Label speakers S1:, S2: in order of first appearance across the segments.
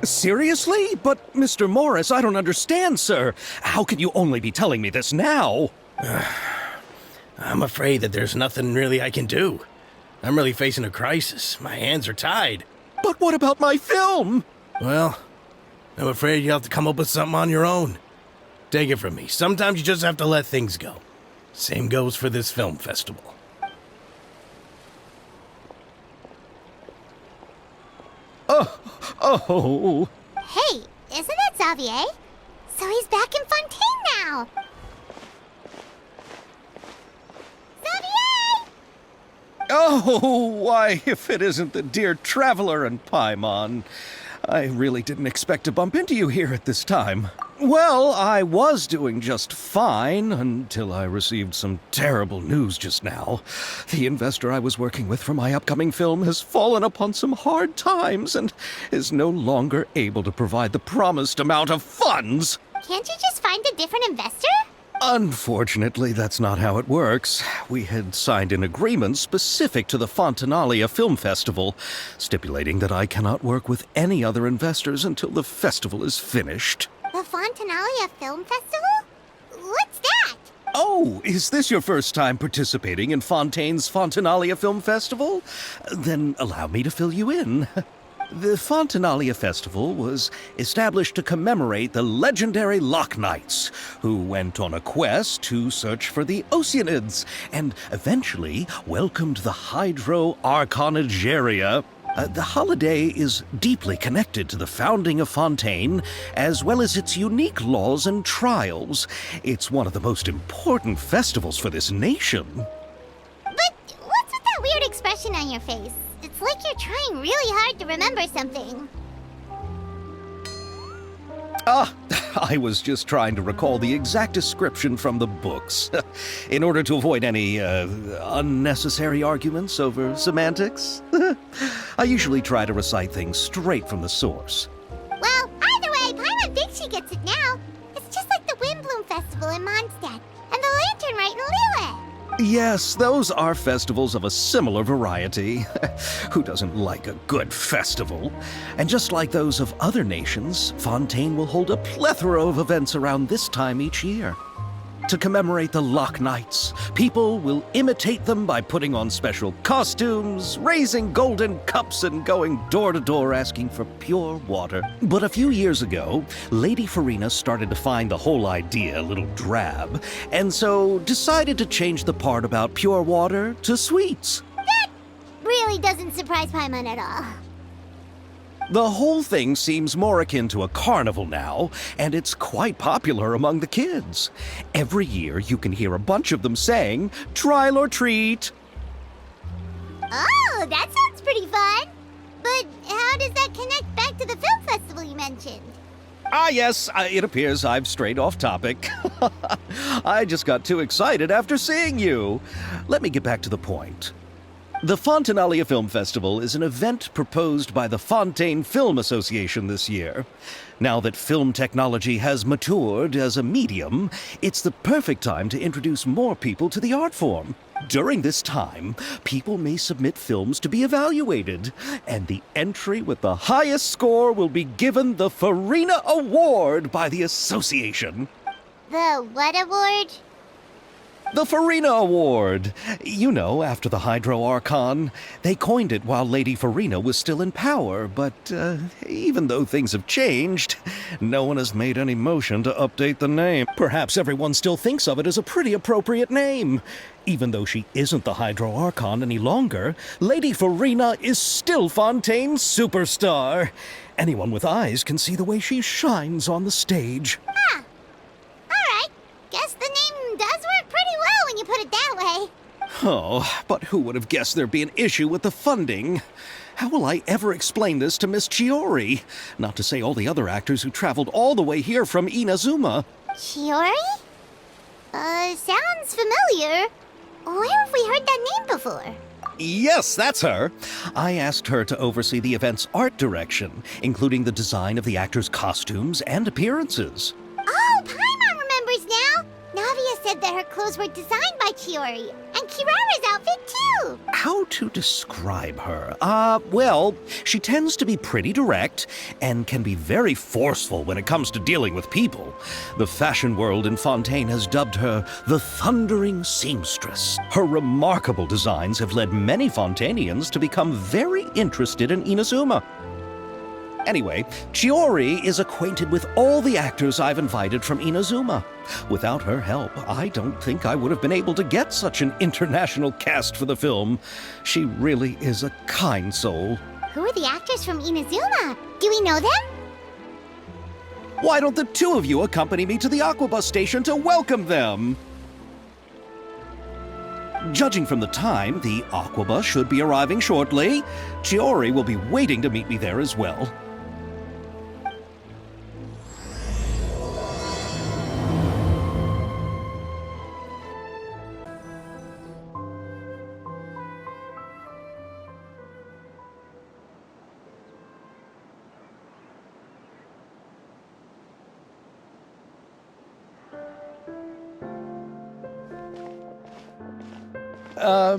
S1: Seriously? But, Mr. Morris, I don't understand, sir. How can you only be telling me this now?
S2: I'm afraid that there's nothing really I can do. I'm really facing a crisis. My hands are tied.
S1: But what about my film?
S2: Well, I'm afraid you'll have to come up with something on your own. Take it from me. Sometimes you just have to let things go. Same goes for this film festival.
S1: Oh.
S3: Hey, isn't that Xavier? So he's back in Fontaine now. Xavier!
S1: Oh, why, if it isn't the dear Traveler and Paimon. I really didn't expect to bump into you here at this time. Well, I was doing just fine until I received some terrible news just now. The investor I was working with for my upcoming film has fallen upon some hard times and is no longer able to provide the promised amount of funds.
S3: Can't you just find a different investor?
S1: Unfortunately, that's not how it works. We had signed an agreement specific to the Fontanalia Film Festival, stipulating that I cannot work with any other investors until the festival is finished.
S3: The Fontanalia Film Festival? What's that?
S1: Oh, is this your first time participating in Fontaine's Fontanalia Film Festival? Then allow me to fill you in. The Fontanalia Festival was established to commemorate the legendary Loch Knights, who went on a quest to search for the Oceanids, and eventually welcomed the Hydro Arconageria. The holiday is deeply connected to the founding of Fontaine, as well as its unique laws and trials. It's one of the most important festivals for this nation.
S3: But what's with that weird expression on your face? It's like you're trying really hard to remember something.
S1: I was just trying to recall the exact description from the books, in order to avoid any unnecessary arguments over semantics. I usually try to recite things straight from the source.
S3: Well, either way, Paimon thinks she gets it now. It's just like the Windbloom Festival in Mondstadt, and the Lantern Rite in Lille.
S1: Yes, those are festivals of a similar variety. Who doesn't like a good festival? And just like those of other nations, Fontaine will hold a plethora of events around this time each year. To commemorate the Loch Knights, people will imitate them by putting on special costumes, raising golden cups, and going door to door asking for pure water. But a few years ago, Lady Farina started to find the whole idea a little drab, and so decided to change the part about pure water to sweets.
S3: That really doesn't surprise Paimon at all.
S1: The whole thing seems more akin to a carnival now, and it's quite popular among the kids. Every year you can hear a bunch of them saying, "Trial or treat."
S3: Oh, that sounds pretty fun. But how does that connect back to the film festival you mentioned?
S1: Yes, it appears I've strayed off topic. I just got too excited after seeing you. Let me get back to the point. The Fontanalia Film Festival is an event proposed by the Fontaine Film Association this year. Now that film technology has matured as a medium, it's the perfect time to introduce more people to the art form. During this time, people may submit films to be evaluated, and the entry with the highest score will be given the Farina Award by the association.
S3: The what award?
S1: The Farina Award. You know, after the Hydro Archon. They coined it while Lady Farina was still in power, but even though things have changed, no one has made any motion to update the name. Perhaps everyone still thinks of it as a pretty appropriate name. Even though she isn't the Hydro Archon any longer, Lady Farina is still Fontaine's superstar. Anyone with eyes can see the way she shines on the stage.
S3: Huh. Alright. Guess the name does work pretty well when you put it that way.
S1: Oh, but who would have guessed there'd be an issue with the funding? How will I ever explain this to Miss Chiori? Not to say all the other actors who traveled all the way here from Inazuma.
S3: Chiori? Sounds familiar. Where have we heard that name before?
S1: Yes, that's her. I asked her to oversee the event's art direction, including the design of the actors' costumes and appearances.
S3: Oh, Paimon remembers now. Navia said that her clothes were designed by Chiori, and Kirara's outfit, too.
S1: How to describe her? Well, she tends to be pretty direct and can be very forceful when it comes to dealing with people. The fashion world in Fontaine has dubbed her the Thundering Seamstress. Her remarkable designs have led many Fontainians to become very interested in Inazuma. Anyway, Chiori is acquainted with all the actors I've invited from Inazuma. Without her help, I don't think I would have been able to get such an international cast for the film. She really is a kind soul.
S3: Who are the actors from Inazuma? Do we know them?
S1: Why don't the two of you accompany me to the Aquabus station to welcome them? Judging from the time, the Aquabus should be arriving shortly. Chiori will be waiting to meet me there as well.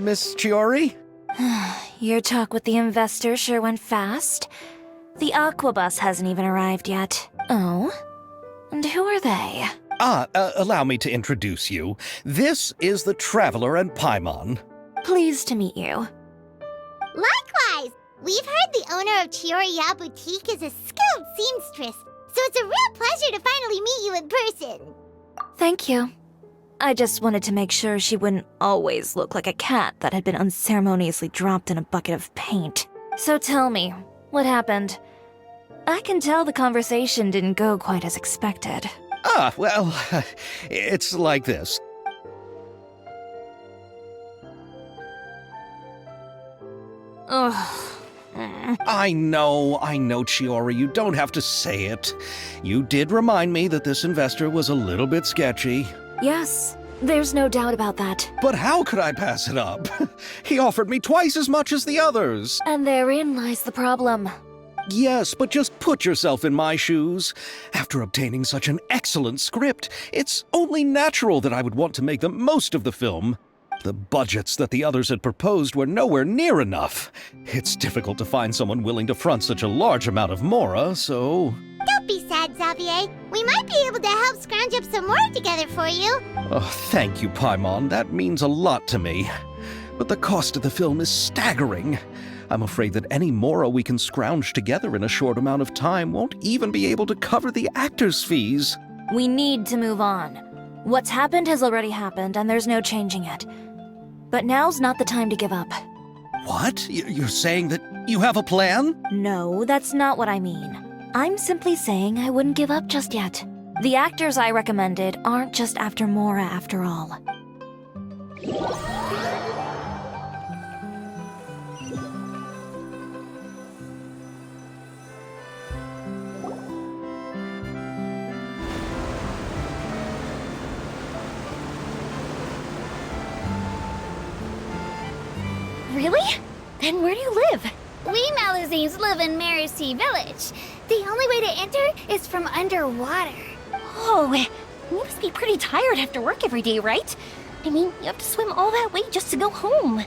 S1: Miss Chiori?
S4: Your talk with the investor sure went fast. The Aquabus hasn't even arrived yet. Oh? And who are they?
S1: Allow me to introduce you. This is the Traveler and Paimon.
S4: Pleased to meet you.
S3: Likewise! We've heard the owner of Chioriya Boutique is a skilled seamstress, so it's a real pleasure to finally meet you in person.
S4: Thank you. I just wanted to make sure she wouldn't always look like a cat that had been unceremoniously dropped in a bucket of paint. So tell me, what happened? I can tell the conversation didn't go quite as expected.
S1: Well, it's like this.
S4: Ugh.
S1: I know, Chiori, you don't have to say it. You did remind me that this investor was a little bit sketchy.
S4: Yes, there's no doubt about that.
S1: But how could I pass it up? He offered me twice as much as the others.
S4: And therein lies the problem.
S1: Yes, but just put yourself in my shoes. After obtaining such an excellent script, it's only natural that I would want to make the most of the film. The budgets that the others had proposed were nowhere near enough. It's difficult to find someone willing to front such a large amount of mora, so...
S3: Don't be sad, Xavier. We might be able to help scrounge up some more together for you.
S1: Oh, thank you, Paimon. That means a lot to me. But the cost of the film is staggering. I'm afraid that any mora we can scrounge together in a short amount of time won't even be able to cover the actors' fees.
S4: We need to move on. What's happened has already happened, and there's no changing it. But now's not the time to give up.
S1: What? You're saying that you have a plan?
S4: No, that's not what I mean. I'm simply saying I wouldn't give up just yet. The actors I recommended aren't just after Mora after all. Really? Then where do you live?
S3: We Malazines live in Mercy Village. The only way to enter is from underwater.
S5: Oh, you must be pretty tired after work every day, right? I mean, you have to swim all that way just to go home.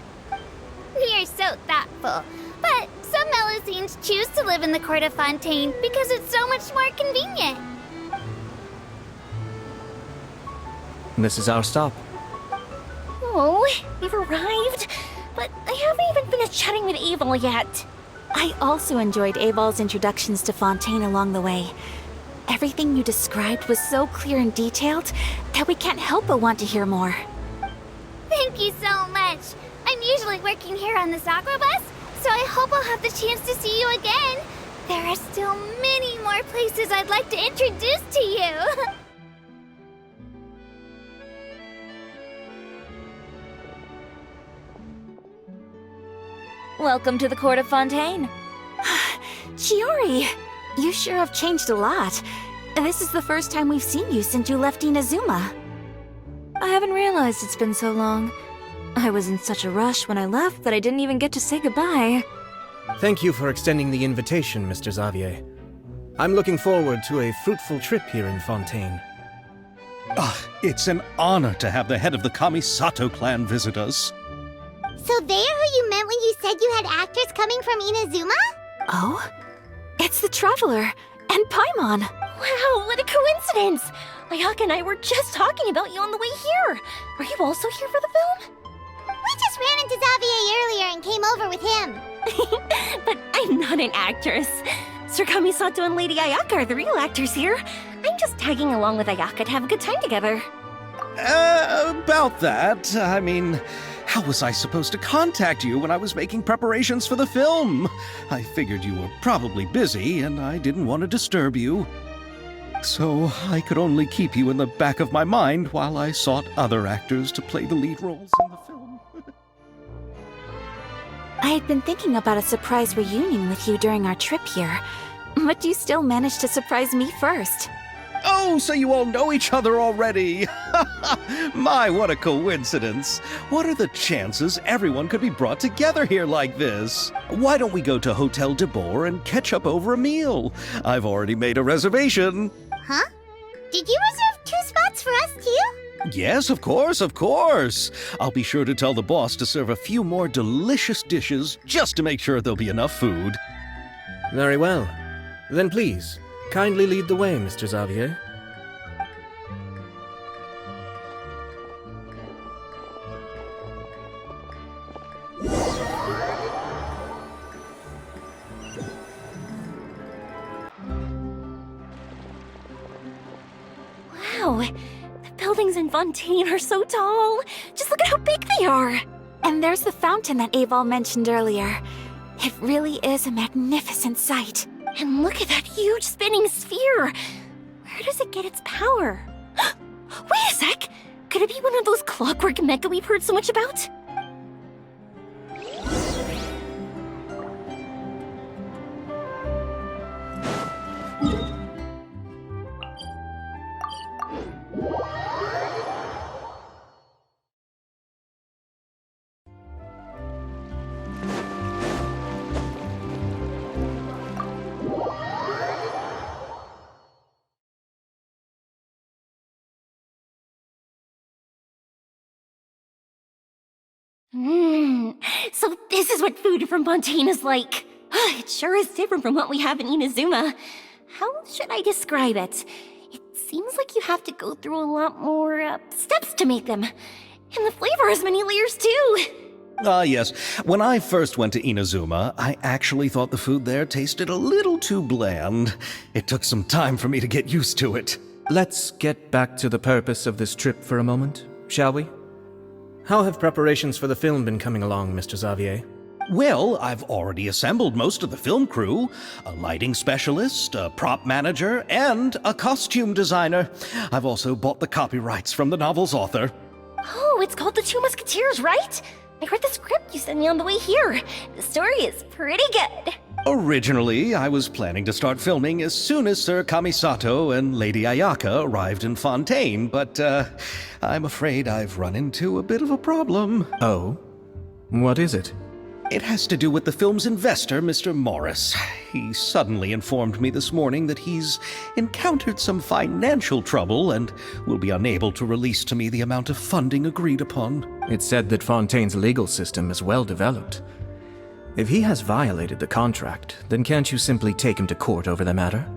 S3: We are so thoughtful. But some Malazines choose to live in the court of Fontaine because it's so much more convenient.
S6: This is our stop.
S5: Oh, we've arrived. But I haven't even finished chatting with Abel yet. I also enjoyed Abel's introductions to Fontaine along the way. Everything you described was so clear and detailed that we can't help but want to hear more.
S3: Thank you so much. I'm usually working here on this Aquabus, so I hope I'll have the chance to see you again. There are still many more places I'd like to introduce to you.
S4: Welcome to the court of Fontaine.
S5: Chiori, you sure have changed a lot. This is the first time we've seen you since you left Inazuma.
S4: I haven't realized it's been so long. I was in such a rush when I left that I didn't even get to say goodbye.
S6: Thank you for extending the invitation, Mr. Xavier. I'm looking forward to a fruitful trip here in Fontaine.
S1: It's an honor to have the head of the Kamisato clan visit us.
S3: So they're who you meant when you said you had actors coming from Inazuma?
S5: Oh? It's the Traveler and Paimon. Wow, what a coincidence! Ayaka and I were just talking about you on the way here. Are you also here for the film?
S3: We just ran into Xavier earlier and came over with him.
S5: But I'm not an actress. Sir Kamisato and Lady Ayaka are the real actors here. I'm just tagging along with Ayaka to have a good time together.
S1: About that, I mean, how was I supposed to contact you when I was making preparations for the film? I figured you were probably busy, and I didn't want to disturb you. So I could only keep you in the back of my mind while I sought other actors to play the lead roles in the film.
S5: I had been thinking about a surprise reunion with you during our trip here, but you still managed to surprise me first.
S1: Oh, so you all know each other already! My, what a coincidence! What are the chances everyone could be brought together here like this? Why don't we go to Hotel de Boer and catch up over a meal? I've already made a reservation.
S3: Huh? Did you reserve 2 spots for us too?
S1: Yes, of course, of course. I'll be sure to tell the boss to serve a few more delicious dishes just to make sure there'll be enough food.
S6: Very well. Then please, kindly lead the way, Mr. Xavier.
S5: Wow, the buildings in Fontaine are so tall. Just look at how big they are. And there's the fountain that Aval mentioned earlier. It really is a magnificent sight. And look at that huge spinning sphere. Where does it get its power? Wait a sec! Could it be one of those clockwork mecha we've heard so much about? So this is what food from Fontaine is like. It sure is different from what we have in Inazuma. How should I describe it? It seems like you have to go through a lot more steps to make them. And the flavor has many layers too.
S1: Ah, yes. When I first went to Inazuma, I actually thought the food there tasted a little too bland. It took some time for me to get used to it.
S6: Let's get back to the purpose of this trip for a moment, shall we? How have preparations for the film been coming along, Mr. Xavier?
S1: Well, I've already assembled most of the film crew, a lighting specialist, a prop manager, and a costume designer. I've also bought the copyrights from the novel's author.
S5: Oh, it's called The Two Musketeers, right? I read the script you sent me on the way here. The story is pretty good.
S1: Originally, I was planning to start filming as soon as Sir Kamisato and Lady Ayaka arrived in Fontaine, but I'm afraid I've run into a bit of a problem.
S6: Oh? What is it?
S1: It has to do with the film's investor, Mr. Morris. He suddenly informed me this morning that he's encountered some financial trouble and will be unable to release to me the amount of funding agreed upon.
S6: It's said that Fontaine's legal system is well developed. If he has violated the contract, then can't you simply take him to court over the matter?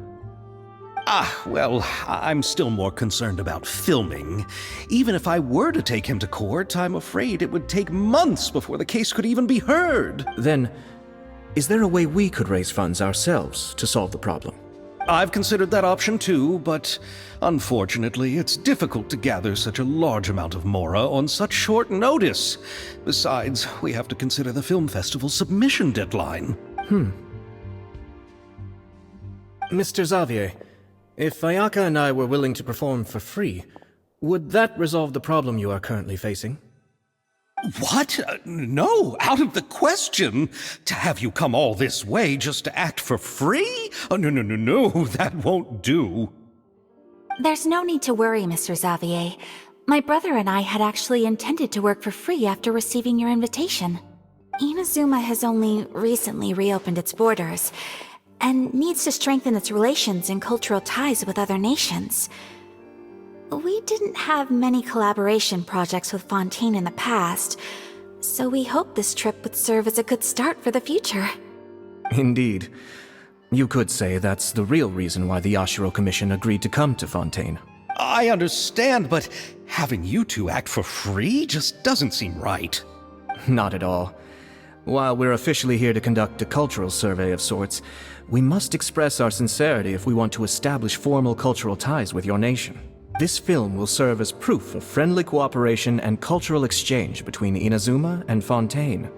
S1: Well, I'm still more concerned about filming. Even if I were to take him to court, I'm afraid it would take months before the case could even be heard.
S6: Then, is there a way we could raise funds ourselves to solve the problem?
S1: I've considered that option too, but unfortunately, it's difficult to gather such a large amount of mora on such short notice. Besides, we have to consider the film festival's submission deadline.
S6: Mr. Xavier, if Ayaka and I were willing to perform for free, would that resolve the problem you are currently facing?
S1: What? No, out of the question. To have you come all this way just to act for free? Oh, no, that won't do.
S5: There's no need to worry, Mr. Xavier. My brother and I had actually intended to work for free after receiving your invitation. Inazuma has only recently reopened its borders, and needs to strengthen its relations and cultural ties with other nations. We didn't have many collaboration projects with Fontaine in the past, So we hoped this trip would serve as a good start for the future.
S6: Indeed. You could say that's the real reason why the Yashiro Commission agreed to come to Fontaine.
S1: I understand, but having you two act for free just doesn't seem right.
S6: Not at all. While we're officially here to conduct a cultural survey of sorts, we must express our sincerity if we want to establish formal cultural ties with your nation. This film will serve as proof of friendly cooperation and cultural exchange between Inazuma and Fontaine.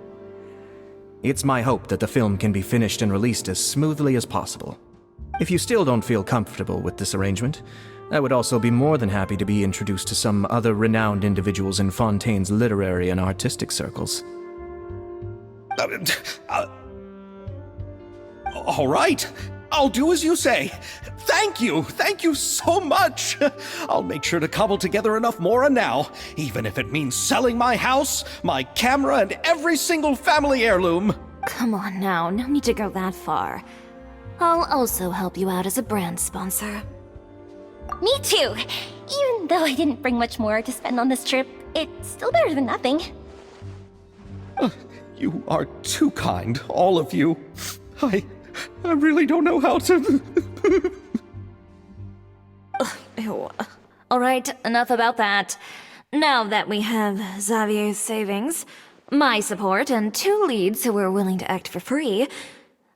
S6: It's my hope that the film can be finished and released as smoothly as possible. If you still don't feel comfortable with this arrangement, I would also be more than happy to be introduced to some other renowned individuals in Fontaine's literary and artistic circles.
S1: All right. I'll do as you say. Thank you so much. I'll make sure to cobble together enough mora now, even if it means selling my house, my camera, and every single family heirloom.
S4: Come on now, no need to go that far. I'll also help you out as a brand sponsor.
S5: Me too! Even though I didn't bring much more to spend on this trip, it's still better than nothing.
S1: You are too kind, all of you. I really don't know how to...
S4: Ew. Alright, enough about that. Now that we have Xavier's savings, my support, and 2 leads who are willing to act for free,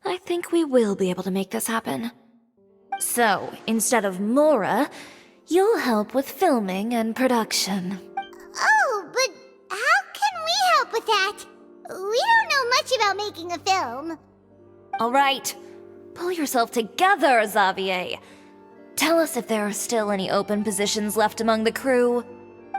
S4: I think we will be able to make this happen. So, instead of Mora, you'll help with filming and production.
S3: Oh, but how can we help with that? We don't know much about making a film.
S4: Alright, pull yourself together, Xavier. Tell us if there are still any open positions left among the crew.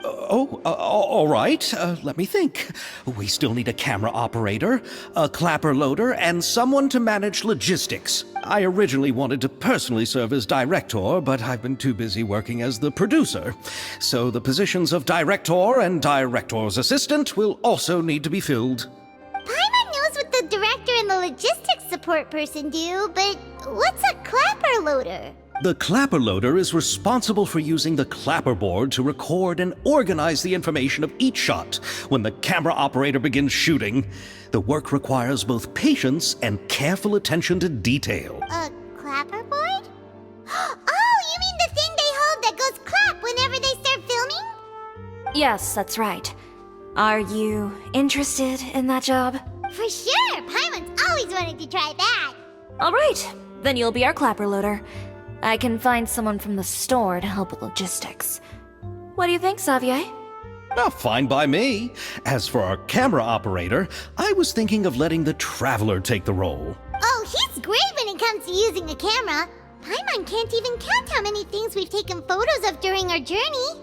S1: All right. Let me think. We still need a camera operator, a clapper loader, and someone to manage logistics. I originally wanted to personally serve as director, but I've been too busy working as the producer. So the positions of director and director's assistant will also need to be filled.
S3: Paimon knows what the director and the logistics support person do, but what's a clapper loader?
S1: The clapper loader is responsible for using the clapper board to record and organize the information of each shot when the camera operator begins shooting. The work requires both patience and careful attention to detail.
S3: A clapper board? Oh, you mean the thing they hold that goes clap whenever they start filming?
S4: Yes, that's right. Are you interested in that job?
S3: For sure! Paimon's always wanted to try that.
S4: Alright, then you'll be our clapper loader. I can find someone from the store to help with logistics. What do you think, Xavier?
S1: Fine by me. As for our camera operator, I was thinking of letting the Traveler take the role.
S3: Oh, he's great when it comes to using a camera. Paimon can't even count how many things we've taken photos of during our journey.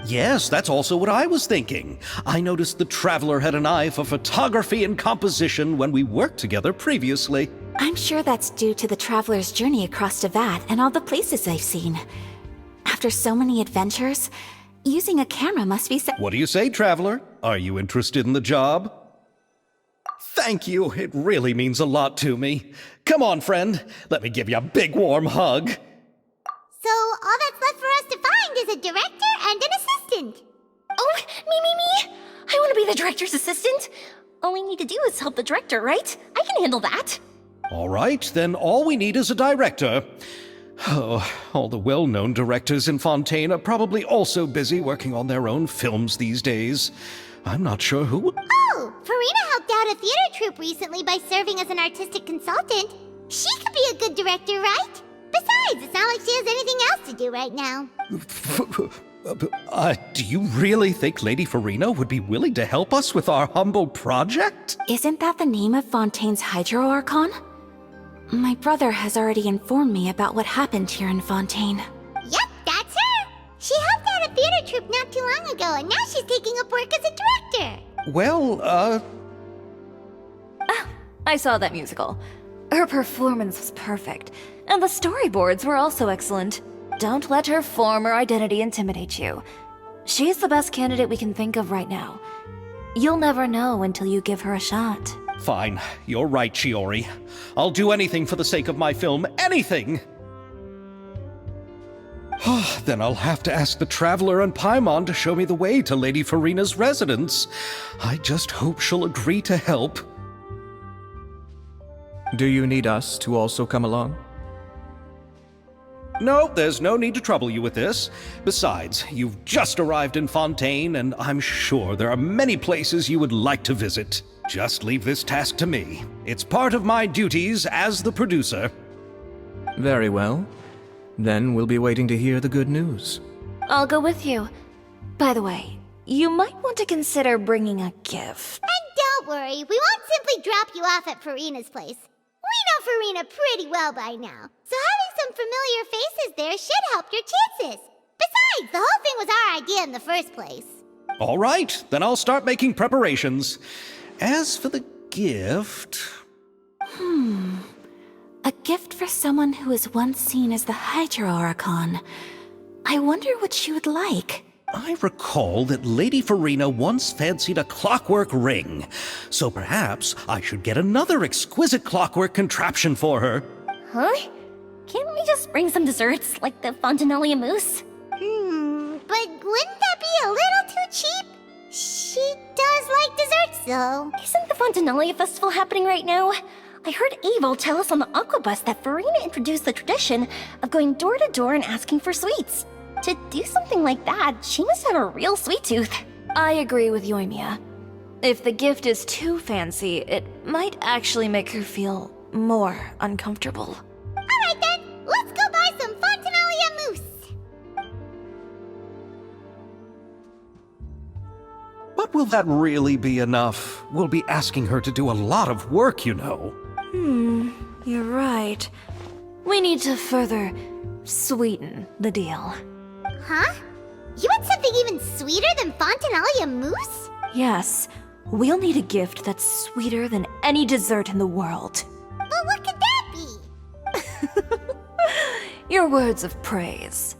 S1: Yes, that's also what I was thinking. I noticed the Traveler had an eye for photography and composition when we worked together previously.
S5: I'm sure that's due to the traveler's journey across Teyvat and all the places they've seen. After so many adventures, using a camera must be
S1: What do you say, Traveler? Are you interested in the job? Thank you. It really means a lot to me. Come on, friend. Let me give you a big warm hug.
S3: So all that's left for us to find is a director and an assistant.
S5: Oh, me! I want to be the director's assistant. All we need to do is help the director, right? I can handle that.
S1: All right, then all we need is a director. Oh, all the well-known directors in Fontaine are probably also busy working on their own films these days. I'm not sure who...
S3: Oh, Farina helped out a theater troupe recently by serving as an artistic consultant. She could be a good director, right? Besides, it's not like she has anything else to do right now.
S1: Do you really think Lady Farina would be willing to help us with our humble project?
S5: Isn't that the name of Fontaine's Hydro Archon? My brother has already informed me about what happened here in Fontaine.
S3: Yep, that's her. She helped out a theater troupe not too long ago, and now she's taking up work as a director.
S1: Well,
S4: I saw that musical. Her performance was perfect, and the storyboards were also excellent. Don't let her former identity intimidate you. She's the best candidate we can think of right now. You'll never know until you give her a shot.
S1: fine. You're right, Shiori. I'll do anything for the sake of my film. Anything! Then I'll have to ask the Traveler and Paimon to show me the way to Lady Farina's residence. I just hope she'll agree to help.
S6: Do you need us to also come along?
S1: No, there's no need to trouble you with this. Besides, you've just arrived in Fontaine, and I'm sure there are many places you would like to visit. Just leave this task to me. It's part of my duties as the producer.
S6: Very well. Then we'll be waiting to hear the good news.
S4: I'll go with you. By the way, you might want to consider bringing a gift.
S3: And don't worry, we won't simply drop you off at Farina's place. We know Farina pretty well by now, so having some familiar faces there should help your chances. Besides, the whole thing was our idea in the first place.
S1: All right, then I'll start making preparations. As for the gift...
S5: A gift for someone who was once seen as the Hydra Oricon. I wonder what she would like.
S1: I recall that Lady Farina once fancied a clockwork ring, so perhaps I should get another exquisite clockwork contraption for her.
S5: Huh? Can't we just bring some desserts, like the Fontinalia mousse?
S3: But wouldn't that be a little too cheap? She does like desserts, though.
S5: Isn't the Fontinalia festival happening right now? I heard Abel tell us on the Aquabus that Farina introduced the tradition of going door to door and asking for sweets. To do something like that, she must have a real sweet tooth.
S4: I agree with Yoimiya. If the gift is too fancy, it might actually make her feel more uncomfortable.
S3: Alright then, let's go buy some Fontinalia mousse.
S1: But will that really be enough? We'll be asking her to do a lot of work, you know.
S4: You're right. We need to further sweeten the deal.
S3: Huh? You want something even sweeter than Fontinalia mousse?
S4: Yes, we'll need a gift that's sweeter than any dessert in the world.
S3: But what could that be?
S4: Your words of praise.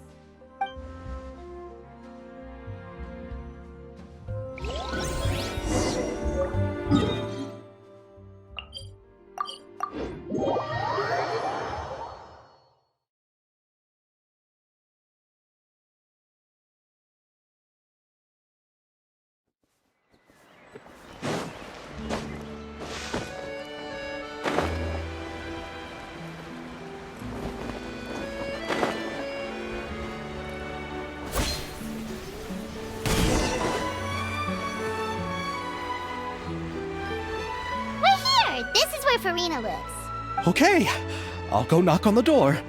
S3: This is where Farina lives.
S1: Okay, I'll go knock on the door.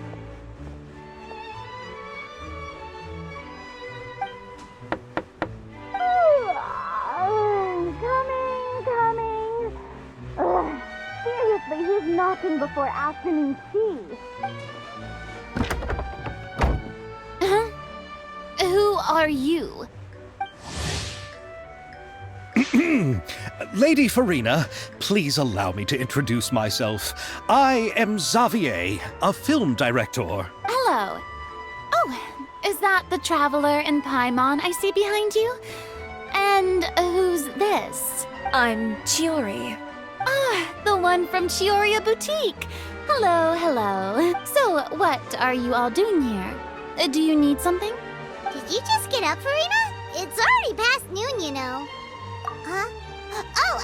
S3: Coming. Ugh, seriously, who's knocking before afternoon tea?
S5: Who are you?
S1: Lady Farina, please allow me to introduce myself. I am Xavier, a film director.
S5: Hello. Oh, is that the Traveler and Paimon I see behind you? And who's this?
S4: I'm Chiori.
S5: Ah, the one from Chioria Boutique. Hello. So, what are you all doing here? Do you need something?
S3: Did you just get up, Farina? It's already past noon, you know. Huh? Oh,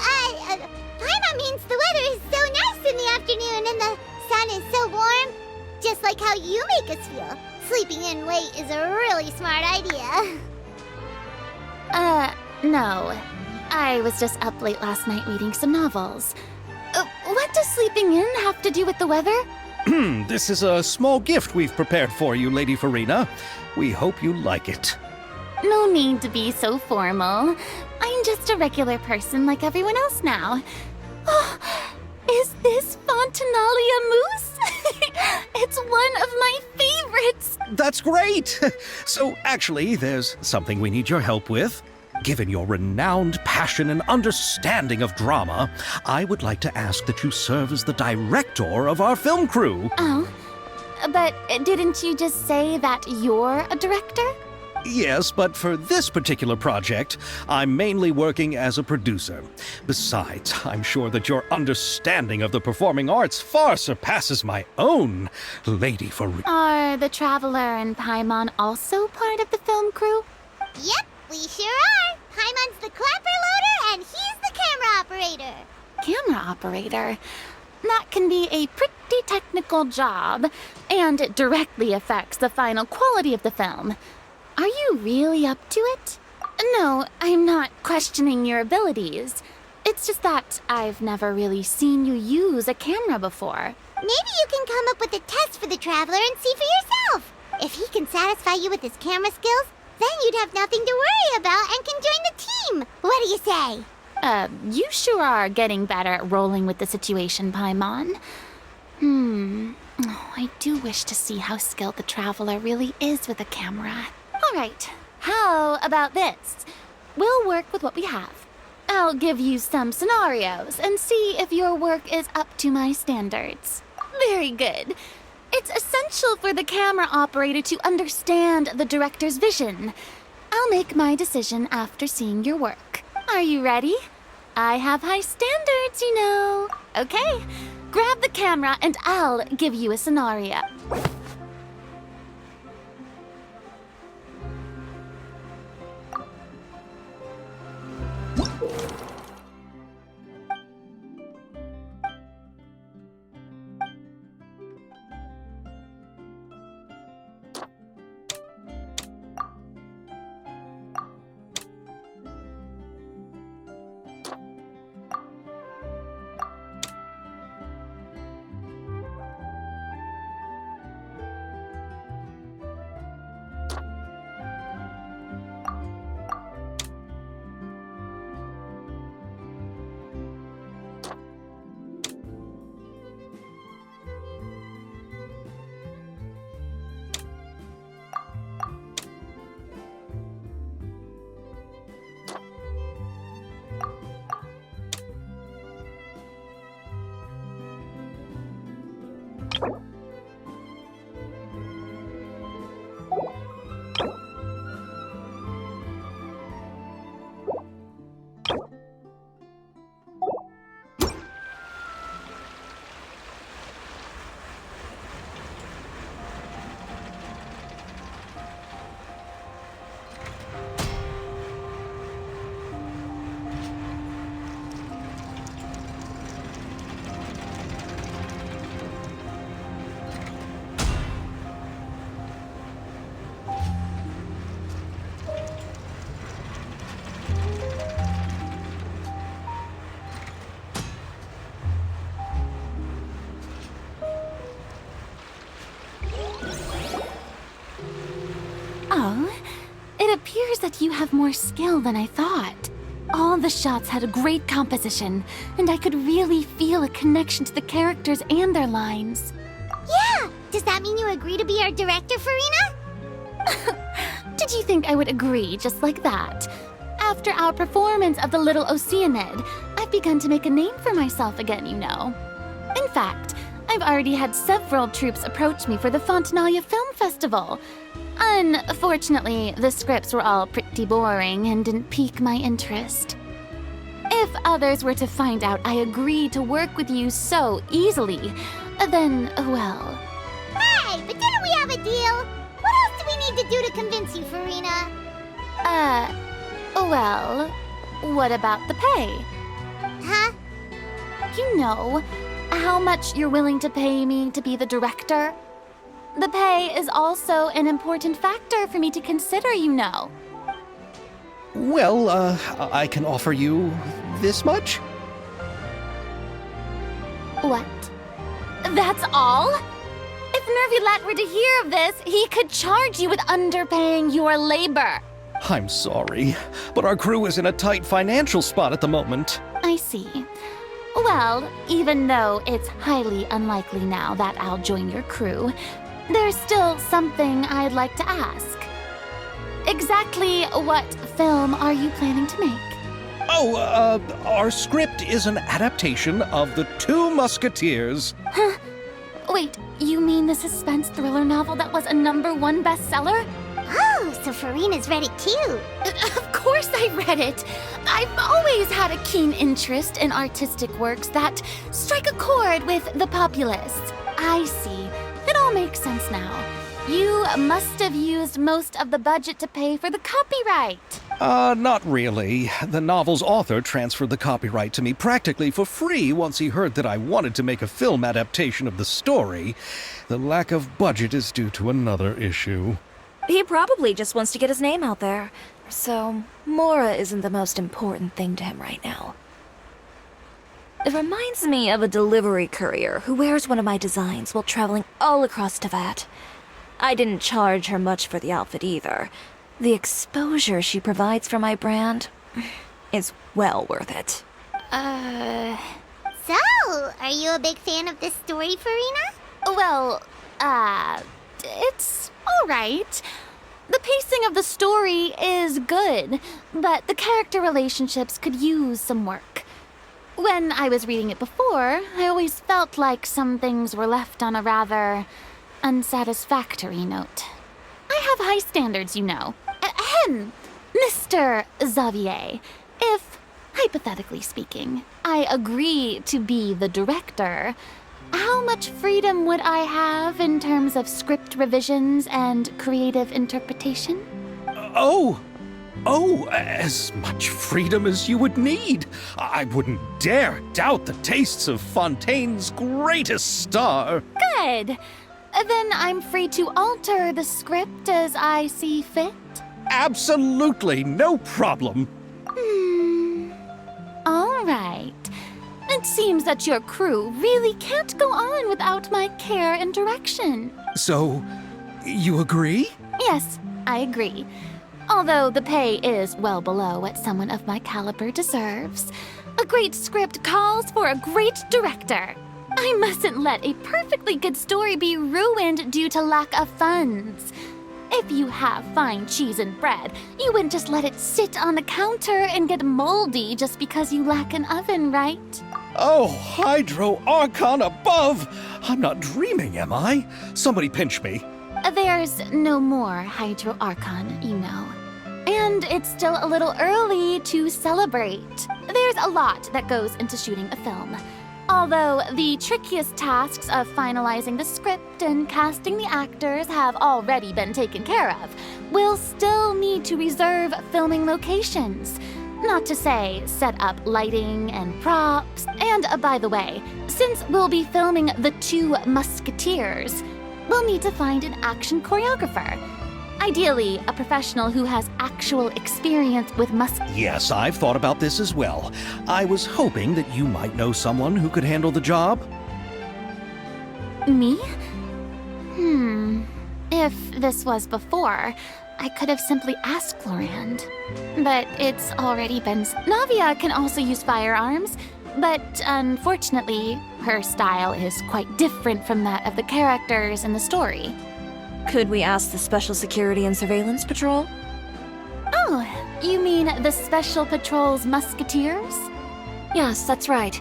S3: Paimon means the weather is so nice in the afternoon and the sun is so warm. Just like how you make us feel. Sleeping in late is a really smart idea.
S5: No. I was just up late last night reading some novels. What does sleeping in have to do with the weather?
S1: This is a small gift we've prepared for you, Lady Farina. We hope you like it.
S5: No need to be so formal. I'm just a regular person like everyone else now. Oh, is this Fontinalia mousse? It's one of my favorites.
S1: That's great! So, actually, there's something we need your help with. Given your renowned passion and understanding of drama, I would like to ask that you serve as the director of our film crew.
S5: Oh, but didn't you just say that you're a director?
S1: Yes, but for this particular project, I'm mainly working as a producer. Besides, I'm sure that your understanding of the performing arts far surpasses my own, Lady Farina.
S5: Are the Traveler and Paimon also part of the film crew?
S3: Yep, we sure are. Paimon's the clapper loader and he's the camera operator.
S5: Camera operator? That can be a pretty technical job, and it directly affects the final quality of the film. Are you really up to it? No, I'm not questioning your abilities. It's just that I've never really seen you use a camera before.
S3: Maybe you can come up with a test for the Traveler and see for yourself. If he can satisfy you with his camera skills, then you'd have nothing to worry about and can join the team. What do you say?
S5: You sure are getting better at rolling with the situation, Paimon. I do wish to see how skilled the Traveler really is with a camera. All right, how about this? We'll work with what we have. I'll give you some scenarios and see if your work is up to my standards. Very good. It's essential for the camera operator to understand the director's vision. I'll make my decision after seeing your work. Are you ready? I have high standards, you know. Okay, grab the camera and I'll give you a scenario. Oh, it appears that you have more skill than I thought. All the shots had a great composition, and I could really feel a connection to the characters and their lines.
S3: Yeah! Does that mean you agree to be our director, Farina?
S5: Did you think I would agree just like that? After our performance of The Little Oceanid, I've begun to make a name for myself again, you know. In fact, I've already had several troops approach me for the Fontanalia Film Festival. Unfortunately, the scripts were all pretty boring and didn't pique my interest. If others were to find out I agreed to work with you so easily, then, well...
S3: Hey, but didn't we have a deal? What else do we need to do to convince you, Farina?
S5: Well, what about the pay?
S3: Huh?
S5: You know, how much you're willing to pay me to be the director? The pay is also an important factor for me to consider, you know.
S1: Well, I can offer you this much?
S5: What? That's all? If Nervulat were to hear of this, he could charge you with underpaying your labor.
S1: I'm sorry, but our crew is in a tight financial spot at the moment.
S5: I see. Well, even though it's highly unlikely now that I'll join your crew, there's still something I'd like to ask. Exactly what film are you planning to make?
S1: Oh, our script is an adaptation of The Two Musketeers.
S5: Huh? Wait, you mean the suspense thriller novel that was a #1 bestseller?
S3: Oh, Oh, so Farina's read it too.
S5: Of course I read it. I've always had a keen interest in artistic works that strike a chord with the populace. I see. It all makes sense now. You must have used most of the budget to pay for the copyright.
S1: Not really. The novel's author transferred the copyright to me practically for free once he heard that I wanted to make a film adaptation of the story. The lack of budget is due to another issue.
S4: He probably just wants to get his name out there. So, Mora isn't the most important thing to him right now. It reminds me of a delivery courier who wears one of my designs while traveling all across Teyvat. I didn't charge her much for the outfit either. The exposure she provides for my brand is well worth it.
S3: So, are you a big fan of this story, Farina?
S5: Well, it's alright. The pacing of the story is good, but the character relationships could use some work. When I was reading it before, I always felt like some things were left on a rather unsatisfactory note. I have high standards, you know. Ahem, Mr. Xavier. If, hypothetically speaking, I agree to be the director, how much freedom would I have in terms of script revisions and creative interpretation?
S1: Oh, as much freedom as you would need. I wouldn't dare doubt the tastes of Fontaine's greatest star.
S5: Good. Then I'm free to alter the script as I see fit?
S1: Absolutely, no problem.
S5: All right. It seems that your crew really can't go on without my care and direction.
S1: So, you agree?
S5: Yes, I agree. Although the pay is well below what someone of my caliber deserves. A great script calls for a great director. I mustn't let a perfectly good story be ruined due to lack of funds. If you have fine cheese and bread, you wouldn't just let it sit on the counter and get moldy just because you lack an oven, right?
S1: Oh, Hydro Archon above! I'm not dreaming, am I? Somebody pinch me.
S5: There's no more Hydro Archon, you know. And it's still a little early to celebrate. There's a lot that goes into shooting a film. Although the trickiest tasks of finalizing the script and casting the actors have already been taken care of, we'll still need to reserve filming locations. Not to say set up lighting and props. And by the way, since we'll be filming The Two Musketeers, we'll need to find an action choreographer. Ideally, a professional who has actual experience with muskets.
S1: Yes, I've thought about this as well. I was hoping that you might know someone who could handle the job.
S5: Me? If this was before, I could have simply asked Florand. But it's already been... Navia can also use firearms, but unfortunately, her style is quite different from that of the characters in the story.
S4: Could we ask the Special Security and Surveillance Patrol?
S5: Oh, you mean the Special Patrol's Musketeers?
S4: Yes, that's right.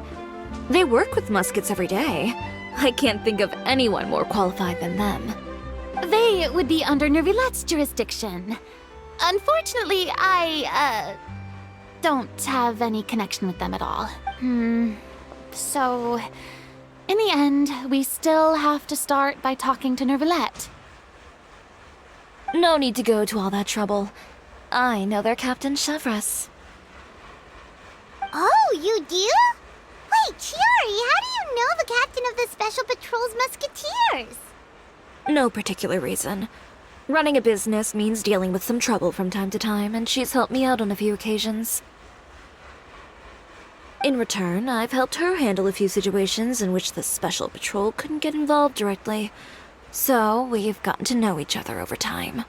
S4: They work with muskets every day. I can't think of anyone more qualified than them.
S5: They would be under Nervilette's jurisdiction. Unfortunately, I, don't have any connection with them at all. So, in the end, we still have to start by talking to Nervilette.
S4: No need to go to all that trouble. I know their Captain Chevres.
S3: Oh, you do? Wait, Chiari, how do you know the captain of the Special Patrol's Musketeers?
S4: No particular reason. Running a business means dealing with some trouble from time to time, and she's helped me out on a few occasions. In return, I've helped her handle a few situations in which the Special Patrol couldn't get involved directly. So, we've gotten to know each other over time.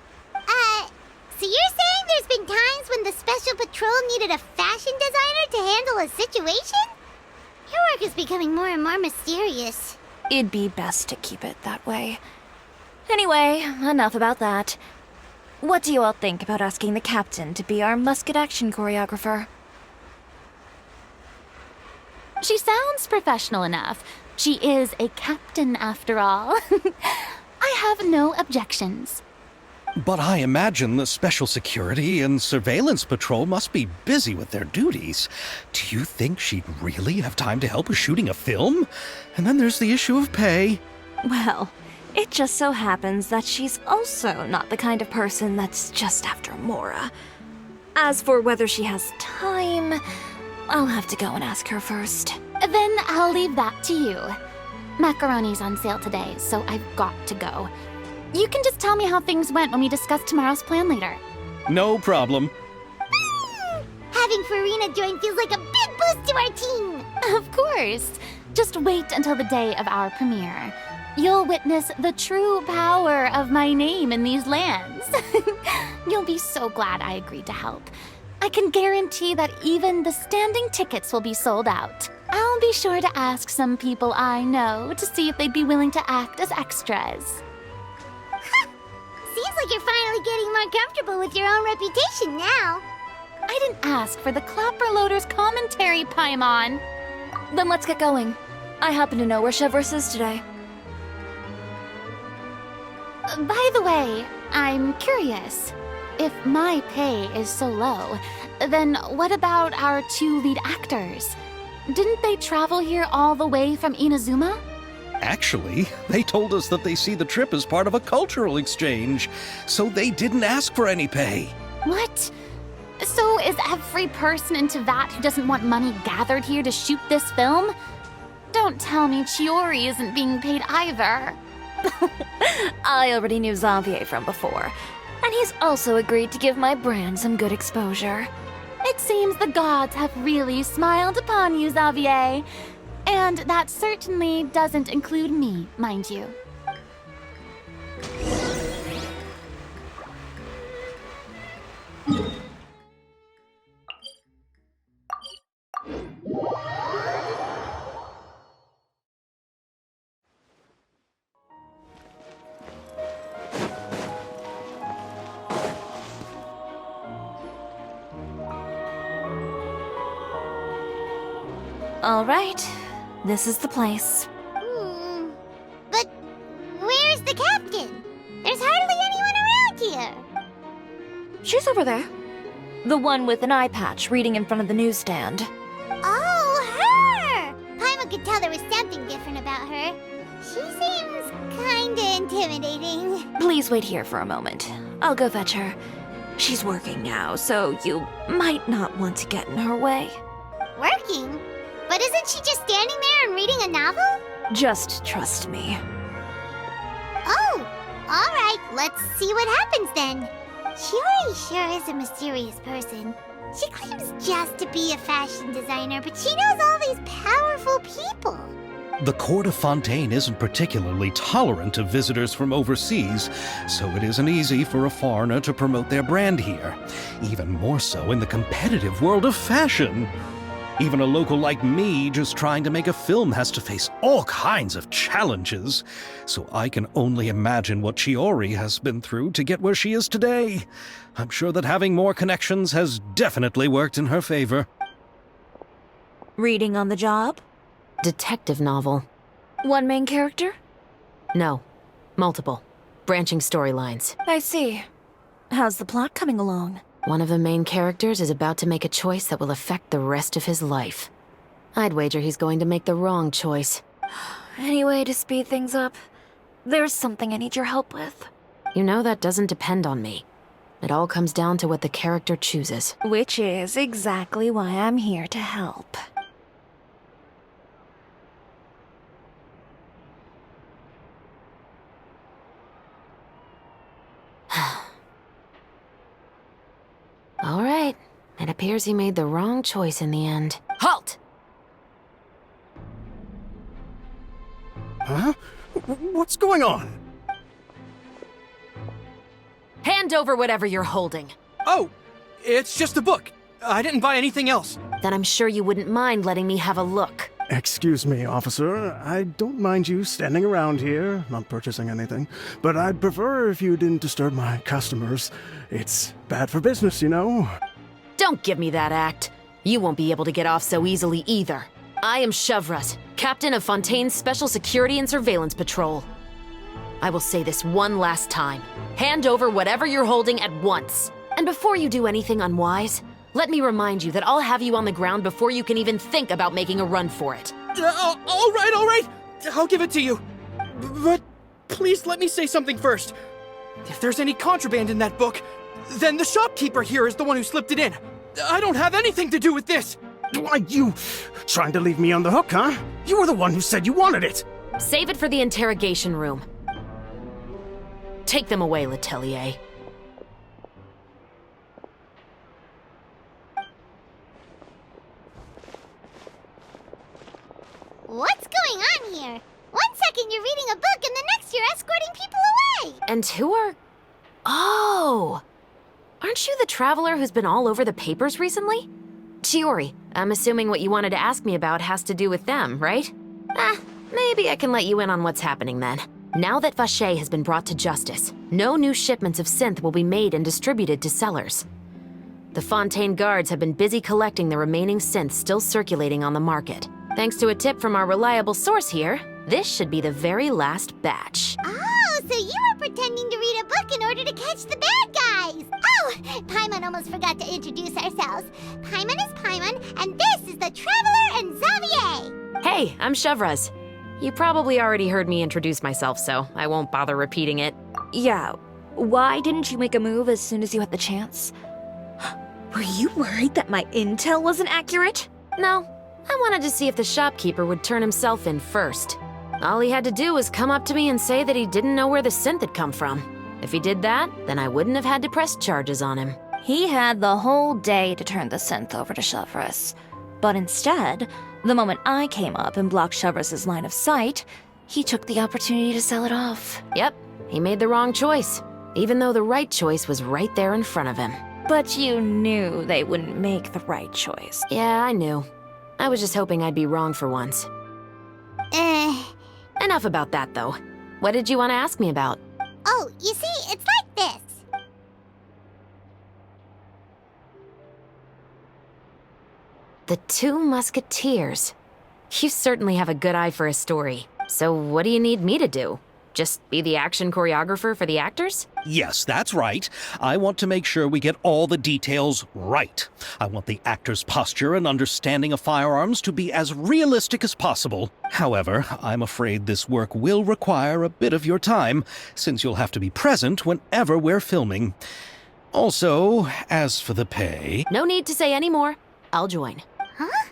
S3: So you're saying there's been times when the Special Patrol needed a fashion designer to handle a situation? Your work is becoming more and more mysterious.
S4: It'd be best to keep it that way. Anyway, enough about that. What do you all think about asking the captain to be our musket action choreographer?
S5: She sounds professional enough. She is a captain after all. I have no objections.
S1: But I imagine the Special Security and Surveillance Patrol must be busy with their duties. Do you think she'd really have time to help with shooting a film? And then there's the issue of pay.
S4: Well, it just so happens that she's also not the kind of person that's just after Mora. As for whether she has time, I'll have to go and ask her first.
S5: Then I'll leave that to you. Macaroni's on sale today, so I've got to go. You can just tell me how things went when we discuss tomorrow's plan later.
S1: No problem.
S3: Having Farina join feels like a big boost to our team.
S5: Of course. Just wait until the day of our premiere. You'll witness the true power of my name in these lands. You'll be so glad I agreed to help. I can guarantee that even the standing tickets will be sold out. I'll be sure to ask some people I know to see if they'd be willing to act as extras.
S3: Seems like you're finally getting more comfortable with your own reputation now.
S5: I didn't ask for the Clapper Loader's commentary, Paimon.
S4: Then let's get going. I happen to know where Chevreuse is today.
S5: By the way, I'm curious. If my pay is so low, then what about our two lead actors? Didn't they travel here all the way from Inazuma?
S1: Actually, they told us that they see the trip as part of a cultural exchange, so they didn't ask for any pay.
S5: What? So is every person into that who doesn't want money gathered here to shoot this film? Don't tell me Chiori isn't being paid either.
S4: I already knew Xavier from before, and he's also agreed to give my brand some good exposure.
S5: It seems the gods have really smiled upon you, Xavier. And that certainly doesn't include me, mind you.
S4: All right, this is the place.
S3: But where's the captain? There's hardly anyone around here.
S4: She's over there. The one with an eye patch reading in front of the newsstand.
S3: Oh, her! Paimon could tell there was something different about her. She seems kinda intimidating.
S4: Please wait here for a moment. I'll go fetch her. She's working now, so you might not want to get in her way.
S3: Working? But isn't she just standing there and reading a novel?
S4: Just trust me.
S3: Oh, alright, let's see what happens then. Chiori sure is a mysterious person. She claims just to be a fashion designer, but she knows all these powerful people.
S1: The court of Fontaine isn't particularly tolerant of visitors from overseas, so it isn't easy for a foreigner to promote their brand here. Even more so in the competitive world of fashion. Even a local like me just trying to make a film has to face all kinds of challenges. So I can only imagine what Chiori has been through to get where she is today. I'm sure that having more connections has definitely worked in her favor.
S4: Reading on the job?
S7: Detective novel.
S4: One main character?
S7: No. Multiple. Branching storylines.
S4: I see. How's the plot coming along?
S7: One of the main characters is about to make a choice that will affect the rest of his life. I'd wager he's going to make the wrong choice.
S4: Any way to speed things up? There's something I need your help with.
S7: You know that doesn't depend on me. It all comes down to what the character chooses.
S4: Which is exactly why I'm here to help.
S7: All right. It appears he made the wrong choice in the end. Halt!
S2: Huh? What's going on?
S7: Hand over whatever you're holding.
S8: Oh, it's just a book. I didn't buy anything else.
S7: Then I'm sure you wouldn't mind letting me have a look.
S9: Excuse me, officer. I don't mind you standing around here, not purchasing anything, but I'd prefer if you didn't disturb my customers. It's bad for business, you know.
S7: Don't give me that act. You won't be able to get off so easily either. I am Chevreuse, captain of Fontaine's Special Security and Surveillance Patrol. I will say this one last time. Hand over whatever you're holding at once. And before you do anything unwise, let me remind you that I'll have you on the ground before you can even think about making a run for it.
S8: All right. I'll give it to you. But please let me say something first. If there's any contraband in that book, then the shopkeeper here is the one who slipped it in. I don't have anything to do with this.
S9: Why, you trying to leave me on the hook, huh? You were the one who said you wanted it.
S7: Save it for the interrogation room. Take them away, Letelier.
S3: What's going on here? 1 second you're reading a book and the next you're escorting people away!
S7: And who are... Oh! Aren't you the traveler who's been all over the papers recently? Chiori, I'm assuming what you wanted to ask me about has to do with them, right? Maybe I can let you in on what's happening then. Now that Vacher has been brought to justice, no new shipments of synth will be made and distributed to sellers. The Fontaine guards have been busy collecting the remaining synths still circulating on the market. Thanks to a tip from our reliable source here, this should be the very last batch.
S3: Oh, so you were pretending to read a book in order to catch the bad guys! Oh, Paimon almost forgot to introduce ourselves. Paimon is Paimon, and this is the Traveler and Xavier!
S7: Hey, I'm Chevraz. You probably already heard me introduce myself, so I won't bother repeating it.
S4: Yeah, why didn't you make a move as soon as you had the chance? Were you worried that my intel wasn't accurate?
S7: No, I wanted to see if the shopkeeper would turn himself in first. All he had to do was come up to me and say that he didn't know where the synth had come from. If he did that, then I wouldn't have had to press charges on him.
S4: He had the whole day to turn the synth over to Chevraz. But instead, the moment I came up and blocked Chevraz's line of sight, he took the opportunity to sell it off.
S7: Yep, he made the wrong choice, even though the right choice was right there in front of him.
S4: But you knew they wouldn't make the right choice.
S7: Yeah, I knew. I was just hoping I'd be wrong for once. Enough about that, though. What did you want to ask me about?
S3: Oh, you see, it's like this.
S7: The Two Musketeers. You certainly have a good eye for a story. So what do you need me to do? Just be the action choreographer for the actors?
S1: Yes, that's right. I want to make sure we get all the details right. I want the actor's posture and understanding of firearms to be as realistic as possible. However, I'm afraid this work will require a bit of your time, since you'll have to be present whenever we're filming. Also, as for the pay...
S7: No need to say any more. I'll join.
S3: Huh?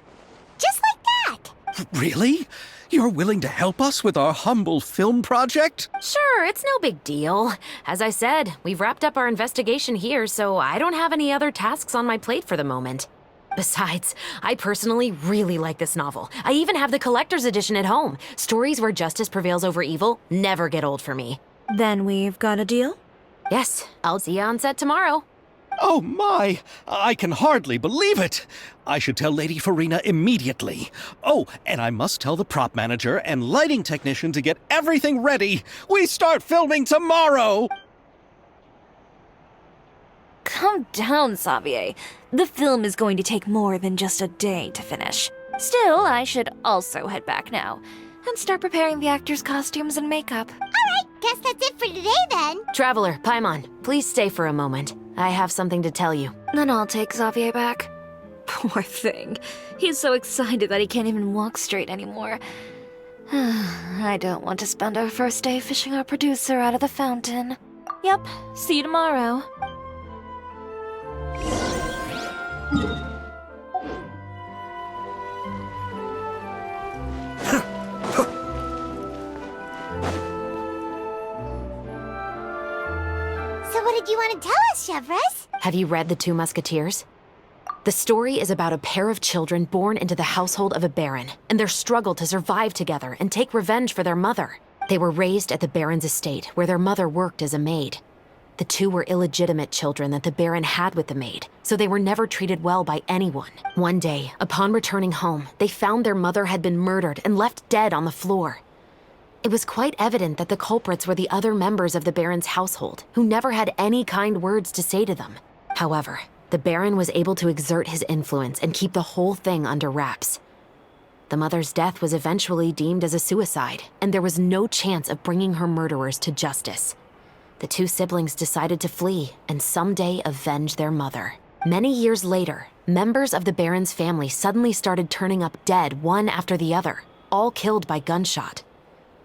S3: Just like that?
S1: Really? You're willing to help us with our humble film project?
S7: Sure, it's no big deal. As I said, we've wrapped up our investigation here, so I don't have any other tasks on my plate for the moment. Besides, I personally really like this novel. I even have the collector's edition at home. Stories where justice prevails over evil never get old for me.
S4: Then we've got a deal?
S7: Yes, I'll see you on set tomorrow.
S1: Oh my! I can hardly believe it! I should tell Lady Farina immediately. Oh, and I must tell the prop manager and lighting technician to get everything ready. We start filming tomorrow!
S4: Calm down, Xavier. The film is going to take more than just a day to finish. Still, I should also head back now and start preparing the actors' costumes and makeup.
S3: Alright, guess that's it for today then.
S7: Traveler, Paimon, please stay for a moment. I have something to tell you.
S4: Then I'll take Xavier back. Poor thing. He's so excited that he can't even walk straight anymore. I don't want to spend our first day fishing our producer out of the fountain. Yep, see you tomorrow.
S3: So what did you want to tell us, Chevraz?
S7: Have you read The Two Musketeers? The story is about a pair of children born into the household of a baron, and their struggle to survive together and take revenge for their mother. They were raised at the baron's estate, where their mother worked as a maid. The two were illegitimate children that the baron had with the maid, so they were never treated well by anyone. One day, upon returning home, they found their mother had been murdered and left dead on the floor. It was quite evident that the culprits were the other members of the baron's household, who never had any kind words to say to them. However, the baron was able to exert his influence and keep the whole thing under wraps. The mother's death was eventually deemed as a suicide, and there was no chance of bringing her murderers to justice. The two siblings decided to flee and someday avenge their mother. Many years later, members of the Baron's family suddenly started turning up dead one after the other, all killed by gunshot.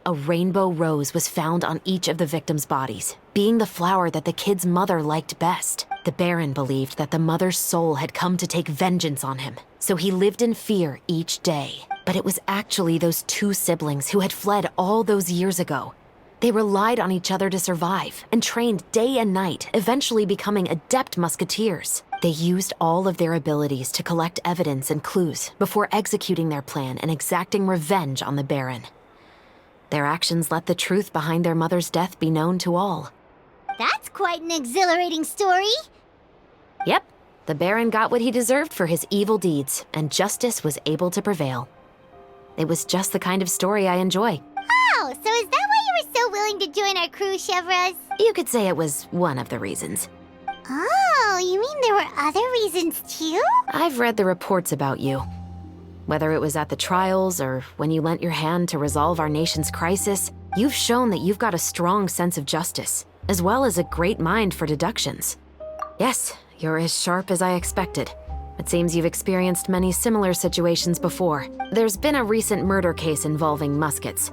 S7: A rainbow rose was found on each of the victims' bodies, being the flower that the kid's mother liked best. The Baron believed that the mother's soul had come to take vengeance on him, so he lived in fear each day. But it was actually those two siblings who had fled all those years ago. They relied on each other to survive and trained day and night, eventually becoming adept musketeers. They used all of their abilities to collect evidence and clues before executing their plan and exacting revenge on the Baron. Their actions let the truth behind their mother's death be known to all.
S3: That's quite an exhilarating story.
S7: Yep, the Baron got what he deserved for his evil deeds, and justice was able to prevail. It was just the kind of story I enjoy.
S3: Oh, so is that why you were so willing to join our crew, Chevreuse?
S7: You could say it was one of the reasons.
S3: Oh, you mean there were other reasons too?
S7: I've read the reports about you. Whether it was at the trials or when you lent your hand to resolve our nation's crisis, you've shown that you've got a strong sense of justice, as well as a great mind for deductions. Yes, you're as sharp as I expected. It seems you've experienced many similar situations before. There's been a recent murder case involving Muskets.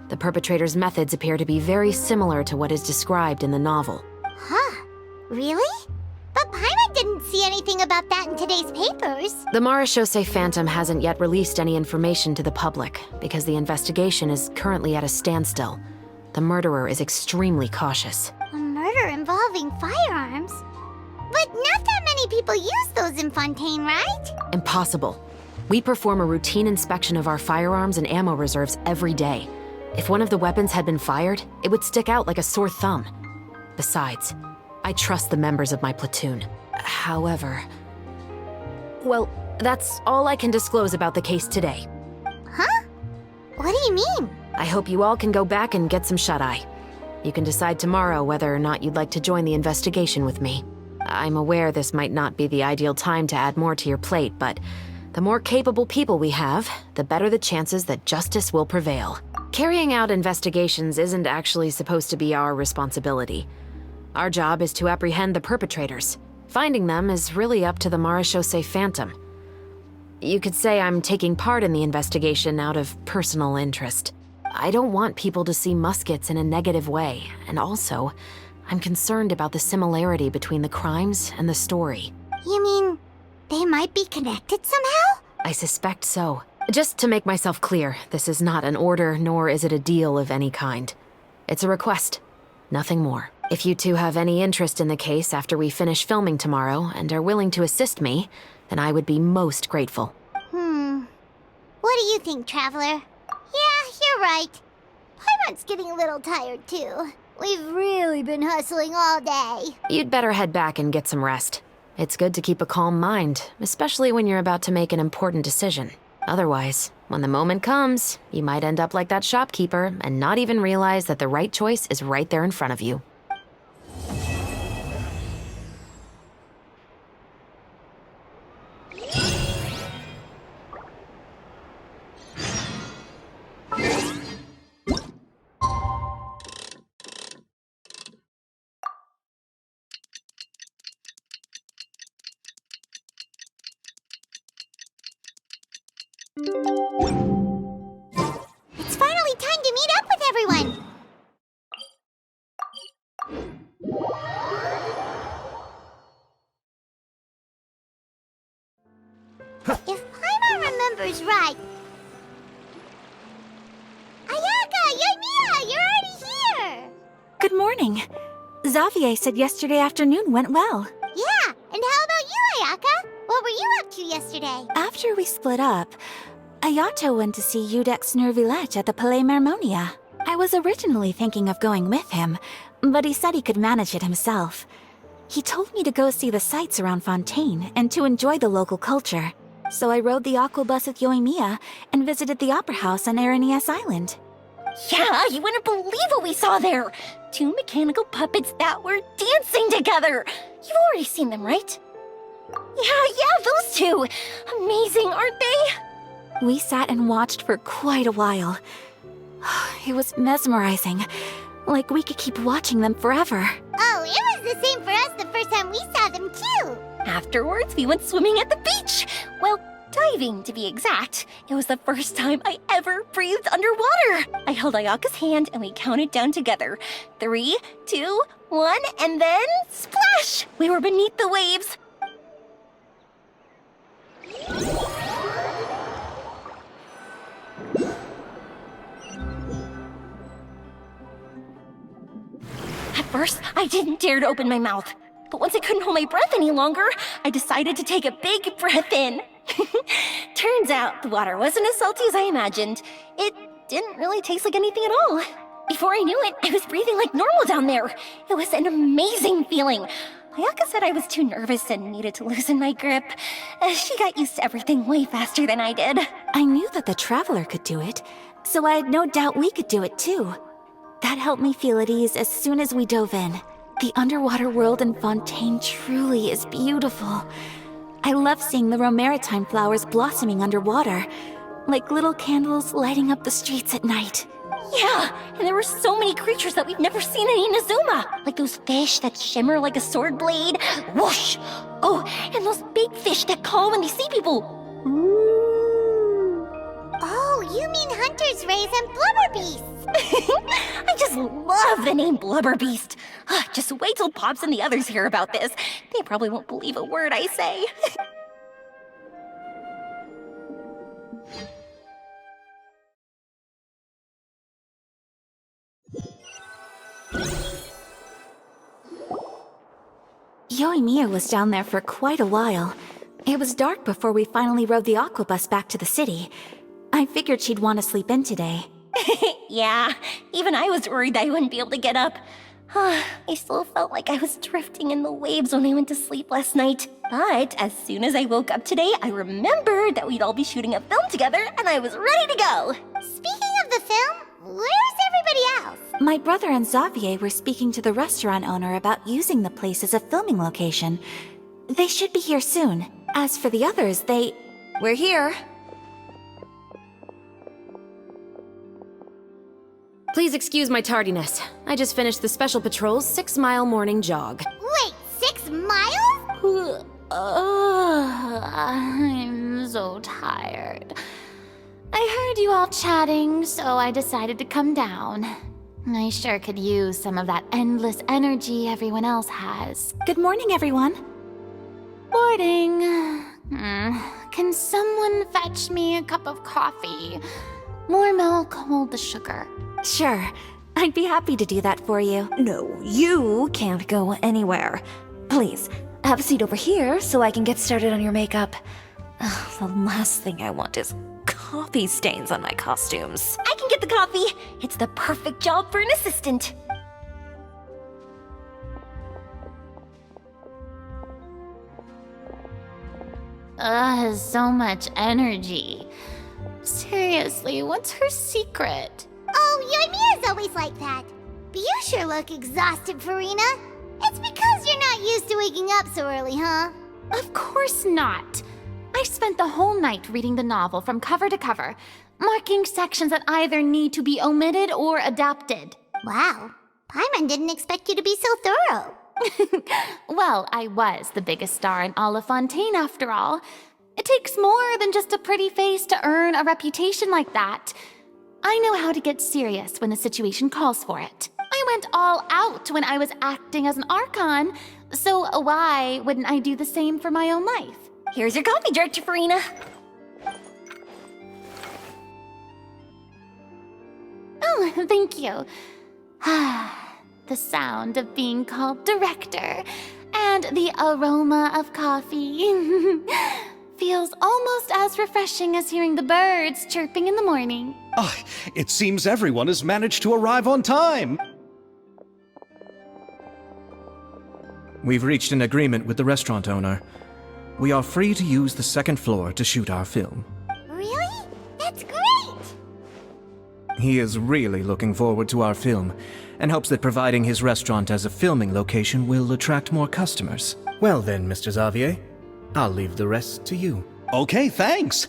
S7: The perpetrator's methods appear to be very similar to what is described in the novel.
S3: Huh. Really? But Paimon didn't see anything about that in today's papers.
S7: The Marechaussee Phantom hasn't yet released any information to the public because the investigation is currently at a standstill. The murderer is extremely cautious.
S3: A murder involving firearms? But not that many people use those in Fontaine, right?
S7: Impossible. We perform a routine inspection of our firearms and ammo reserves every day. If one of the weapons had been fired, it would stick out like a sore thumb. Besides, I trust the members of my platoon. However... Well, that's all I can disclose about the case today.
S3: Huh? What do you mean?
S7: I hope you all can go back and get some shut-eye. You can decide tomorrow whether or not you'd like to join the investigation with me. I'm aware this might not be the ideal time to add more to your plate, but the more capable people we have, the better the chances that justice will prevail. Carrying out investigations isn't actually supposed to be our responsibility. Our job is to apprehend the perpetrators. Finding them is really up to the Marechaussee Phantom. You could say I'm taking part in the investigation out of personal interest. I don't want people to see Muskets in a negative way, and also, I'm concerned about the similarity between the crimes and the story.
S3: You mean they might be connected somehow?
S7: I suspect so. Just to make myself clear, this is not an order, nor is it a deal of any kind. It's a request, nothing more. If you two have any interest in the case after we finish filming tomorrow and are willing to assist me, then I would be most grateful.
S3: What do you think, Traveler? Yeah, you're right. Paimon's getting a little tired too. We've really been hustling all day.
S7: You'd better head back and get some rest. It's good to keep a calm mind, especially when you're about to make an important decision. Otherwise, when the moment comes, you might end up like that shopkeeper and not even realize that the right choice is right there in front of you.
S3: It's finally time to meet up with everyone. If Paimon remembers right... Ayaka! Yoimiya! You're already here!
S5: Good morning. Xavier said yesterday afternoon went well.
S3: Yeah, and how about you, Ayaka? What were you up to yesterday?
S5: After we split up, Ayato went to see Udex Nervillette at the Palais Mermonia. I was originally thinking of going with him, but he said he could manage it himself. He told me to go see the sights around Fontaine and to enjoy the local culture. So I rode the aquabus with Yoimiya and visited the opera house on Aranias Island.
S10: Yeah, you wouldn't believe what we saw there! 2 mechanical puppets that were dancing together! You've already seen them, right? Yeah, those two! Amazing, aren't they?
S5: We sat and watched for quite a while. It was mesmerizing. Like we could keep watching them forever.
S3: Oh, it was the same for us the first time we saw them, too.
S10: Afterwards, we went swimming at the beach. Well, diving, to be exact. It was the first time I ever breathed underwater. I held Ayaka's hand and we counted down together. 3, 2, 1, and then splash! We were beneath the waves. At first, I didn't dare to open my mouth. But once I couldn't hold my breath any longer, I decided to take a big breath in. Turns out the water wasn't as salty as I imagined. It didn't really taste like anything at all. Before I knew it, I was breathing like normal down there. It was an amazing feeling. Ayaka said I was too nervous and needed to loosen my grip. She got used to everything way faster than I did.
S5: I knew that the Traveler could do it, so I had no doubt we could do it too. That helped me feel at ease as soon as we dove in. The underwater world in Fontaine truly is beautiful. I love seeing the Romaritime flowers blossoming underwater, like little candles lighting up the streets at night.
S10: Yeah, and there were so many creatures that we've never seen in Inazuma. Like those fish that shimmer like a sword blade. Whoosh! Oh, and those big fish that call when they see people.
S3: Oh, you mean Hunter's Rays and Blubber Beasts.
S10: I just love the name Blubber Beast. Just wait till Pops and the others hear about this. They probably won't believe a word I say.
S5: Yoimiya was down there for quite a while. It was dark before we finally rode the aqua bus back to the city. I figured she'd want to sleep in today.
S10: Yeah, even I was worried that I wouldn't be able to get up. I still felt like I was drifting in the waves when I went to sleep last night. But as soon as I woke up today, I remembered that we'd all be shooting a film together, and I was ready to go.
S3: Speaking of the film, where's everybody else?
S5: My brother and Xavier were speaking to the restaurant owner about using the place as a filming location. They should be here soon. As for the others,
S4: We're here.
S7: Please excuse my tardiness. I just finished the Special Patrol's 6-mile morning jog.
S3: Wait, 6 miles?
S11: I'm so tired. I heard you all chatting, so I decided to come down. I sure could use some of that endless energy everyone else has.
S5: good morning, everyone.
S11: Boarding. Can someone fetch me a cup of coffee? More milk, hold the sugar.
S5: Sure, I'd be happy to do that for you.
S4: No, you can't go anywhere. Please, have a seat over here so I can get started on your makeup. Ugh, the last thing I want is coffee stains on my costumes.
S10: I can get the coffee. It's the perfect job for an assistant.
S11: So much energy. Seriously, what's her secret?
S3: Oh, Yoimiya's always like that. But you sure look exhausted, Farina. It's because you're not used to waking up so early, huh?
S11: Of course not. I spent the whole night reading the novel from cover to cover, marking sections that either need to be omitted or adapted.
S3: Wow. Paimon didn't expect you to be so thorough.
S11: Well, I was the biggest star in all of Fontaine after all. It takes more than just a pretty face to earn a reputation like that. I know how to get serious when the situation calls for it. I went all out when I was acting as an Archon, so why wouldn't I do the same for my own life?
S10: Here's your coffee, Director Farina.
S11: Oh, thank you. The sound of being called director and the aroma of coffee feels almost as refreshing as hearing the birds chirping in the morning.
S1: It seems everyone has managed to arrive on time.
S6: We've reached an agreement with the restaurant owner. We are free to use the second floor to shoot our film.
S3: Really? That's great!
S6: He is really looking forward to our film, and hopes that providing his restaurant as a filming location will attract more customers.
S2: Well then, Mr. Xavier, I'll leave the rest to you.
S1: Okay, thanks.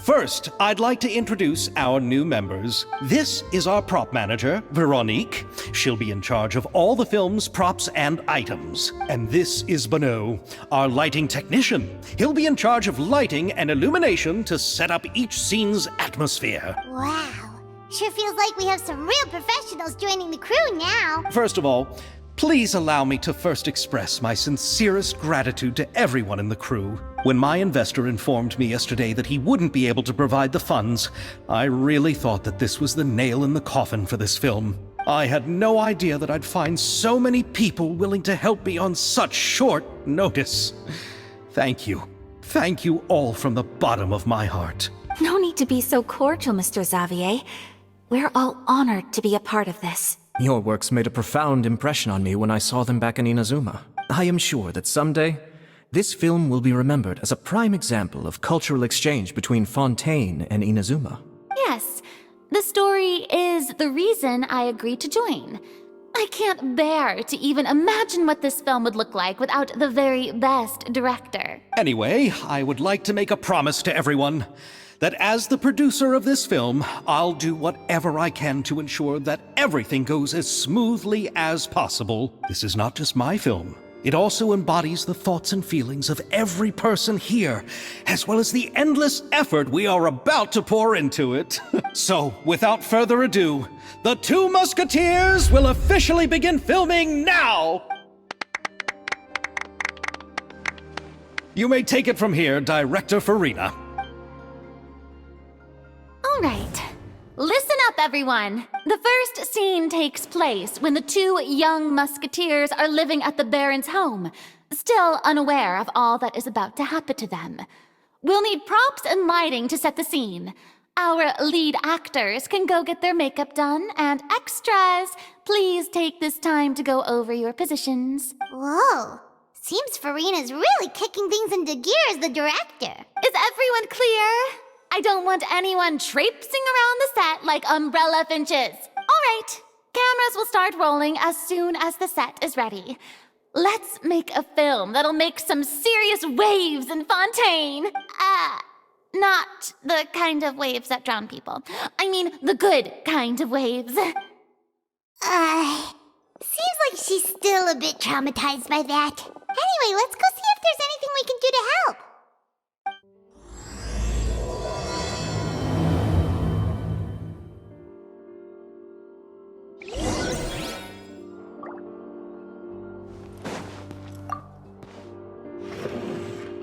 S1: First, I'd like to introduce our new members. This is our prop manager, Veronique. She'll be in charge of all the film's props and items. And this is Bono, our lighting technician. He'll be in charge of lighting and illumination to set up each scene's atmosphere.
S3: Wow. Sure feels like we have some real professionals joining the crew now.
S1: First of all, please allow me to first express my sincerest gratitude to everyone in the crew. When my investor informed me yesterday that he wouldn't be able to provide the funds, I really thought that this was the nail in the coffin for this film. I had no idea that I'd find so many people willing to help me on such short notice. Thank you. Thank you all from the bottom of my heart.
S5: No need to be so cordial, Mr. Xavier. We're all honored to be a part of this.
S6: Your works made a profound impression on me when I saw them back in Inazuma. I am sure that someday, this film will be remembered as a prime example of cultural exchange between Fontaine and Inazuma.
S11: Yes, the story is the reason I agreed to join. I can't bear to even imagine what this film would look like without the very best director.
S1: Anyway, I would like to make a promise to everyone that as the producer of this film, I'll do whatever I can to ensure that everything goes as smoothly as possible. This is not just my film. It also embodies the thoughts and feelings of every person here, as well as the endless effort we are about to pour into it. So, without further ado, the Two Musketeers will officially begin filming now! You may take it from here, Director Farina.
S11: All right. Listen up, everyone. The first scene takes place when the two young musketeers are living at the Baron's home, still unaware of all that is about to happen to them. We'll need props and lighting to set the scene. Our lead actors can go get their makeup done, and extras, please take this time to go over your positions.
S3: Whoa. Seems Farina's really kicking things into gear as the director.
S11: Is everyone clear? I don't want anyone traipsing around the set like umbrella finches. All right, cameras will start rolling as soon as the set is ready. Let's make a film that'll make some serious waves in Fontaine. Not the kind of waves that drown people. I mean the good kind of waves.
S3: Seems like she's still a bit traumatized by that. Anyway, let's go see if there's anything we can do to help.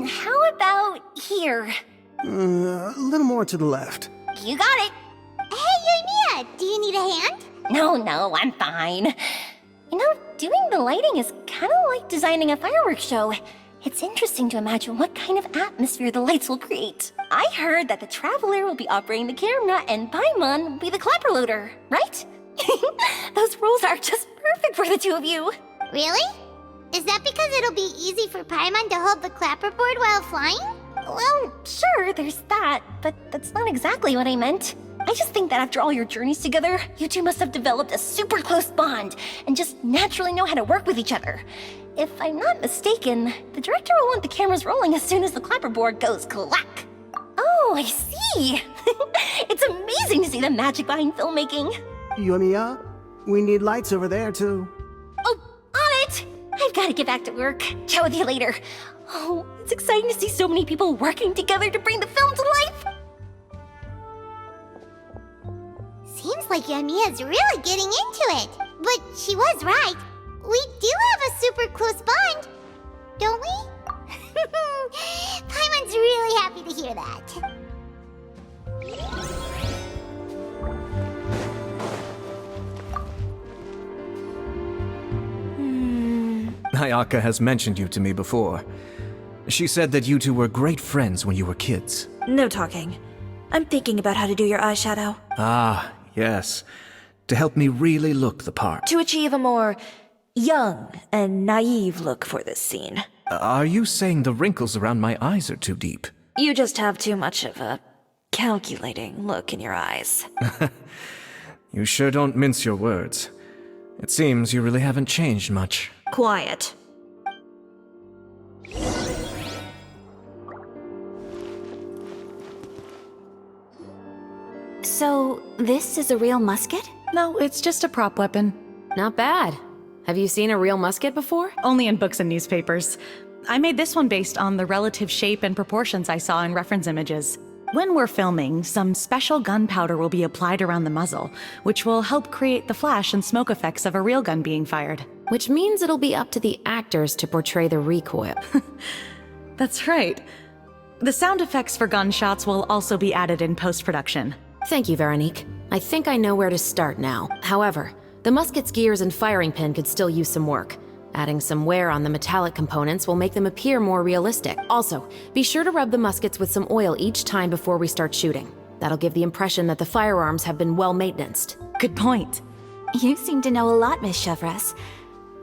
S10: How about here?
S9: A little more to the left.
S10: You got it.
S3: Hey, Yoimiya, do you need a hand?
S10: No, I'm fine. You know, doing the lighting is kind of like designing a fireworks show. It's interesting to imagine what kind of atmosphere the lights will create. I heard that the Traveler will be operating the camera and Paimon will be the clapper loader, right? Those roles are just perfect for the two of you.
S3: Really? Is that because it'll be easy for Paimon to hold the clapperboard while flying?
S10: Well, sure, there's that, but that's not exactly what I meant. I just think that after all your journeys together, you two must have developed a super close bond and just naturally know how to work with each other. If I'm not mistaken, the director will want the cameras rolling as soon as the clapperboard goes clack. Oh, I see. It's amazing to see the magic behind filmmaking.
S9: Yoimiya, we need lights over there, too.
S10: Oh, on it! I've got to get back to work. Chat with you later. Oh, it's exciting to see so many people working together to bring the film to life.
S3: Seems like Yoimiya's really getting into it. But she was right. We do have a super close bond, don't we? Paimon's really happy to hear that.
S6: Ayaka has mentioned you to me before. She said that you two were great friends when you were kids.
S4: No talking. I'm thinking about how to do your eyeshadow.
S6: Ah, yes. To help me really look the part.
S4: To achieve a more young and naive look for this scene.
S6: Are you saying the wrinkles around my eyes are too deep?
S4: You just have too much of a calculating look in your eyes.
S6: You sure don't mince your words. It seems you really haven't changed much.
S4: Quiet.
S5: So, this is a real musket?
S12: No, it's just a prop weapon.
S7: Not bad. Have you seen a real musket before?
S12: Only in books and newspapers. I made this one based on the relative shape and proportions I saw in reference images. When we're filming, some special gunpowder will be applied around the muzzle, which will help create the flash and smoke effects of a real gun being fired.
S7: Which means it'll be up to the actors to portray the recoil.
S12: That's right. The sound effects for gunshots will also be added in post-production.
S7: Thank you, Veronique. I think I know where to start now. However, the musket's gears and firing pin could still use some work. Adding some wear on the metallic components will make them appear more realistic. Also, be sure to rub the muskets with some oil each time before we start shooting. That'll give the impression that the firearms have been well maintained.
S12: Good point.
S5: You seem to know a lot, Miss Chevres.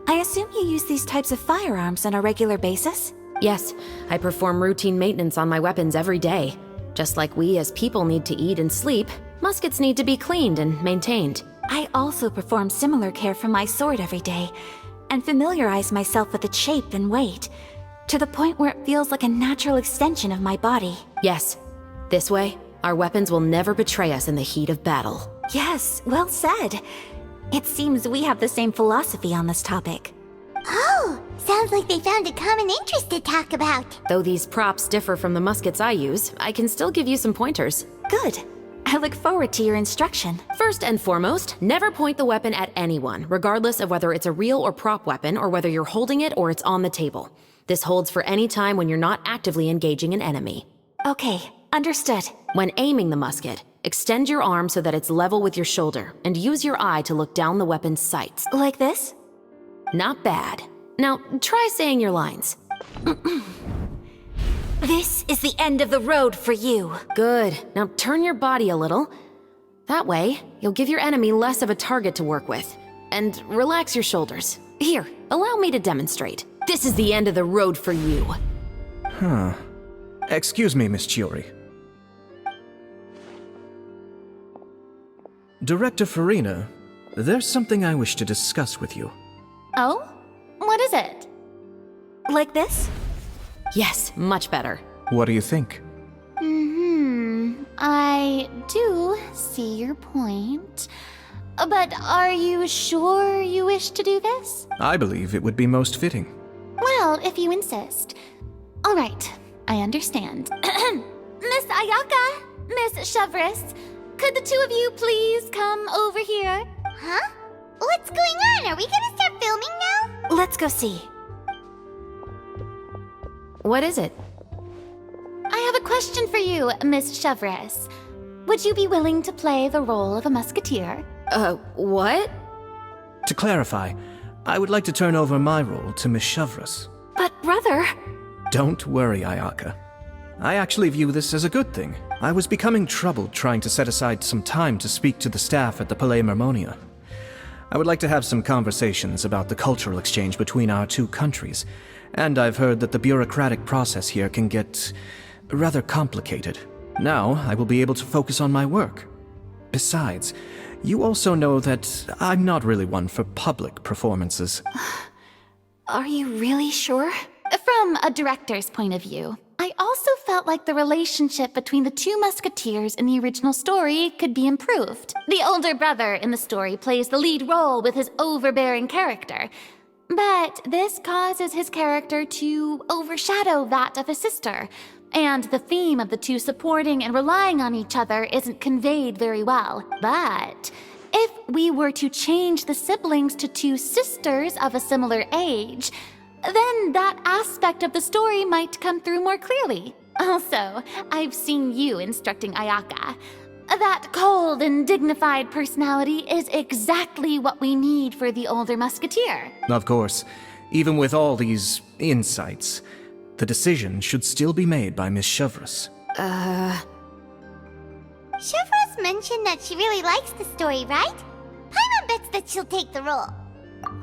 S5: I assume you use these types of firearms on a regular basis?
S7: Yes, I perform routine maintenance on my weapons every day. Just like we as people need to eat and sleep, muskets need to be cleaned and maintained.
S5: I also perform similar care for my sword every day, and familiarize myself with its shape and weight, to the point where it feels like a natural extension of my body.
S7: Yes, this way, our weapons will never betray us in the heat of battle.
S5: Yes, well said. It seems we have the same philosophy on this topic.
S3: Oh, sounds like they found a common interest to talk about.
S7: Though these props differ from the muskets I use, I can still give you some pointers.
S5: Good. I look forward to your instruction.
S7: First and foremost, never point the weapon at anyone, regardless of whether it's a real or prop weapon or whether you're holding it or it's on the table. This holds for any time when you're not actively engaging an enemy.
S5: Okay, understood.
S7: When aiming the musket, extend your arm so that it's level with your shoulder and use your eye to look down the weapon's sights.
S5: Like this?
S7: Not bad. Now, try saying your lines.
S5: This is the end of the road for you.
S7: Good. Now turn your body a little. That way, you'll give your enemy less of a target to work with. And relax your shoulders. Here, allow me to demonstrate. This is the end of the road for you.
S6: Huh. Excuse me, Miss Chiori. Director Farina, there's something I wish to discuss with you.
S11: Oh? What is it?
S5: Like this?
S7: Yes, much better.
S6: What do you think?
S11: I do see your point. But are you sure you wish to do this?
S6: I believe it would be most fitting.
S11: Well, if you insist. All right, I understand. Miss Ayaka, Miss Chevres, could the two of you please come over here?
S3: Huh? What's going on? Are we gonna start filming now?
S5: Let's go see.
S7: What is it?
S11: I have a question for you, Miss Chevres. Would you be willing to play the role of a musketeer?
S7: What?
S6: To clarify, I would like to turn over my role to Miss Chevres.
S5: But brother...
S6: Don't worry, Ayaka. I actually view this as a good thing. I was becoming troubled trying to set aside some time to speak to the staff at the Palais Mermonia. I would like to have some conversations about the cultural exchange between our two countries, and I've heard that the bureaucratic process here can get rather complicated. Now, I will be able to focus on my work. Besides, you also know that I'm not really one for public performances.
S5: Are you really sure?
S11: From a director's point of view, I also felt like the relationship between the two musketeers in the original story could be improved. The older brother in the story plays the lead role with his overbearing character, but this causes his character to overshadow that of his sister, and the theme of the two supporting and relying on each other isn't conveyed very well. But if we were to change the siblings to two sisters of a similar age, then that aspect of the story might come through more clearly. Also, I've seen you instructing Ayaka. That cold and dignified personality is exactly what we need for the older musketeer.
S6: Of course, even with all these insights, the decision should still be made by Miss Chevres.
S3: Chevres mentioned that she really likes the story, right? Paimon bets that she'll take the role.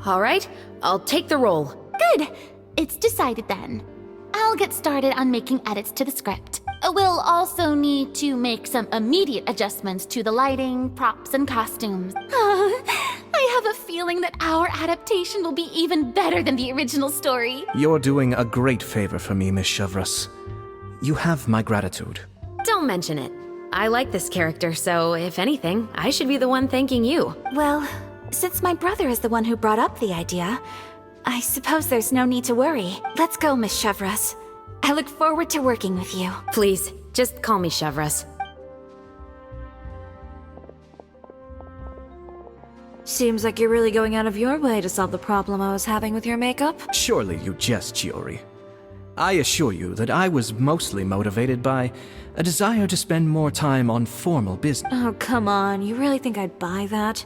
S7: All right, I'll take the role.
S11: Good. It's decided then. I'll get started on making edits to the script. We'll also need to make some immediate adjustments to the lighting, props, and costumes. I have a feeling that our adaptation will be even better than the original story.
S6: You're doing a great favor for me, Miss Chevres. You have my gratitude.
S7: Don't mention it. I like this character, so if anything, I should be the one thanking you.
S5: Well, since my brother is the one who brought up the idea, I suppose there's no need to worry. Let's go, Miss Chevras. I look forward to working with you.
S7: Please, just call me Chevras.
S4: Seems like you're really going out of your way to solve the problem I was having with your makeup.
S6: Surely you jest, Chiori. I assure you that I was mostly motivated by a desire to spend more time on formal business.
S4: Oh, come on. You really think I'd buy that?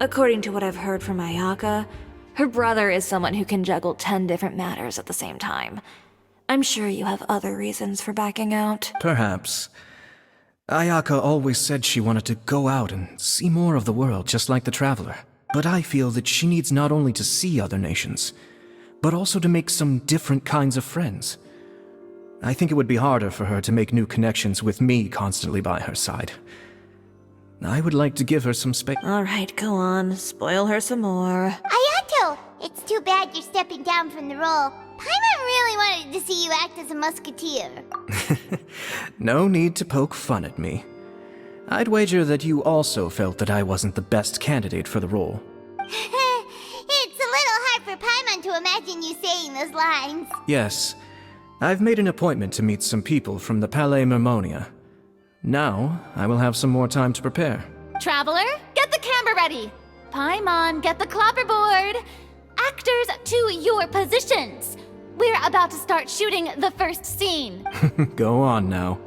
S4: According to what I've heard from Ayaka, her brother is someone who can juggle 10 different matters at the same time. I'm sure you have other reasons for backing out.
S6: Perhaps. Ayaka always said she wanted to go out and see more of the world, just like the Traveler. But I feel that she needs not only to see other nations, but also to make some different kinds of friends. I think it would be harder for her to make new connections with me constantly by her side. I would like to give her some space.
S4: Alright, go on. Spoil her some more.
S3: Ayato! It's too bad you're stepping down from the role. Paimon really wanted to see you act as a musketeer.
S6: No need to poke fun at me. I'd wager that you also felt that I wasn't the best candidate for the role.
S3: It's a little hard for Paimon to imagine you saying those lines.
S6: Yes, I've made an appointment to meet some people from the Palais Mermonia. Now, I will have some more time to prepare.
S11: Traveler, get the camera ready. Paimon, get the clapperboard. Actors, to your positions. We're about to start shooting the first scene.
S6: Go on now.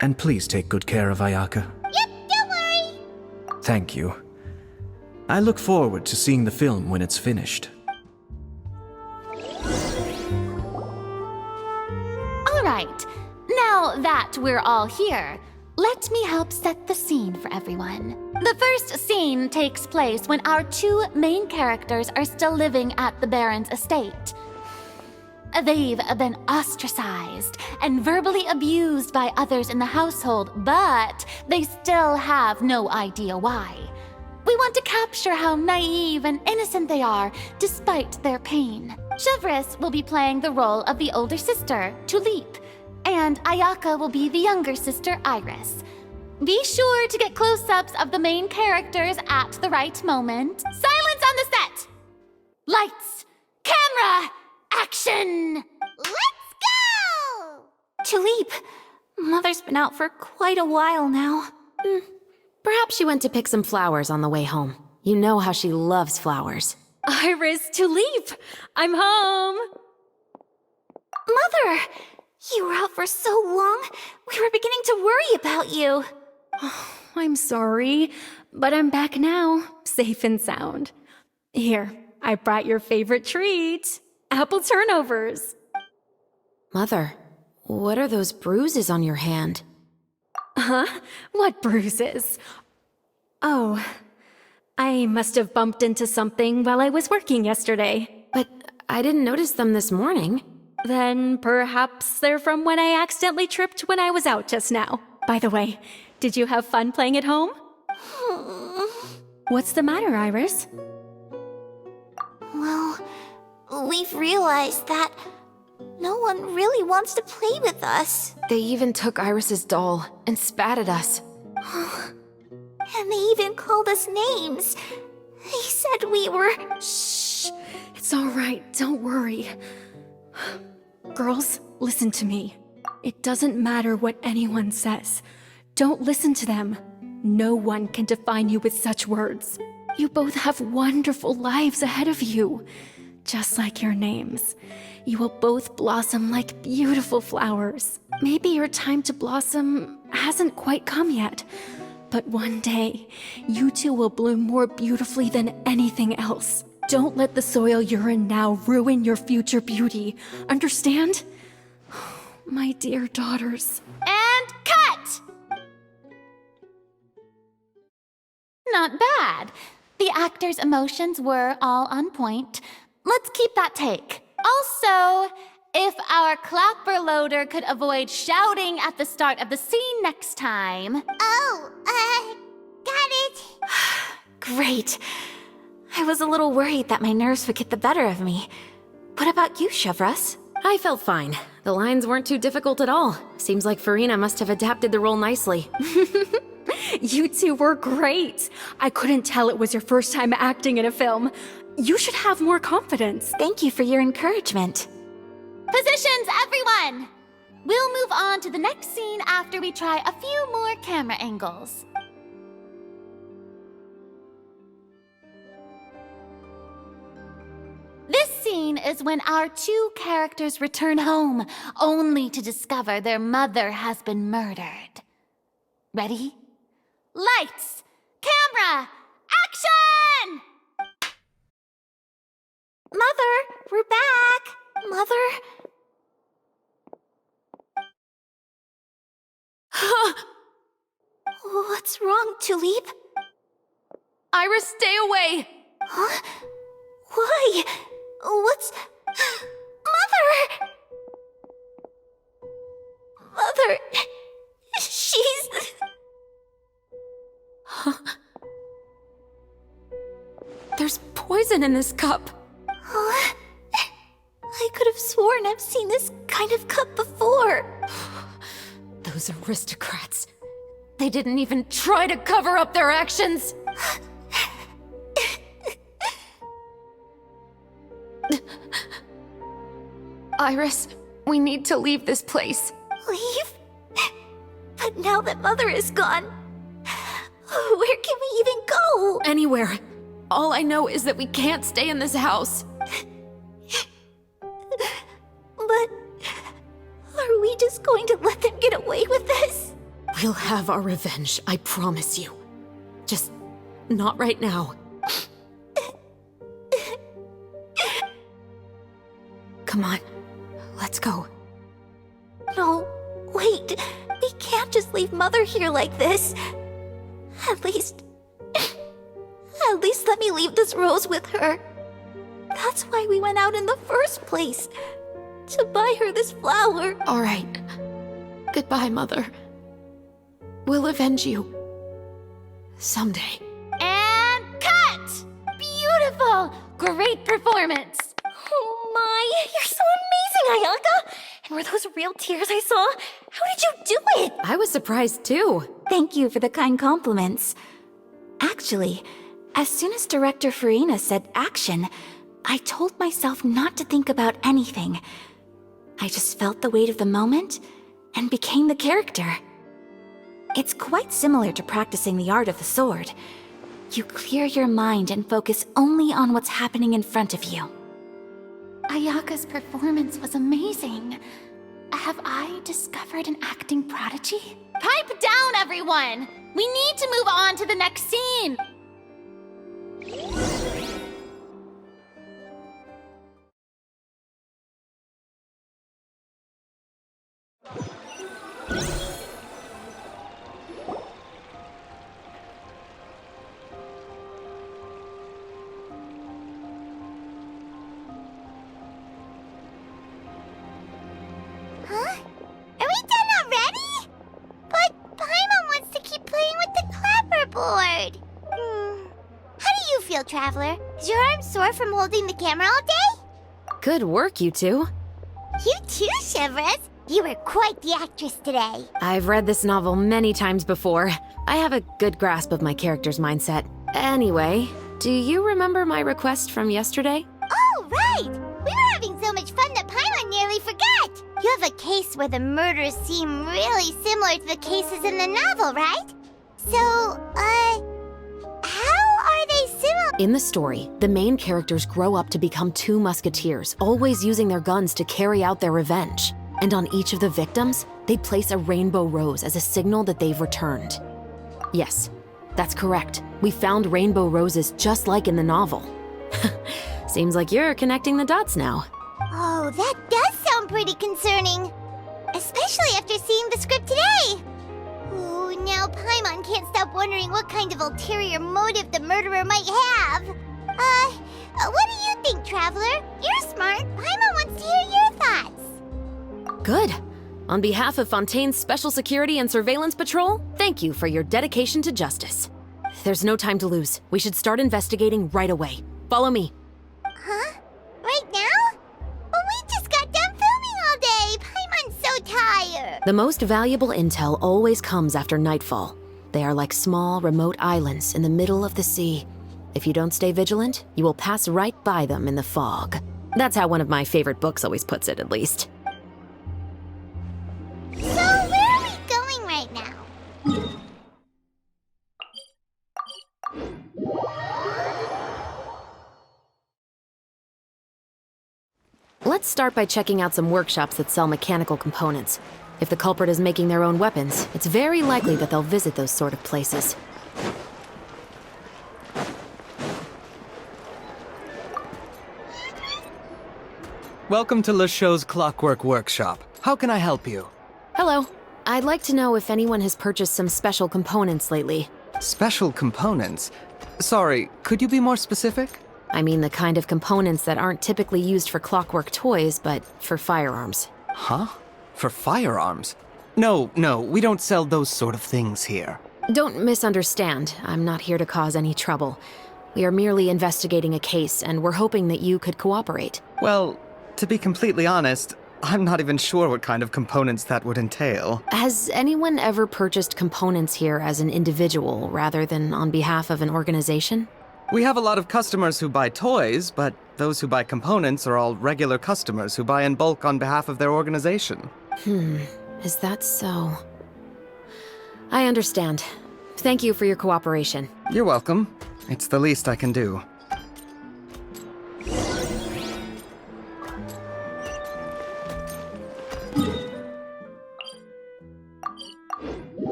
S6: And please take good care of Ayaka.
S3: Yep, don't worry.
S6: Thank you. I look forward to seeing the film when it's finished.
S11: All right, now that we're all here, let me help set the scene for everyone. The first scene takes place when our two main characters are still living at the Baron's estate. They've been ostracized and verbally abused by others in the household, but they still have no idea why. We want to capture how naive and innocent they are despite their pain. Chevras will be playing the role of the older sister, Tulip, and Ayaka will be the younger sister, Iris. Be sure to get close-ups of the main characters at the right moment. Silence on the set! Lights, camera, action!
S3: Let's go!
S5: Tulip, Mother's been out for quite a while now.
S7: Perhaps she went to pick some flowers on the way home. You know how she loves flowers.
S10: Iris, Tulip! I'm home!
S5: Mother! You were out for so long, we were beginning to worry about you.
S10: I'm sorry, but I'm back now, safe and sound. Here, I brought your favorite treat. Apple turnovers.
S7: Mother, what are those bruises on your hand?
S10: Huh? What bruises? Oh, I must have bumped into something while I was working yesterday.
S7: But I didn't notice them this morning.
S10: Then perhaps they're from when I accidentally tripped when I was out just now. By the way, did you have fun playing at home? What's the matter, Iris?
S3: Well, we've realized that no one really wants to play with us.
S7: They even took Iris's doll and spat at us.
S3: And they even called us names. They said we were...
S10: Shh! It's all right, don't worry. Girls, listen to me. It doesn't matter what anyone says. Don't listen to them. No one can define you with such words. You both have wonderful lives ahead of you. Just like your names. You will both blossom like beautiful flowers. Maybe your time to blossom hasn't quite come yet. But one day, you two will bloom more beautifully than anything else. Don't let the soil you're in now ruin your future beauty. Understand? My dear daughters.
S11: And cut! Not bad. The actors' emotions were all on point. Let's keep that take. Also, if our clapper loader could avoid shouting at the start of the scene next time.
S3: Oh, got it.
S5: Great. I was a little worried that my nerves would get the better of me. What about you, Chevras?
S7: I felt fine. The lines weren't too difficult at all. Seems like Farina must have adapted the role nicely.
S10: You two were great. I couldn't tell it was your first time acting in a film. You should have more confidence.
S5: Thank you for your encouragement.
S11: Positions, everyone! We'll move on to the next scene after we try a few more camera angles. This scene is when our two characters return home, only to discover their mother has been murdered. Ready? Lights! Camera! Action!
S5: Mother, we're back. Mother? What's wrong, Tulip?
S7: Iris, stay away!
S5: Huh? Why? What's... Mother! Mother... She's...
S7: There's poison in this cup.
S5: Huh? I could have sworn I've seen this kind of cup before.
S7: Those aristocrats. They didn't even try to cover up their actions. Iris, we need to leave this place.
S5: Leave? But now that Mother is gone, where can we even go?
S7: Anywhere. All I know is that we can't stay in this house.
S5: But are we just going to let them get away with this?
S7: We'll have our revenge, I promise you. Just not right now. Come on, let's go.
S5: No, wait. We can't just leave Mother here like this. At least let me leave this rose with her. That's why we went out in the first place. To buy her this flower.
S7: All right. Goodbye, Mother. We'll avenge you. Someday.
S11: And cut! Beautiful! Great performance!
S10: Oh my, you're so amazing, Ayaka! And were those real tears I saw? How did you do it?
S7: I was surprised too.
S5: Thank you for the kind compliments. Actually, as soon as Director Farina said action, I told myself not to think about anything. I just felt the weight of the moment and became the character. It's quite similar to practicing the art of the sword. You clear your mind and focus only on what's happening in front of you.
S11: Ayaka's performance was amazing. Have I discovered an acting prodigy? Pipe down, everyone! We need to move on to the next scene!
S3: Huh? Are we done already? But Paimon wants to keep playing with the clapperboard. How do you feel, Traveler? Is your arm sore from holding the camera all day?
S7: Good work, you two.
S3: You too, Chevres. You were quite the actress today.
S7: I've read this novel many times before. I have a good grasp of my character's mindset. Anyway, do you remember my request from yesterday?
S3: Oh, right! We were having so much fun that Paimon nearly forgot. You have a case where the murders seem really similar to the cases in the novel, right? So, how are they similar?
S7: In the story, the main characters grow up to become two musketeers, always using their guns to carry out their revenge. And on each of the victims, they place a rainbow rose as a signal that they've returned. Yes, that's correct. We found rainbow roses just like in the novel. Seems like you're connecting the dots now.
S3: Oh, that does sound pretty concerning. Especially after seeing the script today. Ooh, now Paimon can't stop wondering what kind of ulterior motive the murderer might have. What do you think, Traveler? You're smart. Paimon wants to hear your thoughts.
S7: Good. On behalf of Fontaine's Special Security and Surveillance Patrol, thank you for your dedication to justice. There's no time to lose. We should start investigating right away. Follow me.
S3: Huh? Right now? Well, we just got done
S7: The most valuable intel always comes after nightfall. They are like small, remote islands in the middle of the sea. If you don't stay vigilant, you will pass right by them in the fog. That's how one of my favorite books always puts it, at least.
S3: So, where are we going right now?
S7: Let's start by checking out some workshops that sell mechanical components. If the culprit is making their own weapons, it's very likely that they'll visit those sort of places.
S13: Welcome to LeChaux's Clockwork Workshop. How can I help you?
S7: Hello. I'd like to know if anyone has purchased some special components lately.
S13: Special components? Sorry, could you be more specific?
S7: I mean the kind of components that aren't typically used for clockwork toys, but for firearms.
S13: Huh? For firearms? No, we don't sell those sort of things here.
S7: Don't misunderstand. I'm not here to cause any trouble. We are merely investigating a case, and we're hoping that you could cooperate.
S13: Well, to be completely honest, I'm not even sure what kind of components that would entail.
S7: Has anyone ever purchased components here as an individual rather than on behalf of an organization?
S13: We have a lot of customers who buy toys, but those who buy components are all regular customers who buy in bulk on behalf of their organization.
S7: Is that so? I understand. Thank you for your cooperation.
S13: You're welcome. It's the least I can do.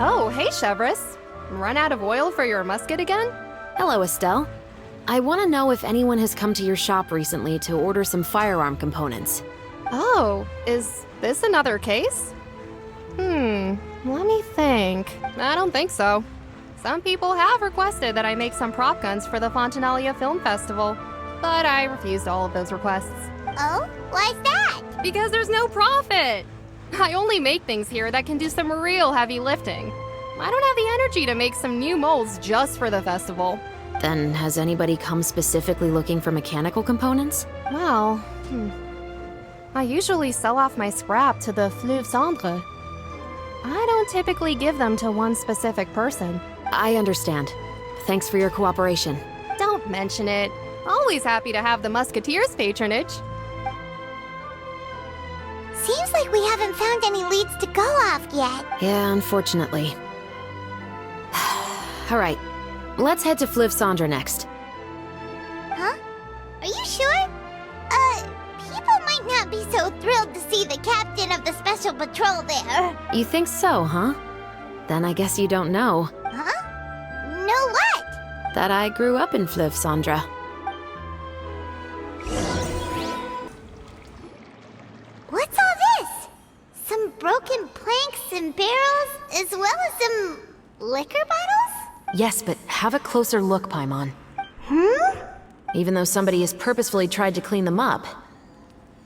S14: Oh, hey, Chevres. Run out of oil for your musket again?
S7: Hello, Estelle. I want to know if anyone has come to your shop recently to order some firearm components.
S14: Oh, is this another case? Let me think. I don't think so. Some people have requested that I make some prop guns for the Fontanalia Film Festival, but I refused all of those requests.
S3: Oh? Why's that?
S14: Because there's no profit! I only make things here that can do some real heavy lifting. I don't have the energy to make some new molds just for the festival.
S7: Then has anybody come specifically looking for mechanical components?
S14: Well, I usually sell off my scrap to the Fleuve Cendre. I don't typically give them to one specific person.
S7: I understand. Thanks for your cooperation.
S14: Don't mention it. Always happy to have the Musketeers' patronage.
S3: Seems like we haven't found any leads to go off yet.
S7: Yeah, unfortunately. All right, let's head to Fleuve Cendre next.
S3: Huh? Are you sure? People might not be so thrilled to see the captain of the special patrol there.
S7: You think so, huh? Then I guess you don't know.
S3: Huh? Know what?
S7: That I grew up in Fleuve Cendre.
S3: What's all this? Some broken planks and barrels, as well as some liquor bottles?
S7: Yes, but have a closer look, Paimon. Even though somebody has purposefully tried to clean them up,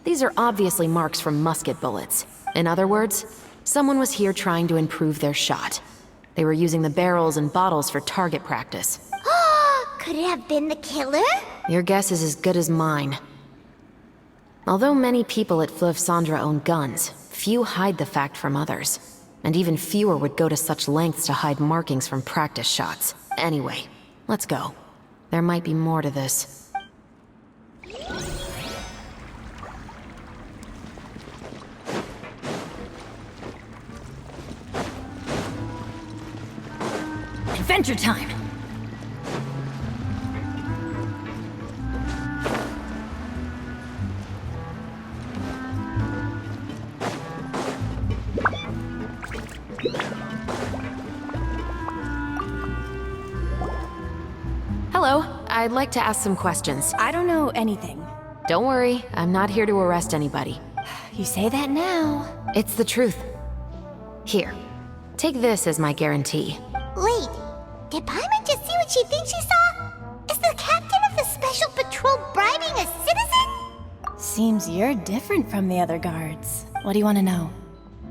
S7: these are obviously marks from musket bullets. In other words, someone was here trying to improve their shot. They were using the barrels and bottles for target practice.
S3: Could it have been the killer?
S7: Your guess is as good as mine. Although many people at Fleuve Cendre own guns, few hide the fact from others. And even fewer would go to such lengths to hide markings from practice shots. Anyway, let's go. There might be more to this.
S10: Adventure time!
S7: Hello, I'd like to ask some questions.
S10: I don't know anything.
S7: Don't worry, I'm not here to arrest anybody.
S10: You say that now.
S7: It's the truth. Here, take this as my guarantee.
S3: Wait, did Paimon just see what she thinks she saw? special patrol bribing a citizen?
S10: Seems you're different from the other guards. What do you want to know?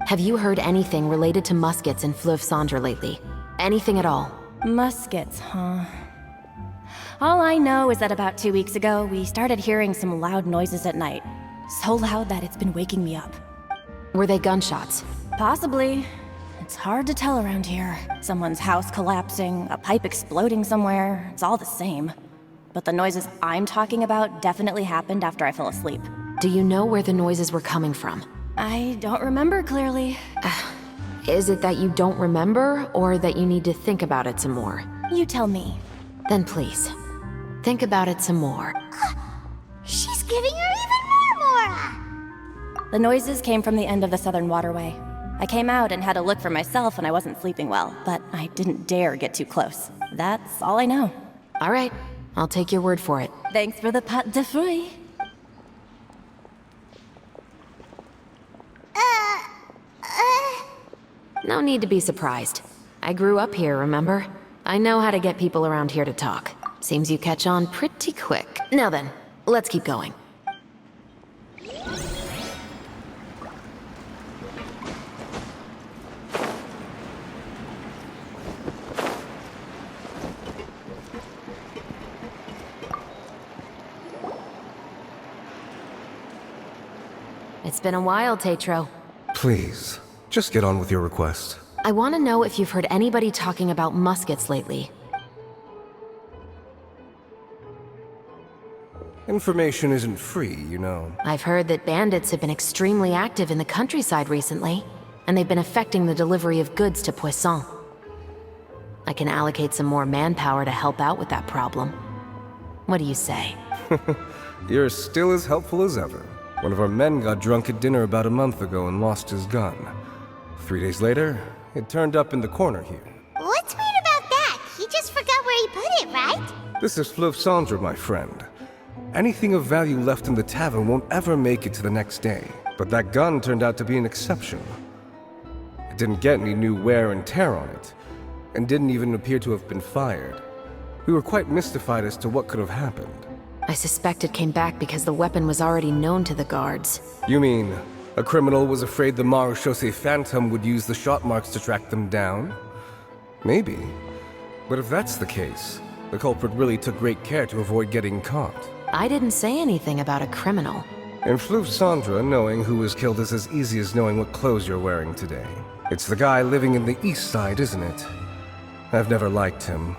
S7: Have you heard anything related to Muskets in Fleuve Cendre lately? Anything at all?
S10: Muskets, huh? All I know is that about 2 weeks ago, we started hearing some loud noises at night. So loud that it's been waking me up.
S7: Were they gunshots?
S10: Possibly. It's hard to tell around here. Someone's house collapsing, a pipe exploding somewhere, it's all the same. But the noises I'm talking about definitely happened after I fell asleep.
S7: Do you know where the noises were coming from?
S10: I don't remember clearly.
S7: Is it that you don't remember, or that you need to think about it some more?
S10: You tell me.
S7: Then please, think about it some more.
S3: She's giving her even more Mora!
S10: The noises came from the end of the Southern Waterway. I came out and had a look for myself when I wasn't sleeping well, but I didn't dare get too close. That's all I know.
S7: All right, I'll take your word for it.
S10: Thanks for the pâte de fruits.
S7: No need to be surprised. I grew up here, remember? I know how to get people around here to talk. Seems you catch on pretty quick. Now then, let's keep going. It's been a while, Tetro.
S15: Please, just get on with your request.
S7: I want to know if you've heard anybody talking about muskets lately.
S15: Information isn't free, you know.
S7: I've heard that bandits have been extremely active in the countryside recently, and they've been affecting the delivery of goods to Poisson. I can allocate some more manpower to help out with that problem. What do you say?
S15: You're still as helpful as ever. One of our men got drunk at dinner about a month ago and lost his gun. 3 days later, it turned up in the corner here.
S3: What's weird about that? He just forgot where he put it, right?
S15: This is Fleuve Cendre, my friend. Anything of value left in the tavern won't ever make it to the next day. But that gun turned out to be an exception. It didn't get any new wear and tear on it, and didn't even appear to have been fired. We were quite mystified as to what could have happened.
S7: I suspect it came back because the weapon was already known to the guards.
S15: You mean, a criminal was afraid the Marechaussee Phantom would use the shot marks to track them down? Maybe. But if that's the case, the culprit really took great care to avoid getting caught.
S7: I didn't say anything about a criminal.
S15: In Fleuve Cendre, knowing who was killed is as easy as knowing what clothes you're wearing today. It's the guy living in the east side, isn't it? I've never liked him.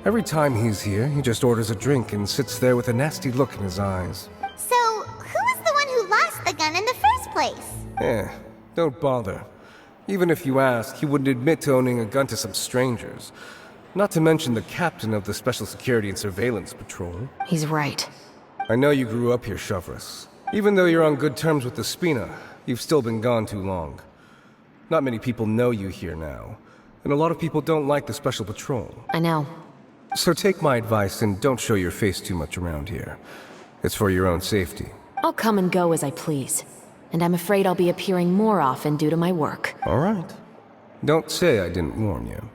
S15: Every time he's here, he just orders a drink and sits there with a nasty look in his eyes.
S3: So, who was the one who lost the gun in the first place?
S15: Don't bother. Even if you ask, he wouldn't admit to owning a gun to some strangers. Not to mention the captain of the Special Security and Surveillance Patrol.
S7: He's right.
S15: I know you grew up here, Chevres. Even though you're on good terms with the Spina, you've still been gone too long. Not many people know you here now, and a lot of people don't like the Special Patrol.
S7: I know.
S15: So take my advice and don't show your face too much around here. It's for your own safety.
S7: I'll come and go as I please. And I'm afraid I'll be appearing more often due to my work.
S15: All right. Don't say I didn't warn you.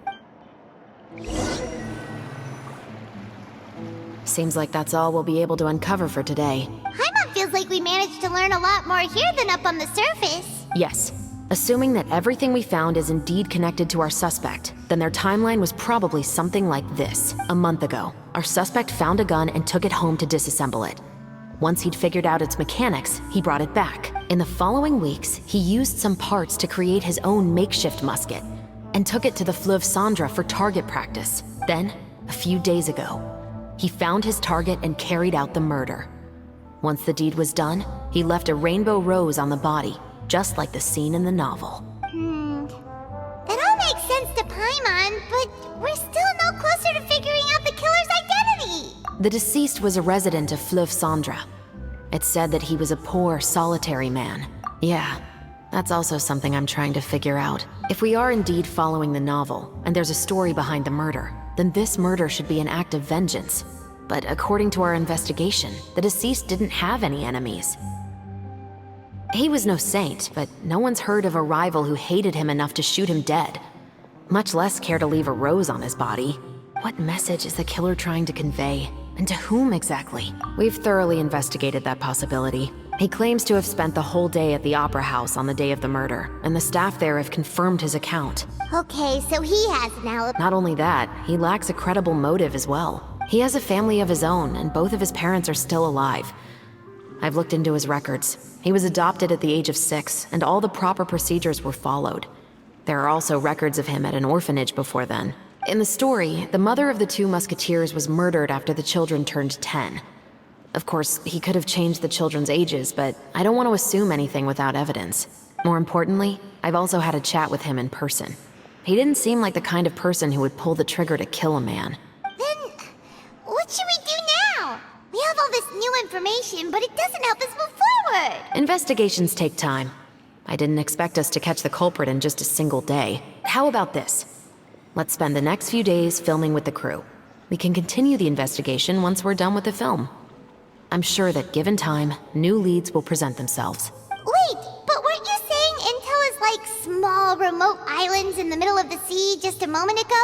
S7: Seems like that's all we'll be able to uncover for today.
S3: Paimon feels like we managed to learn a lot more here than up on the surface.
S7: Yes. Assuming that everything we found is indeed connected to our suspect, then their timeline was probably something like this. A month ago, our suspect found a gun and took it home to disassemble it. Once he'd figured out its mechanics, he brought it back. In the following weeks, he used some parts to create his own makeshift musket, and took it to the Fleuve Cendre for target practice. Then, a few days ago, he found his target and carried out the murder. Once the deed was done, he left a rainbow rose on the body, just like the scene in the novel.
S3: That all makes sense to Paimon, but we're still no closer to figuring out the killer's identity.
S7: The deceased was a resident of Fleuve Cendre. It's said that he was a poor, solitary man. Yeah, that's also something I'm trying to figure out. If we are indeed following the novel, and there's a story behind the murder, then this murder should be an act of vengeance. But according to our investigation, the deceased didn't have any enemies. He was no saint, but no one's heard of a rival who hated him enough to shoot him dead, much less care to leave a rose on his body. What message is the killer trying to convey? And to whom exactly? We've thoroughly investigated that possibility. He claims to have spent the whole day at the Opera House on the day of the murder, and the staff there have confirmed his account.
S3: Okay, so he has an alibi.
S7: Not only that, he lacks a credible motive as well. He has a family of his own, and both of his parents are still alive. I've looked into his records. He was adopted at the age of 6, and all the proper procedures were followed. There are also records of him at an orphanage before then. In the story, the mother of the 2 Musketeers was murdered after the children turned 10. Of course, he could have changed the children's ages, but I don't want to assume anything without evidence. More importantly, I've also had a chat with him in person. He didn't seem like the kind of person who would pull the trigger to kill a man.
S3: Then, what should we do now? We have all this new information, but it doesn't help us move forward.
S7: Investigations take time. I didn't expect us to catch the culprit in just a single day. How about this? Let's spend the next few days filming with the crew. We can continue the investigation once we're done with the film. I'm sure that given time, new leads will present themselves.
S3: Wait, but weren't you saying Intel is like small, remote islands in the middle of the sea just a moment ago?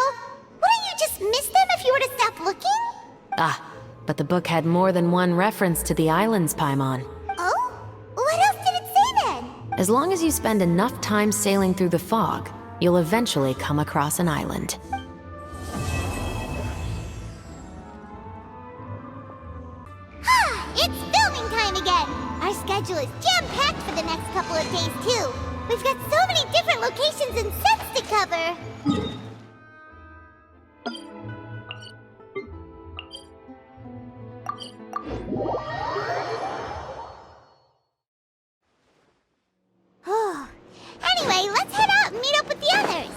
S3: Wouldn't you just miss them if you were to stop looking?
S7: But the book had more than one reference to the islands, Paimon.
S3: Oh? What else did it say then?
S7: As long as you spend enough time sailing through the fog, you'll eventually come across an island.
S3: It's filming time again! Our schedule is jam-packed for the next couple of days, too. We've got so many different locations and sets to cover. Anyway, let's head out and meet up with the others.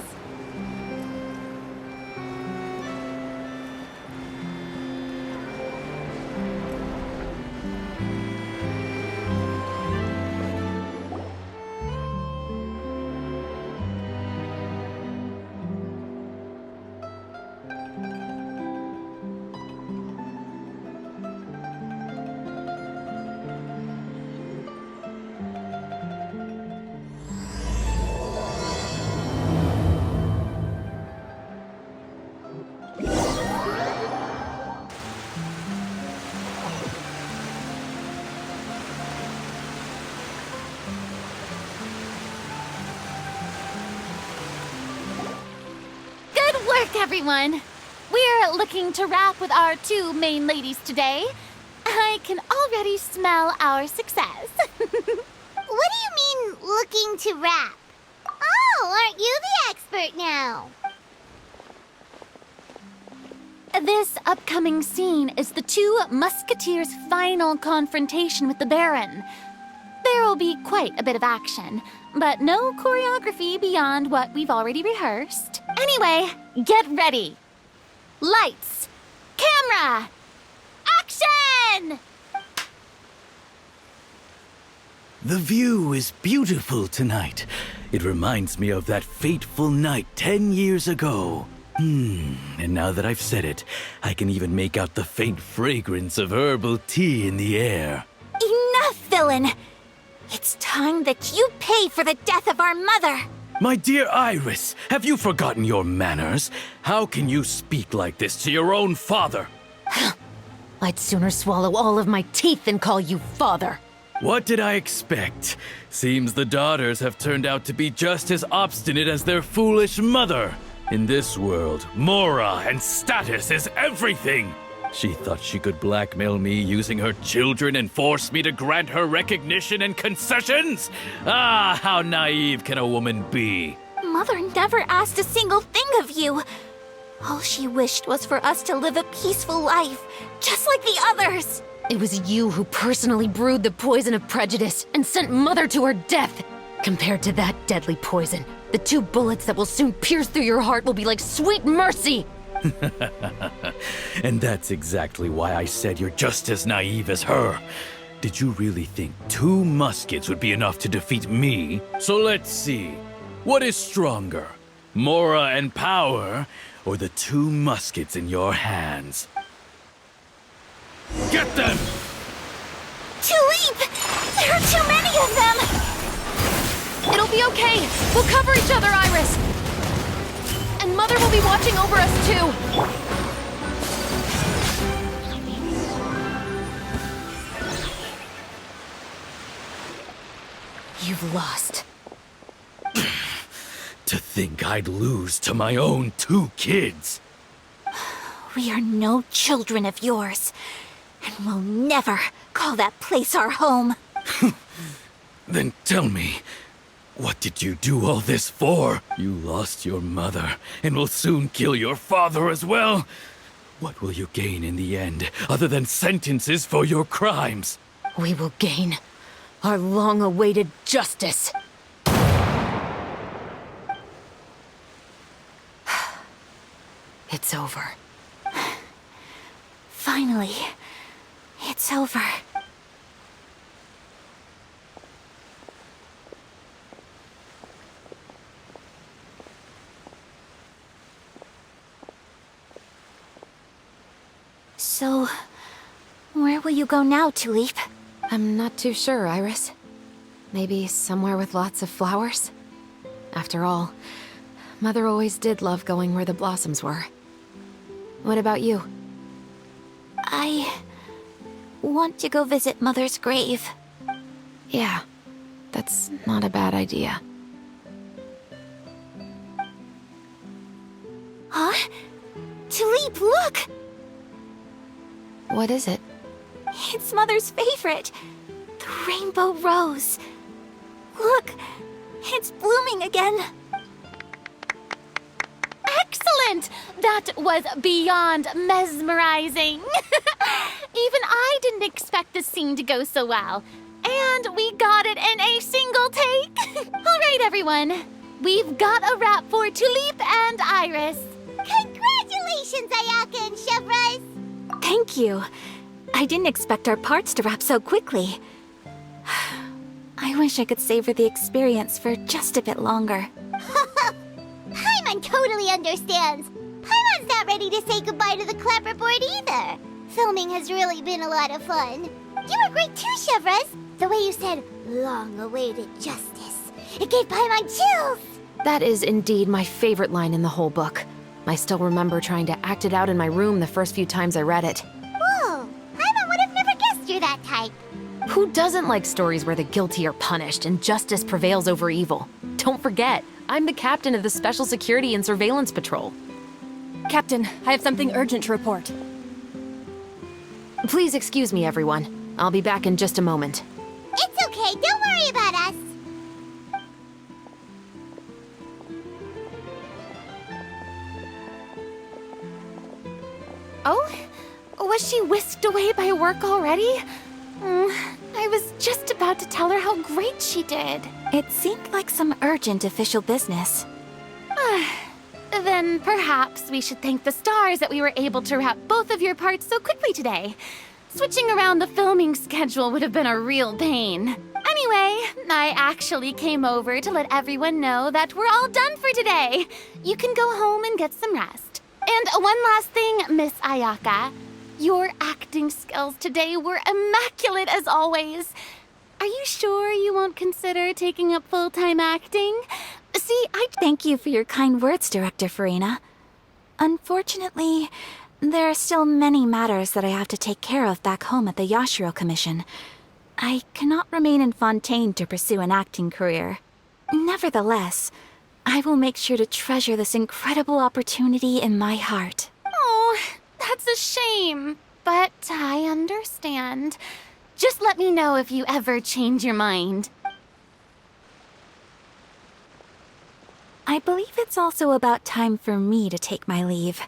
S11: Everyone, we're looking to wrap with our 2 main ladies today. I can already smell our success.
S3: What do you mean, looking to wrap? Oh, aren't you the expert now?
S11: This upcoming scene is the 2 Musketeers' final confrontation with the Baron. There will be quite a bit of action, but no choreography beyond what we've already rehearsed. Anyway, get ready. Lights, camera, action!
S16: The view is beautiful tonight. It reminds me of that fateful night 10 years ago. And now that I've said it, I can even make out the faint fragrance of herbal tea in the air.
S10: Enough, villain! It's time that you pay for the death of our mother!
S16: My dear Iris, have you forgotten your manners? How can you speak like this to your own father?
S7: I'd sooner swallow all of my teeth than call you father.
S16: What did I expect? Seems the daughters have turned out to be just as obstinate as their foolish mother. In this world, mora and status is everything. She thought she could blackmail me using her children and force me to grant her recognition and concessions? Ah, how naive can a woman be?
S10: Mother never asked a single thing of you. All she wished was for us to live a peaceful life, just like the others.
S7: It was you who personally brewed the poison of prejudice and sent Mother to her death. Compared to that deadly poison, the 2 bullets that will soon pierce through your heart will be like sweet mercy.
S16: And that's exactly why I said you're just as naive as her. Did you really think 2 muskets would be enough to defeat me? So let's see. What is stronger, mora and power, or the 2 muskets in your hands? Get them!
S10: Tulip! There are too many of them!
S11: It'll be okay. We'll cover each other, Iris. And Mother will be watching over us, too.
S7: You've lost.
S16: To think I'd lose to my own 2 kids.
S10: We are no children of yours, and we'll never call that place our home.
S16: Then tell me, what did you do all this for? You lost your mother, and will soon kill your father as well. What will you gain in the end, other than sentences for your crimes?
S7: We will gain our long-awaited justice. It's over.
S10: Finally, it's over. So, where will you go now, Tulip?
S7: I'm not too sure, Iris. Maybe somewhere with lots of flowers? After all, Mother always did love going where the blossoms were. What about you?
S10: I want to go visit Mother's grave.
S7: Yeah, that's not a bad idea.
S10: Huh? Tulip, look!
S7: What is it?
S10: It's Mother's favorite. The rainbow rose. Look, it's blooming again.
S11: Excellent! That was beyond mesmerizing. Even I didn't expect this scene to go so well. And we got it in a single take. All right, everyone. We've got a wrap for Tulip and Iris.
S3: Congratulations, Ayaka and Chevres!
S10: Thank you. I didn't expect our parts to wrap so quickly. I wish I could savor the experience for just a bit longer.
S3: Paimon totally understands. Paimon's not ready to say goodbye to the clapperboard either. Filming has really been a lot of fun. You were great too, Chevres. The way you said, long-awaited justice. It gave Paimon chills.
S7: That is indeed my favorite line in the whole book. I still remember trying to act it out in my room the first few times I read it.
S3: Whoa, Paimon would have never guessed you're that type.
S7: Who doesn't like stories where the guilty are punished and justice prevails over evil? Don't forget, I'm the captain of the Special Security and Surveillance Patrol.
S10: Captain, I have something urgent to report.
S7: Please excuse me, everyone. I'll be back in just a moment.
S3: It's okay, don't worry about us.
S11: Oh? Was she whisked away by work already? I was just about to tell her how great she did.
S10: It seemed like some urgent official business.
S11: Then perhaps we should thank the stars that we were able to wrap both of your parts so quickly today. Switching around the filming schedule would have been a real pain. Anyway, I actually came over to let everyone know that we're all done for today. You can go home and get some rest. And one last thing, Miss Ayaka. Your acting skills today were immaculate as always. Are you sure you won't consider taking up full-time acting? See,
S10: Thank you for your kind words, Director Farina. Unfortunately, there are still many matters that I have to take care of back home at the Yashiro Commission. I cannot remain in Fontaine to pursue an acting career. Nevertheless, I will make sure to treasure this incredible opportunity in my heart.
S11: Oh, that's a shame. But I understand. Just let me know if you ever change your mind.
S10: I believe it's also about time for me to take my leave.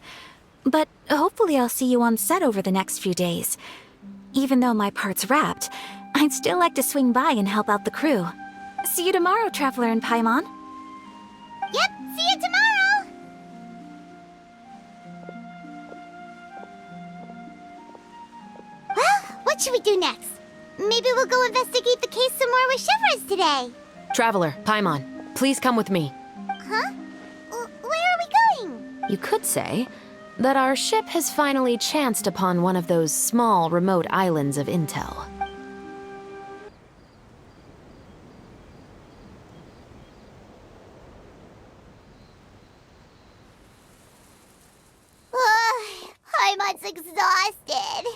S10: But hopefully I'll see you on set over the next few days. Even though my part's wrapped, I'd still like to swing by and help out the crew. See you tomorrow, Traveler and Paimon.
S3: Yep, see you tomorrow! Well, what should we do next? Maybe we'll go investigate the case some more with Chevres today.
S7: Traveler, Paimon, please come with me.
S3: Huh? Where are we going?
S7: You could say that our ship has finally chanced upon one of those small, remote islands of intel.
S3: Paimon's exhausted.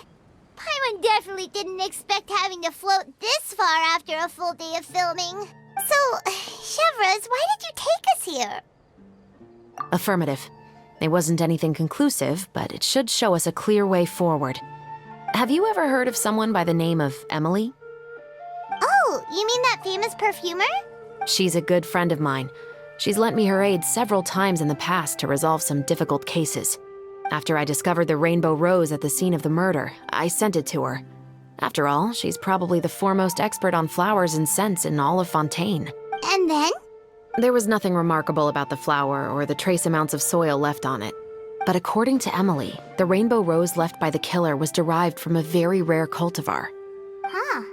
S3: Paimon definitely didn't expect having to float this far after a full day of filming. Chevrolet, why did you take us here?
S7: Affirmative. It wasn't anything conclusive, but it should show us a clear way forward. Have you ever heard of someone by the name of Emily?
S3: Oh, you mean that famous perfumer?
S7: She's a good friend of mine. She's lent me her aid several times in the past to resolve some difficult cases. After I discovered the rainbow rose at the scene of the murder, I sent it to her. After all, she's probably the foremost expert on flowers and scents in all of Fontaine.
S3: And then?
S7: There was nothing remarkable about the flower or the trace amounts of soil left on it. But according to Emily, the rainbow rose left by the killer was derived from a very rare cultivar.
S3: Huh.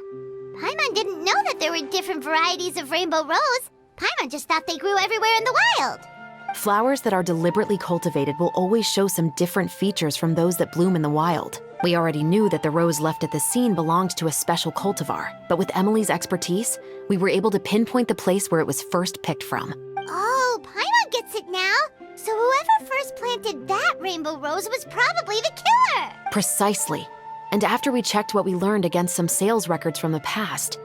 S3: Paimon didn't know that there were different varieties of rainbow rose. Paimon just thought they grew everywhere in the wild.
S7: Flowers that are deliberately cultivated will always show some different features from those that bloom in the wild. We already knew that the rose left at the scene belonged to a special cultivar, but with Emily's expertise, we were able to pinpoint the place where it was first picked from.
S3: Oh, Paimon gets it now. So whoever first planted that rainbow rose was probably the killer.
S7: Precisely. And after we checked what we learned against some sales records from the past,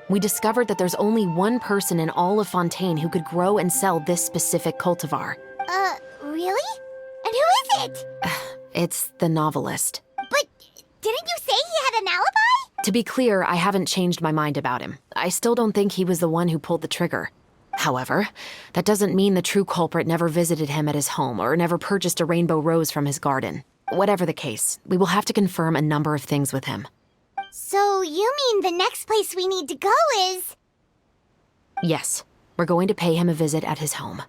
S7: we discovered that there's only one person in all of Fontaine who could grow and sell this specific cultivar.
S3: Really? And who is it?
S7: It's the novelist.
S3: But didn't you say he had an alibi?
S7: To be clear, I haven't changed my mind about him. I still don't think he was the one who pulled the trigger. However, that doesn't mean the true culprit never visited him at his home or never purchased a rainbow rose from his garden. Whatever the case, we will have to confirm a number of things with him.
S3: So you mean the next place we need to go is...
S7: Yes, we're going to pay him a visit at his home.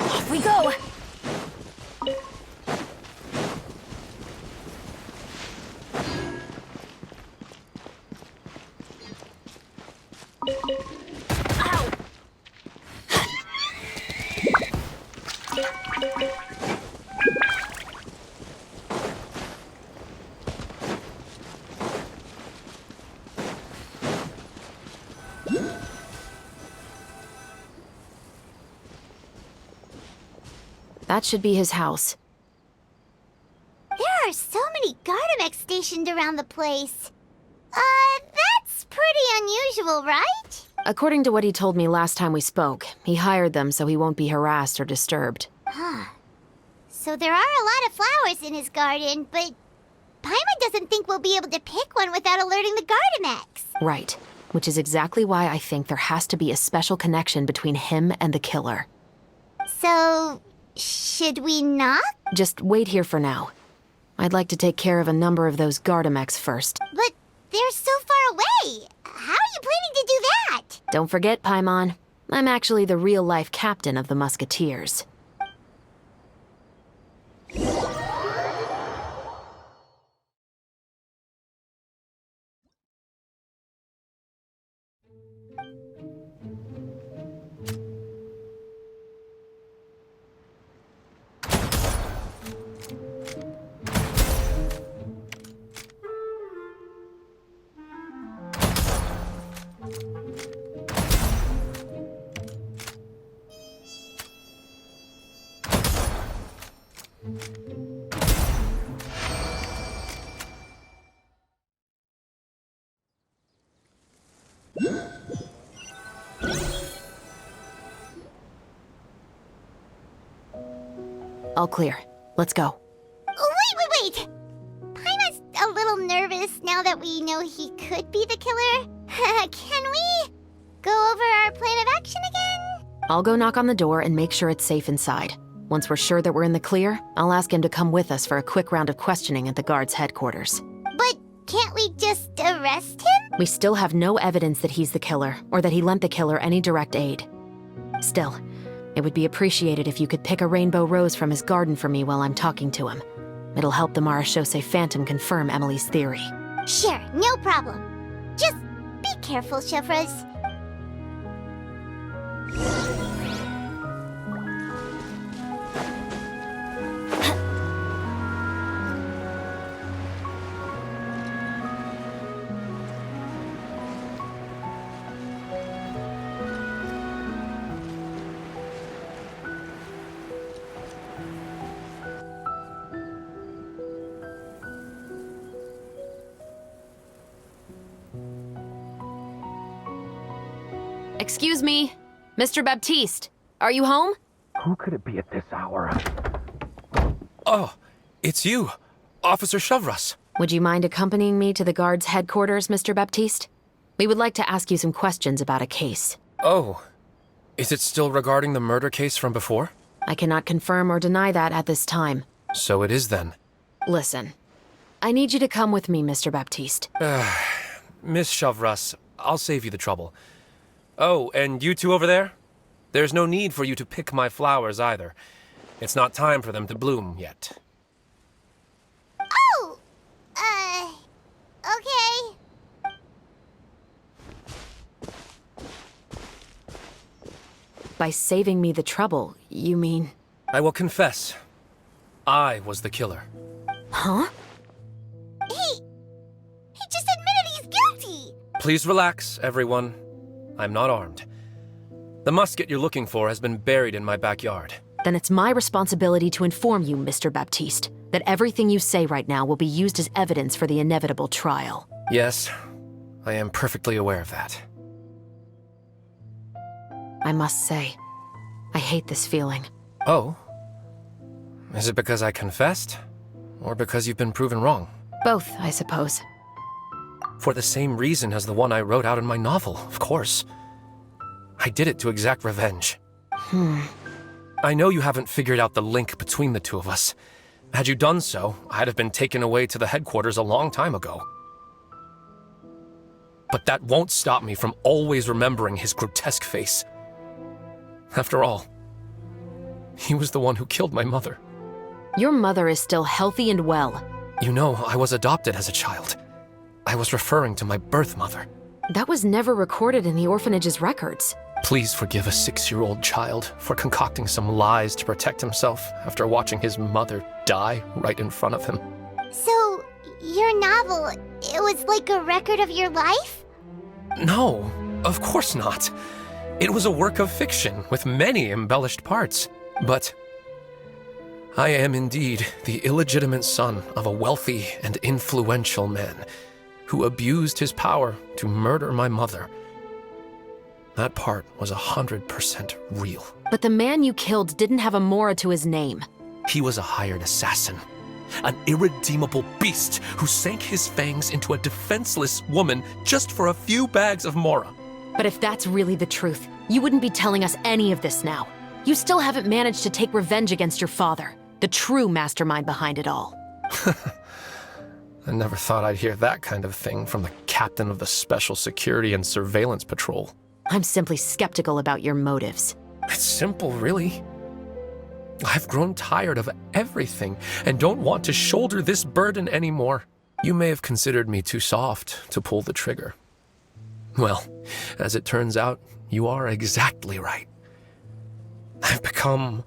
S10: Off we go!
S7: That should be his house.
S3: There are so many Gardamex stationed around the place. That's pretty unusual, right?
S7: According to what he told me last time we spoke, he hired them so he won't be harassed or disturbed.
S3: Huh. So there are a lot of flowers in his garden, but Paimon doesn't think we'll be able to pick one without alerting the Gardamex.
S7: Right, which is exactly why I think there has to be a special connection between him and the killer.
S3: So, should we knock?
S7: Just wait here for now. I'd like to take care of a number of those Gardamex first.
S3: But they're so far away. How are you planning to do that?
S7: Don't forget, Paimon, I'm actually the real-life captain of the Musketeers. All clear. Let's go.
S3: Wait! Paimon's a little nervous now that we know he could be the killer. Can we go over our plan of action again?
S7: I'll go knock on the door and make sure it's safe inside. Once we're sure that we're in the clear, I'll ask him to come with us for a quick round of questioning at the guard's headquarters.
S3: But can't we just arrest him?
S7: We still have no evidence that he's the killer, or that he lent the killer any direct aid. Still, it would be appreciated if you could pick a rainbow rose from his garden for me while I'm talking to him. It'll help the Marechaussee Phantom confirm Emily's theory.
S3: Sure, no problem. Just be careful, Chevrolet.
S7: Excuse me, Mr. Baptiste, are you home?
S17: Who could it be at this hour?
S18: Oh, it's you, Officer Shavras.
S7: Would you mind accompanying me to the guard's headquarters, Mr. Baptiste? We would like to ask you some questions about a case.
S18: Oh, is it still regarding the murder case from before?
S7: I cannot confirm or deny that at this time.
S18: So it is then.
S7: Listen, I need you to come with me, Mr. Baptiste.
S18: Miss Shavras, I'll save you the trouble. Oh, and you two over there? There's no need for you to pick my flowers either. It's not time for them to bloom yet.
S3: Oh! Okay.
S7: By saving me the trouble, you mean...
S18: I will confess. I was the killer.
S7: Huh?
S3: He just admitted he's guilty!
S18: Please relax, everyone. I'm not armed. The musket you're looking for has been buried in my backyard.
S7: Then it's my responsibility to inform you, Mr. Baptiste, that everything you say right now will be used as evidence for the inevitable trial.
S18: Yes, I am perfectly aware of that.
S7: I must say, I hate this feeling.
S18: Oh? Is it because I confessed? Or because you've been proven wrong?
S7: Both, I suppose.
S18: For the same reason as the one I wrote out in my novel, of course. I did it to exact revenge. I know you haven't figured out the link between the two of us. Had you done so, I'd have been taken away to the headquarters a long time ago. But that won't stop me from always remembering his grotesque face. After all, he was the one who killed my mother.
S7: Your mother is still healthy and well.
S18: You know, I was adopted as a child. I was referring to my birth mother.
S7: That was never recorded in the orphanage's records.
S18: Please forgive a 6-year-old child for concocting some lies to protect himself after watching his mother die right in front of him.
S3: So, your novel, it was like a record of your life?
S18: No, of course not. It was a work of fiction with many embellished parts. But I am indeed the illegitimate son of a wealthy and influential man who abused his power to murder my mother. That part was 100% real.
S7: But the man you killed didn't have a Mora to his name.
S18: He was a hired assassin. An irredeemable beast who sank his fangs into a defenseless woman just for a few bags of Mora.
S7: But if that's really the truth, you wouldn't be telling us any of this now. You still haven't managed to take revenge against your father, the true mastermind behind it all.
S18: I never thought I'd hear that kind of thing from the captain of the Special Security and Surveillance Patrol.
S7: I'm simply skeptical about your motives.
S18: It's simple, really. I've grown tired of everything and don't want to shoulder this burden anymore. You may have considered me too soft to pull the trigger. Well, as it turns out, you are exactly right. I've become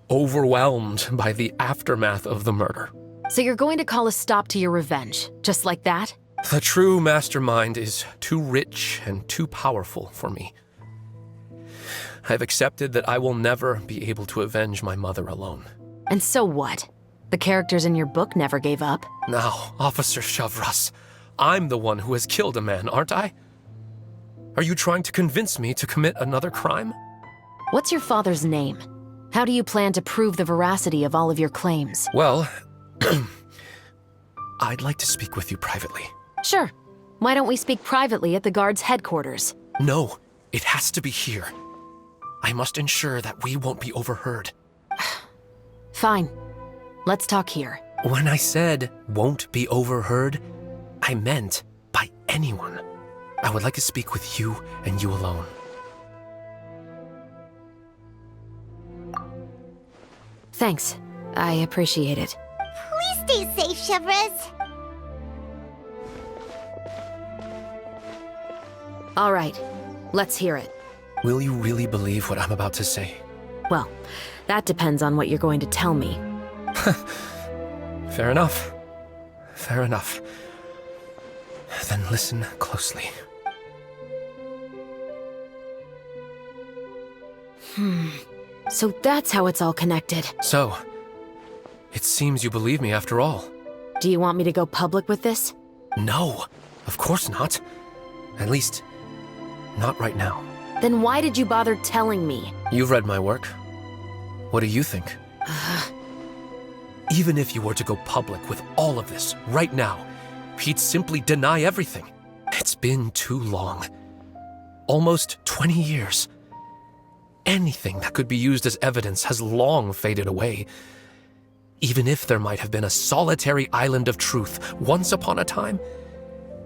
S18: overwhelmed by the aftermath of the murder.
S7: So you're going to call a stop to your revenge, just like that?
S18: The true mastermind is too rich and too powerful for me. I've accepted that I will never be able to avenge my mother alone.
S7: And so what? The characters in your book never gave up?
S18: Now, Officer Shavras, I'm the one who has killed a man, aren't I? Are you trying to convince me to commit another crime?
S7: What's your father's name? How do you plan to prove the veracity of all of your claims?
S18: Well, I'd like to speak with you privately.
S7: Sure. Why don't we speak privately at the guard's headquarters?
S18: No, it has to be here. I must ensure that we won't be overheard.
S7: Fine. Let's talk here.
S18: When I said won't be overheard, I meant by anyone. I would like to speak with you and you alone.
S7: Thanks. I appreciate it.
S3: Please stay safe, Shavras.
S7: All right. Let's hear it.
S18: Will you really believe what I'm about to say?
S7: Well, that depends on what you're going to tell me.
S18: Fair enough. Fair enough. Then listen closely.
S7: So that's how it's all connected.
S18: So, it seems you believe me after all.
S7: Do you want me to go public with this?
S18: No, of course not. At least, not right now.
S7: Then why did you bother telling me?
S18: You've read my work. What do you think? Even if you were to go public with all of this right now, he'd simply deny everything. It's been too long. Almost 20 years. Anything that could be used as evidence has long faded away. Even if there might have been a solitary island of truth once upon a time,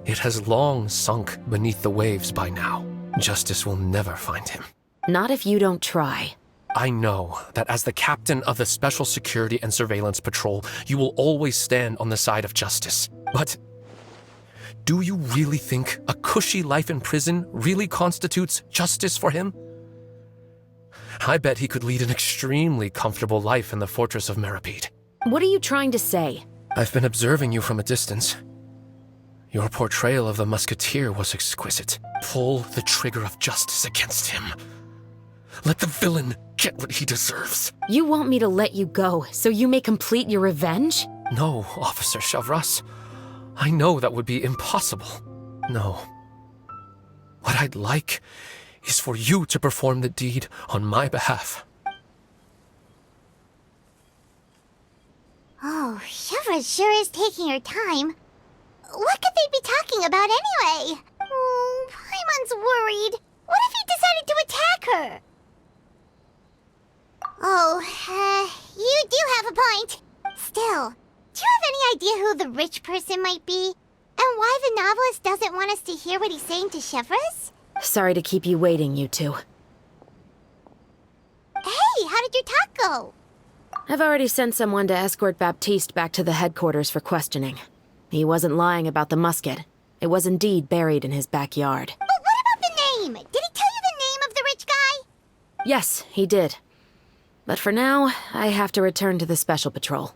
S18: it has long sunk beneath the waves by now. Justice will never find him.
S7: Not if you don't try.
S18: I know that as the captain of the Special Security and Surveillance Patrol, you will always stand on the side of justice. But do you really think a cushy life in prison really constitutes justice for him? I bet he could lead an extremely comfortable life in the fortress of Meripede.
S7: What are you trying to say?
S18: I've been observing you from a distance. Your portrayal of the Musketeer was exquisite. Pull the trigger of justice against him. Let the villain get what he deserves.
S7: You want me to let you go so you may complete your revenge?
S18: No, Officer Chavras. I know that would be impossible. No. What I'd like is for you to perform the deed on my behalf.
S3: Oh, Shivra's sure is taking her time. What could they be talking about anyway? Oh, Paimon's worried. What if he decided to attack her? Oh, you do have a point. Still, do you have any idea who the rich person might be? And why the novelist doesn't want us to hear what he's saying to Shivras?
S7: Sorry to keep you waiting, you two.
S3: Hey, how did your talk go?
S7: I've already sent someone to escort Baptiste back to the headquarters for questioning. He wasn't lying about the musket. It was indeed buried in his backyard.
S3: But what about the name? Did he tell you the name of the rich guy?
S7: Yes, he did. But for now, I have to return to the Special Patrol.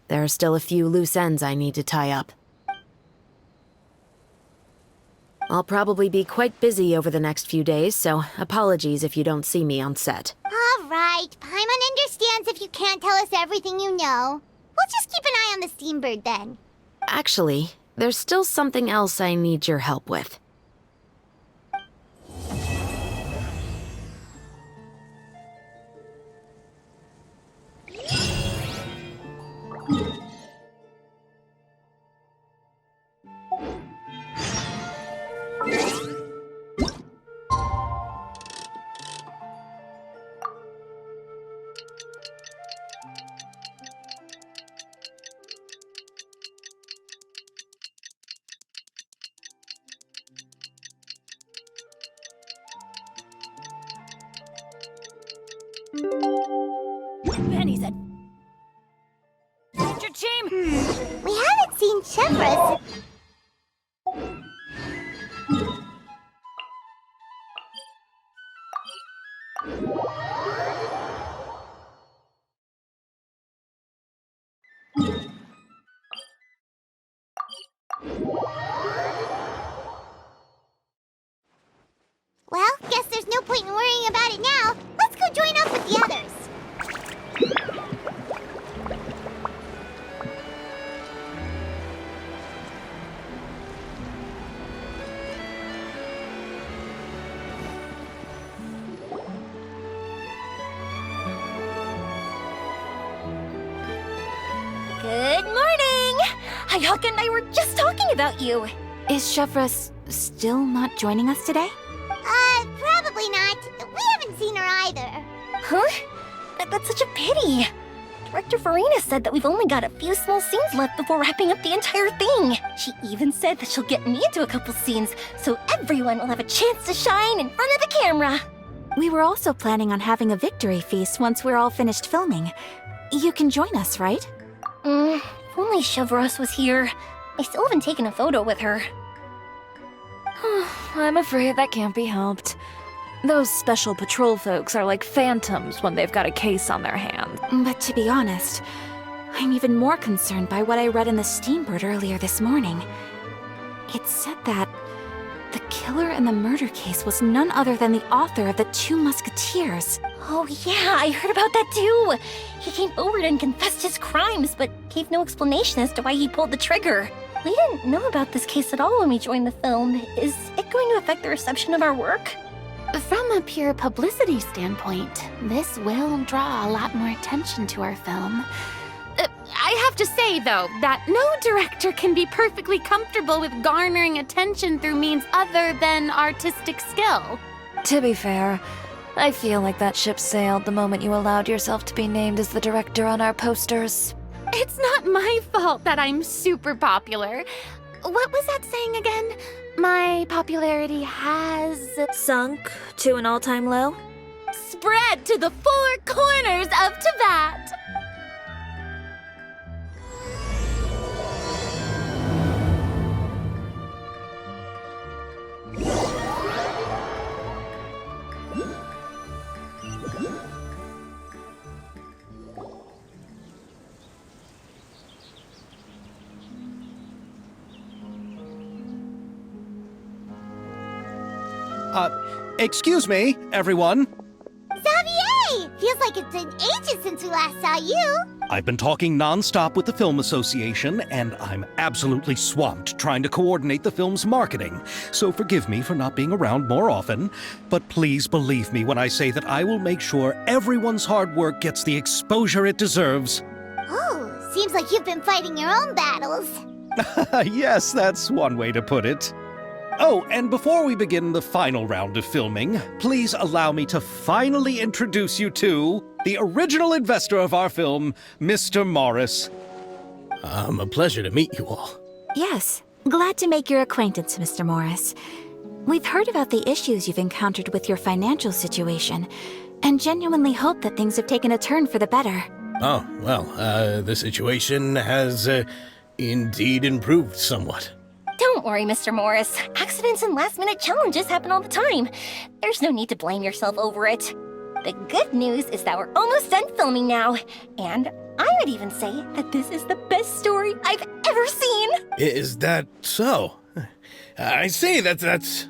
S7: There are still a few loose ends I need to tie up. I'll probably be quite busy over the next few days, so apologies if you don't see me on set.
S3: All right, Paimon understands if you can't tell us everything you know. We'll just keep an eye on the Steambird then.
S7: Actually, there's still something else I need your help with.
S10: Benny said... Your team!
S3: We haven't seen Shivras. Well, guess there's no point in worrying about it now. Let's go join up with the others.
S10: Good morning! Hayaka and I were just talking about you.
S4: Is Shevras still not joining us today?
S3: Probably not. We haven't seen her either.
S10: Huh? That's such a pity. Director Farina said that we've only got a few small scenes left before wrapping up the entire thing. She even said that she'll get me into a couple scenes, so everyone will have a chance to shine in front of the camera.
S4: We were also planning on having a victory feast once we're all finished filming. You can join us, right?
S10: If only Chevros was here. I still haven't taken a photo with her.
S4: I'm afraid that can't be helped. Those special patrol folks are like phantoms when they've got a case on their hand. But to be honest, I'm even more concerned by what I read in the Steambird earlier this morning. It said that the killer in the murder case was none other than the author of the Two Musketeers.
S10: Oh yeah, I heard about that too. He came forward and confessed his crimes, but gave no explanation as to why he pulled the trigger. We didn't know about this case at all when we joined the film. Is it going to affect the reception of our work?
S11: From a pure publicity standpoint, this will draw a lot more attention to our film. I have to say, though, that no director can be perfectly comfortable with garnering attention through means other than artistic skill.
S4: To be fair, I feel like that ship sailed the moment you allowed yourself to be named as the director on our posters.
S11: It's not my fault that I'm super popular. What was that saying again? My popularity has...
S4: sunk to an all-time low?
S11: Spread to the four corners of Tibet!
S1: Excuse me, everyone.
S3: Xavier! Feels like it's been ages since we last saw you.
S1: I've been talking non-stop with the Film Association, and I'm absolutely swamped trying to coordinate the film's marketing. So forgive me for not being around more often, but please believe me when I say that I will make sure everyone's hard work gets the exposure it deserves.
S3: Oh, seems like you've been fighting your own battles.
S1: Yes, that's one way to put it. Oh, and before we begin the final round of filming, please allow me to finally introduce you to the original investor of our film, Mr. Morris.
S2: A pleasure to meet you all.
S5: Yes, glad to make your acquaintance, Mr. Morris. We've heard about the issues you've encountered with your financial situation, and genuinely hope that things have taken a turn for the better.
S2: Oh, well, the situation has, indeed improved somewhat.
S10: Don't worry, Mr. Morris. Accidents and last-minute challenges happen all the time. There's no need to blame yourself over it. The good news is that we're almost done filming now, and I would even say that this is the best story I've ever seen.
S2: Is that so? I see, that's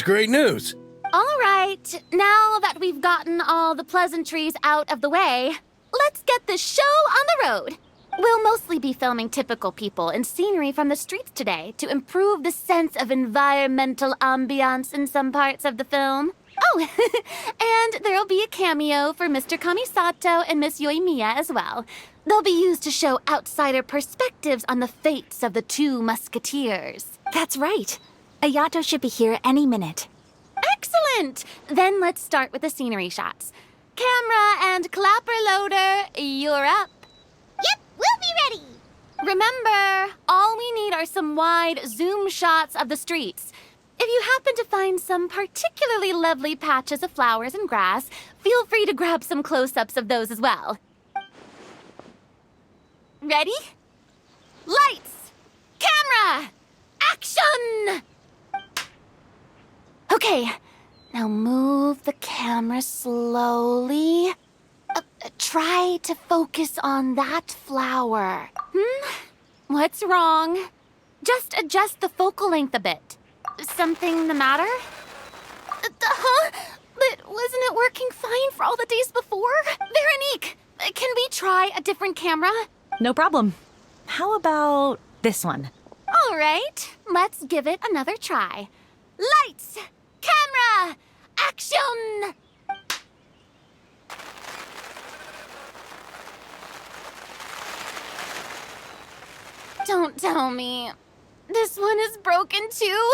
S2: great news.
S11: All right, now that we've gotten all the pleasantries out of the way, let's get this show on the road. We'll mostly be filming typical people and scenery from the streets today to improve the sense of environmental ambiance in some parts of the film. Oh, and there'll be a cameo for Mr. Kamisato and Miss Yoimiya as well. They'll be used to show outsider perspectives on the fates of the two Musketeers.
S5: That's right. Ayato should be here any minute.
S11: Excellent! Then let's start with the scenery shots. Camera and clapper loader, you're up.
S3: Yep, we'll be ready.
S11: Remember, all we need are some wide zoom shots of the streets. If you happen to find some particularly lovely patches of flowers and grass, feel free to grab some close-ups of those as well. Ready? Lights! Camera! Action! Okay, now move the camera slowly. Try to focus on that flower. What's wrong? Just adjust the focal length a bit. Something the matter? Huh? But wasn't it working fine for all the days before? Veronique, can we try a different camera?
S12: No problem. How about this one?
S11: All right, let's give it another try. Lights! Camera! Action! Don't tell me. This one is broken too?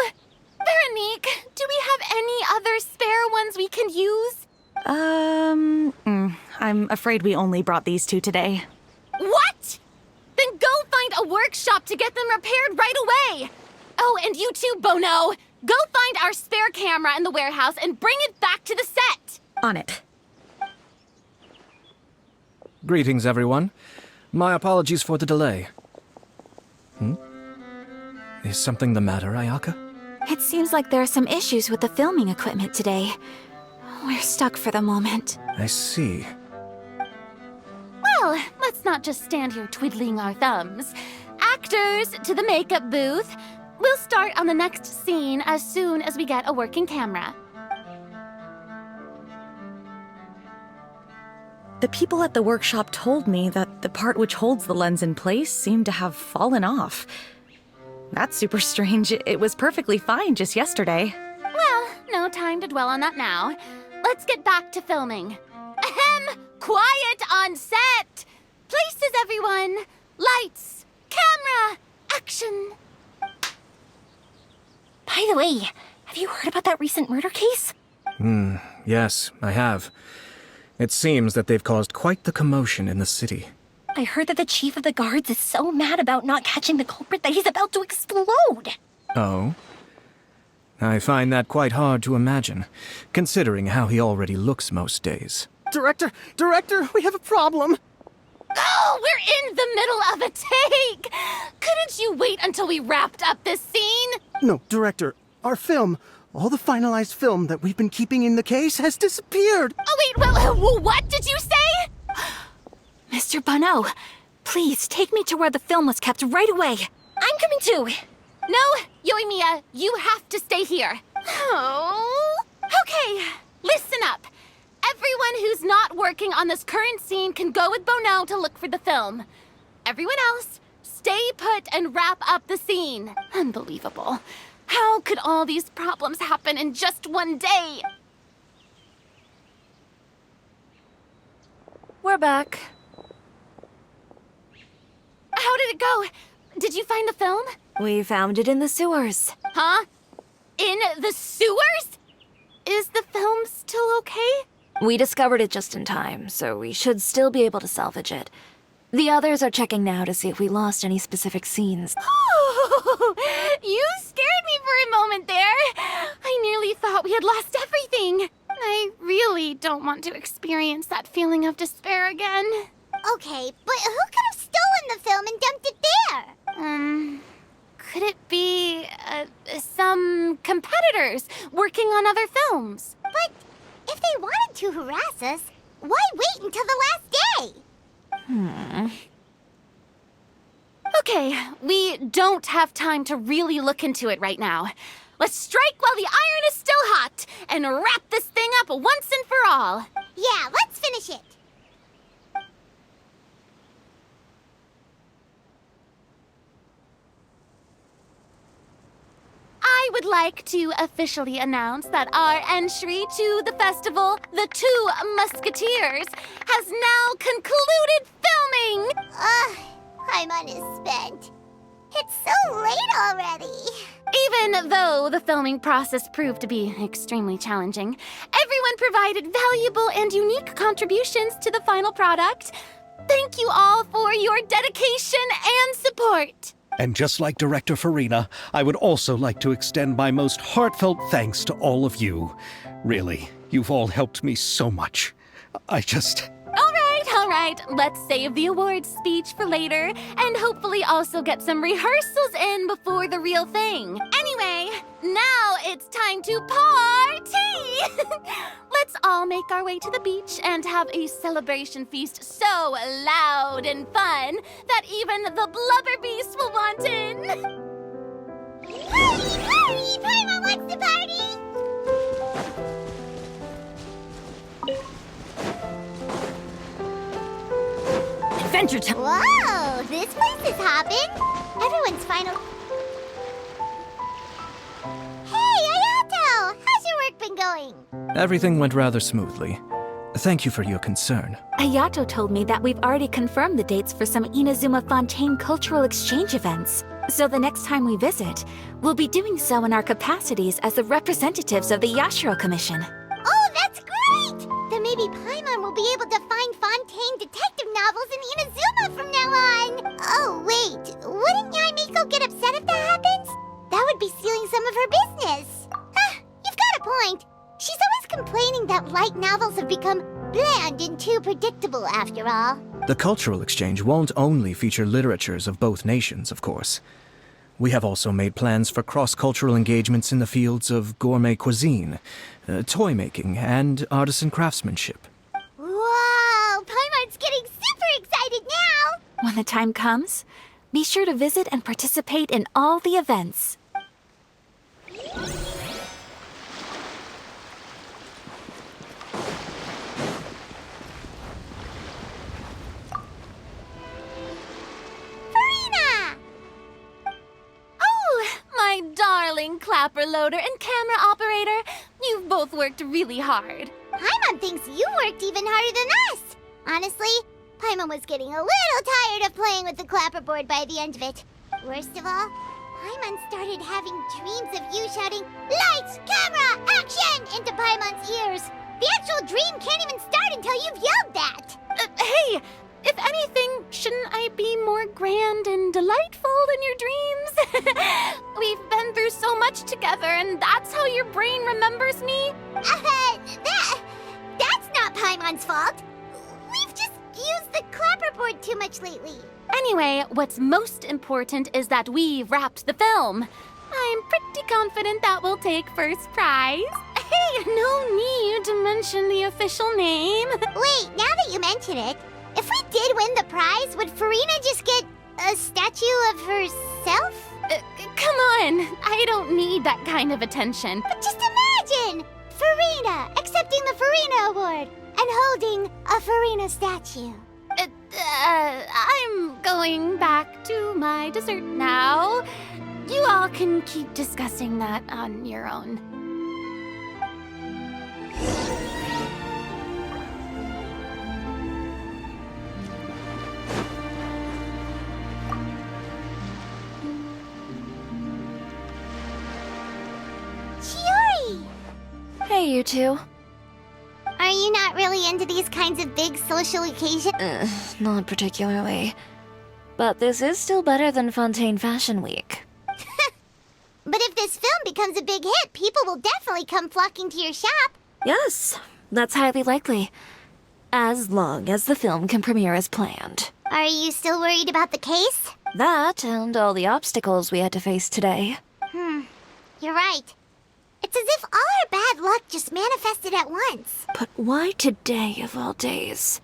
S11: Veronique, do we have any other spare ones we can use?
S12: I'm afraid we only brought these two today.
S11: What? Then go find a workshop to get them repaired right away. Oh, and you too, Bono. Go find our spare camera in the warehouse and bring it back to the set.
S12: On it.
S6: Greetings, everyone. My apologies for the delay. Is something the matter, Ayaka?
S5: It seems like there are some issues with the filming equipment today. We're stuck for the moment.
S6: I see.
S11: Well, let's not just stand here twiddling our thumbs. Actors, to the makeup booth. We'll start on the next scene as soon as we get a working camera.
S12: The people at the workshop told me that the part which holds the lens in place seemed to have fallen off. That's super strange. It was perfectly fine just yesterday.
S11: Well, no time to dwell on that now. Let's get back to filming. Ahem! Quiet on set! Places, everyone! Lights! Camera! Action!
S10: By the way, have you heard about that recent murder case?
S6: Yes, I have. It seems that they've caused quite the commotion in the city.
S10: I heard that the chief of the guards is so mad about not catching the culprit that he's about to explode.
S6: Oh? I find that quite hard to imagine, considering how he already looks most days.
S8: Director, we have a problem.
S11: Oh, we're in the middle of a take! Couldn't you wait until we wrapped up this scene?
S9: No, Director, our film, all the finalized film that we've been keeping in the case has disappeared.
S11: Oh, wait, what did you say?
S10: Mr. Bono, please take me to where the film was kept right away. I'm coming too.
S11: No, Yoimiya, you have to stay here. Oh. Okay, listen up. Everyone who's not working on this current scene can go with Bono to look for the film. Everyone else, stay put and wrap up the scene. Unbelievable. How could all these problems happen in just one day?
S4: We're back.
S11: How did it go? Did you find the film?
S4: We found it in the sewers.
S11: Huh? In the sewers? Is the film still okay?
S4: We discovered it just in time, so we should still be able to salvage it. The others are checking now to see if we lost any specific scenes.
S11: Oh, you scared me for a moment there. I nearly thought we had lost everything. I really don't want to experience that feeling of despair again.
S3: Okay, but who could have stolen the film and dumped it there?
S11: Could it be, some competitors working on other films?
S3: But if they wanted to harass us, why wait until the last day?
S11: Okay, we don't have time to really look into it right now. Let's strike while the iron is still hot and wrap this thing up once and for all.
S3: Yeah, let's finish it.
S11: I would like to officially announce that our entry to the festival, The Two Musketeers, has now concluded filming!
S3: Paimon is spent. It's so late already.
S11: Even though the filming process proved to be extremely challenging, everyone provided valuable and unique contributions to the final product. Thank you all for your dedication and support.
S1: And just like Director Farina, I would also like to extend my most heartfelt thanks to all of you. Really, you've all helped me so much.
S11: All right, let's save the awards speech for later, and hopefully also get some rehearsals in before the real thing. Anyway, now it's time to party! Let's all make our way to the beach and have a celebration feast so loud and fun that even the blubber beast will want in.
S3: Party, party! Paimon wants to party!
S10: Adventure time!
S3: Whoa, this place is hopping. Everyone's final. Hey, Ayato! How's your work been going?
S6: Everything went rather smoothly. Thank you for your concern.
S5: Ayato told me that we've already confirmed the dates for some Inazuma Fontaine cultural exchange events. So the next time we visit, we'll be doing so in our capacities as the representatives of the Yashiro Commission.
S3: Oh, that's great! Then maybe Paimon will be able to find Fontaine detective novels in Inazuma from now on. Oh, wait. Wouldn't Yaimiko get upset if that happens? That would be stealing some of her business. You've got a point. She's always complaining that light novels have become bland and too predictable after all.
S6: The cultural exchange won't only feature literatures of both nations, of course. We have also made plans for cross-cultural engagements in the fields of gourmet cuisine, toy making, and artisan craftsmanship.
S3: Whoa! Paimon's getting super excited now!
S5: When the time comes, be sure to visit and participate in all the events.
S11: My darling clapper loader and camera operator, both worked really hard.
S3: Paimon thinks you worked even harder than us. Honestly, Paimon was getting a little tired of playing with the clapperboard by the end of it. Worst of all, Paimon started having dreams of you shouting, "Lights, camera, action!" into Paimon's ears. The actual dream can't even start until you've yelled that.
S11: Hey, if anything, shouldn't I be more grand and delightful than your dreams? We've been through so much together, and that's how your brain remembers me?
S3: That's not Paimon's fault. We've just used the clapperboard too much lately.
S11: Anyway, what's most important is that we wrapped the film. I'm pretty confident that we'll take first prize. Hey, no need to mention the official name.
S3: Wait, now that you mention it, if we did win the prize, would Farina just get a statue of herself?
S11: Come on, I don't need that kind of attention.
S3: But just imagine! Farina accepting the Farina Award and holding a Farina statue.
S11: I'm going back to my dessert now. You all can keep discussing that on your own.
S3: Chiori!
S4: Hey, you two.
S3: Are you not really into these kinds of big social occasions?
S4: Not particularly. But this is still better than Fontaine Fashion Week.
S3: But if this film becomes a big hit, people will definitely come flocking to your shop.
S4: Yes, that's highly likely. As long as the film can premiere as planned.
S3: Are you still worried about the case?
S4: That and all the obstacles we had to face today.
S3: You're right. It's as if all our bad luck just manifested at once.
S4: But why today of all days?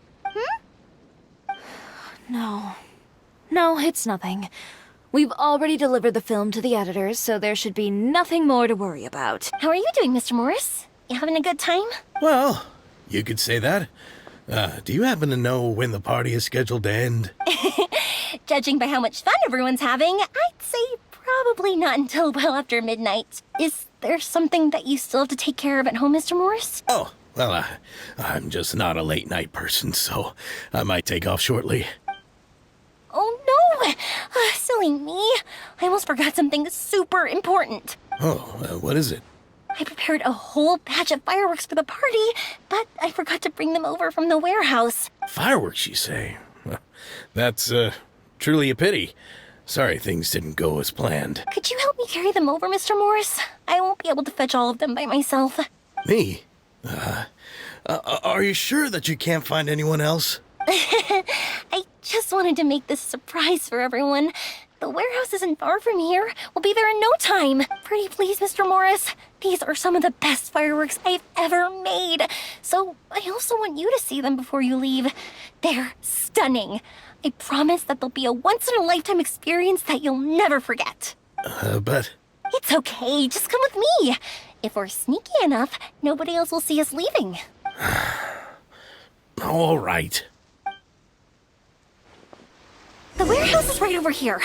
S4: No, it's nothing. We've already delivered the film to the editors, so there should be nothing more to worry about.
S10: How are you doing, Mr. Morris? You having a good time?
S2: Well, you could say that. Do you happen to know when the party is scheduled to end?
S10: Judging by how much fun everyone's having, I'd say probably not until well after midnight. Is there something that you still have to take care of at home, Mr. Morris?
S2: Oh, well, I'm just not a late night person, so I might take off shortly.
S10: Oh no! Silly me. I almost forgot something super important.
S2: Oh, what is it?
S10: I prepared a whole batch of fireworks for the party, but I forgot to bring them over from the warehouse.
S2: Fireworks, you say? That's, truly a pity. Sorry things didn't go as planned.
S10: Could you help me carry them over, Mr. Morris? I won't be able to fetch all of them by myself.
S2: Me? Are you sure that you can't find anyone else?
S10: I just wanted to make this a surprise for everyone. The warehouse isn't far from here. We'll be there in no time. Pretty please, Mr. Morris. These are some of the best fireworks I've ever made. So I also want you to see them before you leave. They're stunning. I promise that they'll be a once-in-a-lifetime experience that you'll never forget.
S2: But...
S10: It's okay. Just come with me. If we're sneaky enough, nobody else will see us leaving.
S2: All right.
S10: The warehouse is right over here.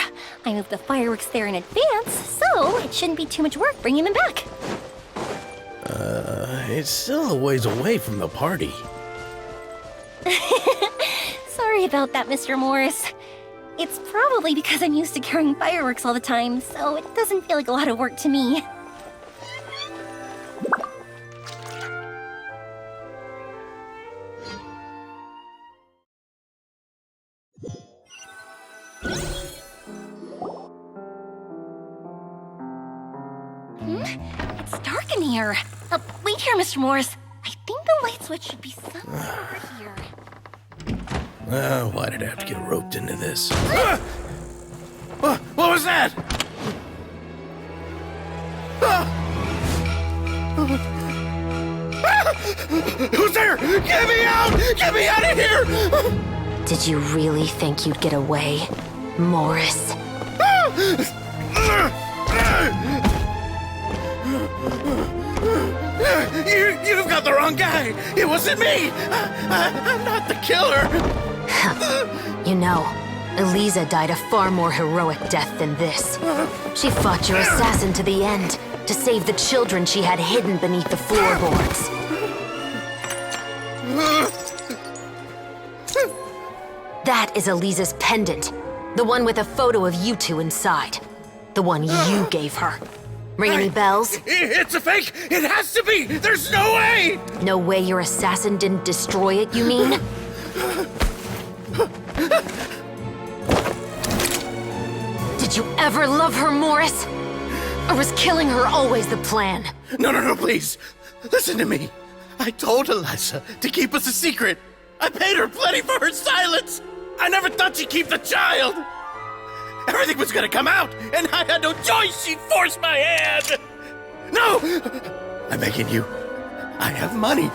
S10: I moved the fireworks there in advance, so it shouldn't be too much work bringing them back.
S2: It's still a ways away from the party.
S10: Sorry about that, Mr. Morris. It's probably because I'm used to carrying fireworks all the time, so it doesn't feel like a lot of work to me. It's dark in here. Wait here, Mr. Morris. I think the light switch should be somewhere over here.
S2: Why did I have to get roped into this? What was that? Who's there? Get me out! Get me out of here!
S7: Did you really think you'd get away, Morris?
S2: You've got the wrong guy! It wasn't me! I'm not the killer!
S7: You know, Eliza died a far more heroic death than this. She fought your assassin to the end, to save the children she had hidden beneath the floorboards. That is Eliza's pendant. The one with a photo of you two inside. The one you gave her. Ring any bells?
S2: It's a fake! It has to be! There's no way!
S7: No way your assassin didn't destroy it, you mean? Did you ever love her, Morris? Or was killing her always the plan?
S2: No, please. Listen to me. I told Eliza to keep us a secret. I paid her plenty for her silence. I never thought she'd keep the child. Everything was gonna come out, and I had no choice. She'd force my hand. No! I'm begging you. I have money.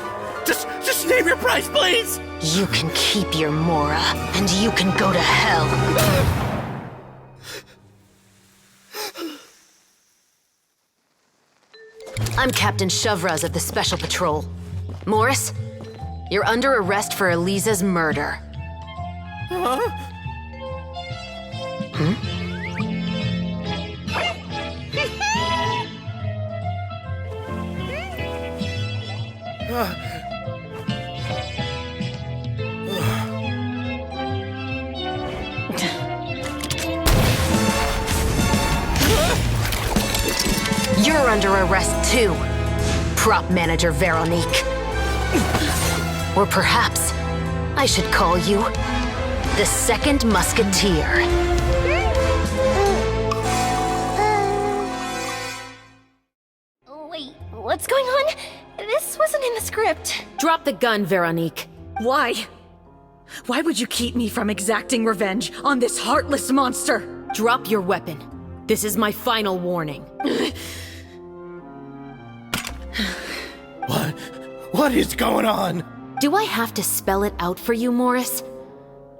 S2: Just name your price, please.
S7: You can keep your Mora, and you can go to hell. I'm Captain Shovraz of the Special Patrol. Morris, you're under arrest for Eliza's murder.
S2: Huh?
S7: You're under arrest too, prop manager Veronique. Or perhaps I should call you the second Musketeer.
S10: Wait, what's going on? This wasn't in the script.
S7: Drop the gun, Veronique.
S12: Why? Why would you keep me from exacting revenge on this heartless monster?
S7: Drop your weapon. This is my final warning.
S2: What is going on?
S7: Do I have to spell it out for you, Morris?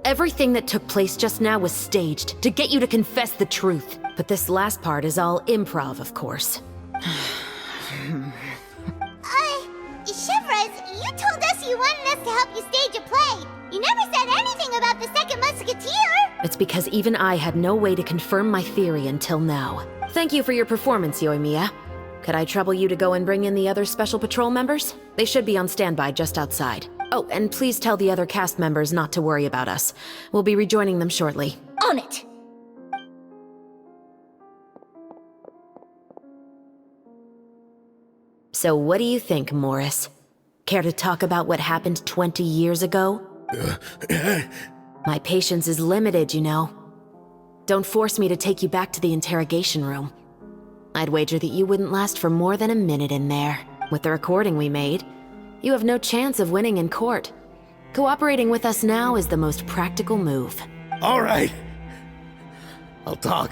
S7: Everything that took place just now was staged to get you to confess the truth. But this last part is all improv, of course.
S3: Shivers, you told us you wanted us to help you stage a play. You never said anything about the second Musketeer.
S7: It's because even I had no way to confirm my theory until now. Thank you for your performance, Yoimiya. Could I trouble you to go and bring in the other Special Patrol members? They should be on standby just outside. Oh, and please tell the other cast members not to worry about us. We'll be rejoining them shortly.
S10: On it!
S7: So what do you think, Morris? Care to talk about what happened 20 years ago? My patience is limited, you know. Don't force me to take you back to the interrogation room. I'd wager that you wouldn't last for more than a minute in there. With the recording we made, you have no chance of winning in court. Cooperating with us now is the most practical move.
S2: All right. I'll talk.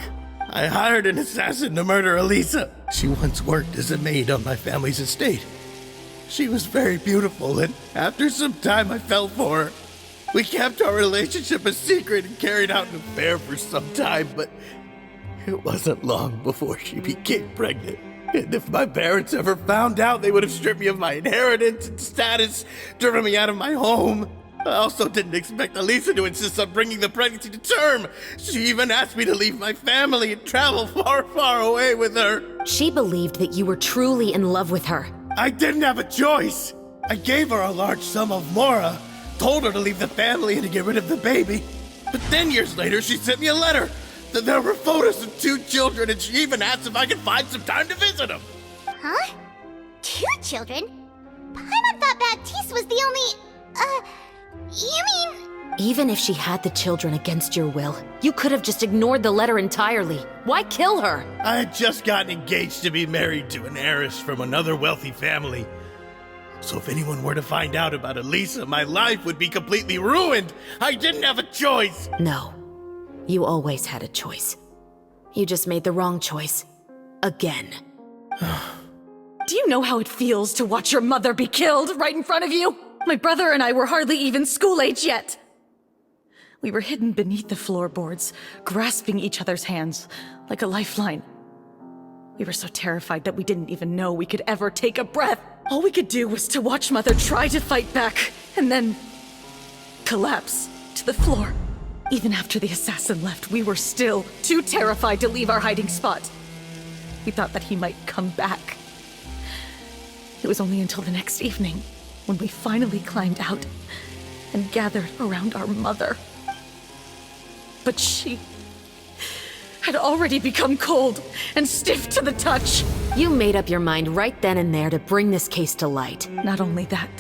S2: I hired an assassin to murder Eliza. She once worked as a maid on my family's estate. She was very beautiful, and after some time I fell for her. We kept our relationship a secret and carried out an affair for some time, but it wasn't long before she became pregnant. And if my parents ever found out, they would have stripped me of my inheritance and status, driven me out of my home. I also didn't expect Eliza to insist on bringing the pregnancy to term. She even asked me to leave my family and travel far, far away with her.
S7: She believed that you were truly in love with her.
S2: I didn't have a choice. I gave her a large sum of Mora, told her to leave the family and to get rid of the baby. But then years later, she sent me a letter. There were photos of 2 children, and she even asked if I could find some time to visit them.
S3: Huh? 2 children? Paimon thought Baptiste was the only... You mean...
S7: Even if she had the children against your will, you could have just ignored the letter entirely. Why kill her?
S2: I had just gotten engaged to be married to an heiress from another wealthy family. So if anyone were to find out about Eliza, my life would be completely ruined. I didn't have a choice.
S7: No. You always had a choice. You just made the wrong choice. Again.
S12: Do you know how it feels to watch your mother be killed right in front of you? My brother and I were hardly even school age yet. We were hidden beneath the floorboards, grasping each other's hands like a lifeline. We were so terrified that we didn't even know we could ever take a breath. All we could do was to watch Mother try to fight back, and then collapse to the floor. Even after the assassin left, we were still too terrified to leave our hiding spot. We thought that he might come back. It was only until the next evening when we finally climbed out and gathered around our mother. But she had already become cold and stiff to the touch.
S7: You made up your mind right then and there to bring this case to light.
S12: Not only that,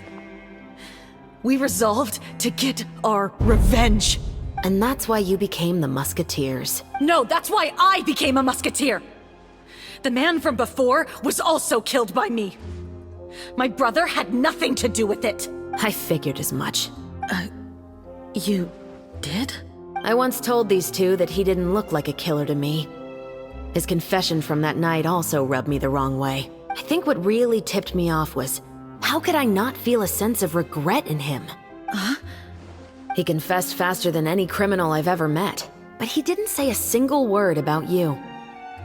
S12: we resolved to get our revenge.
S7: And that's why you became the Musketeers.
S12: No, that's why I became a Musketeer. The man from before was also killed by me. My brother had nothing to do with it.
S7: I figured as much.
S12: You did?
S7: I once told these two that he didn't look like a killer to me. His confession from that night also rubbed me the wrong way. I think what really tipped me off was, how could I not feel a sense of regret in him?
S12: Huh?
S7: He confessed faster than any criminal I've ever met, but he didn't say a single word about you.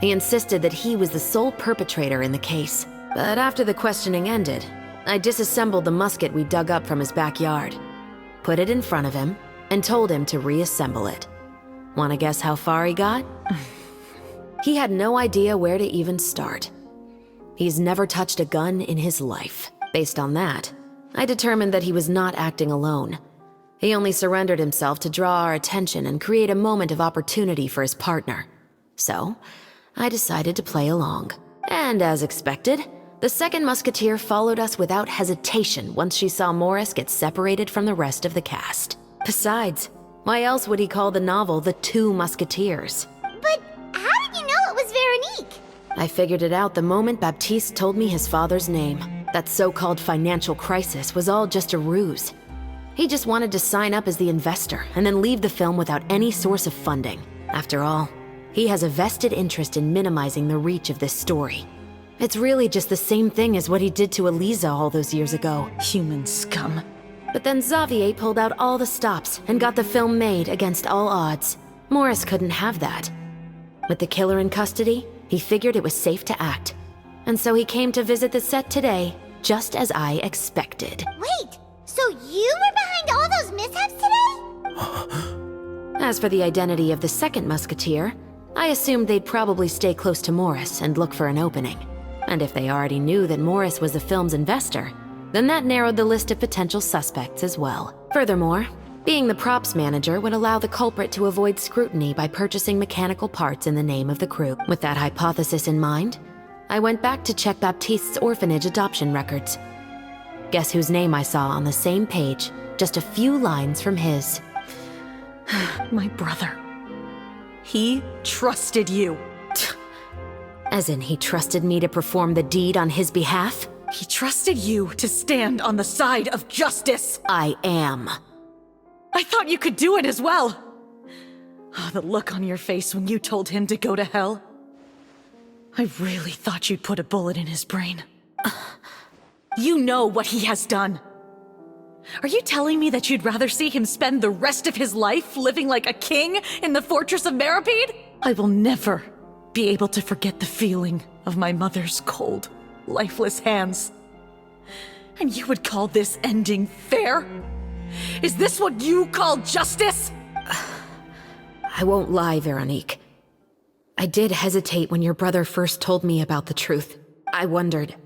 S7: He insisted that he was the sole perpetrator in the case. But after the questioning ended, I disassembled the musket we dug up from his backyard, put it in front of him, and told him to reassemble it. Wanna guess how far he got? He had no idea where to even start. He's never touched a gun in his life. Based on that, I determined that he was not acting alone. He only surrendered himself to draw our attention and create a moment of opportunity for his partner. So, I decided to play along. And as expected, the second musketeer followed us without hesitation once she saw Morris get separated from the rest of the cast. Besides, why else would he call the novel The Two Musketeers?
S3: But how did you know it was Veronique?
S7: I figured it out the moment Baptiste told me his father's name. That so-called financial crisis was all just a ruse. He just wanted to sign up as the investor and then leave the film without any source of funding. After all, he has a vested interest in minimizing the reach of this story. It's really just the same thing as what he did to Eliza all those years ago.
S12: Human scum.
S7: But then Xavier pulled out all the stops and got the film made against all odds. Morris couldn't have that. With the killer in custody, he figured it was safe to act. And so he came to visit the set today, just as I expected.
S3: Wait, so you were behind all those mishaps today?
S7: As for the identity of the second musketeer, I assumed they'd probably stay close to Morris and look for an opening. And if they already knew that Morris was the film's investor, then that narrowed the list of potential suspects as well. Furthermore, being the props manager would allow the culprit to avoid scrutiny by purchasing mechanical parts in the name of the crew. With that hypothesis in mind, I went back to check Baptiste's orphanage adoption records. Guess whose name I saw on the same page, just a few lines from his.
S12: My brother. He trusted you.
S7: As in, he trusted me to perform the deed on his behalf?
S12: He trusted you to stand on the side of justice.
S7: I am.
S12: I thought you could do it as well. Oh, the look on your face when you told him to go to hell. I really thought you'd put a bullet in his brain. You know what he has done. Are you telling me that you'd rather see him spend the rest of his life living like a king in the fortress of Meripede? I will never be able to forget the feeling of my mother's cold, lifeless hands. And you would call this ending fair? Is this what you call justice?
S7: I won't lie, Veronique. I did hesitate when your brother first told me about the truth. I wondered.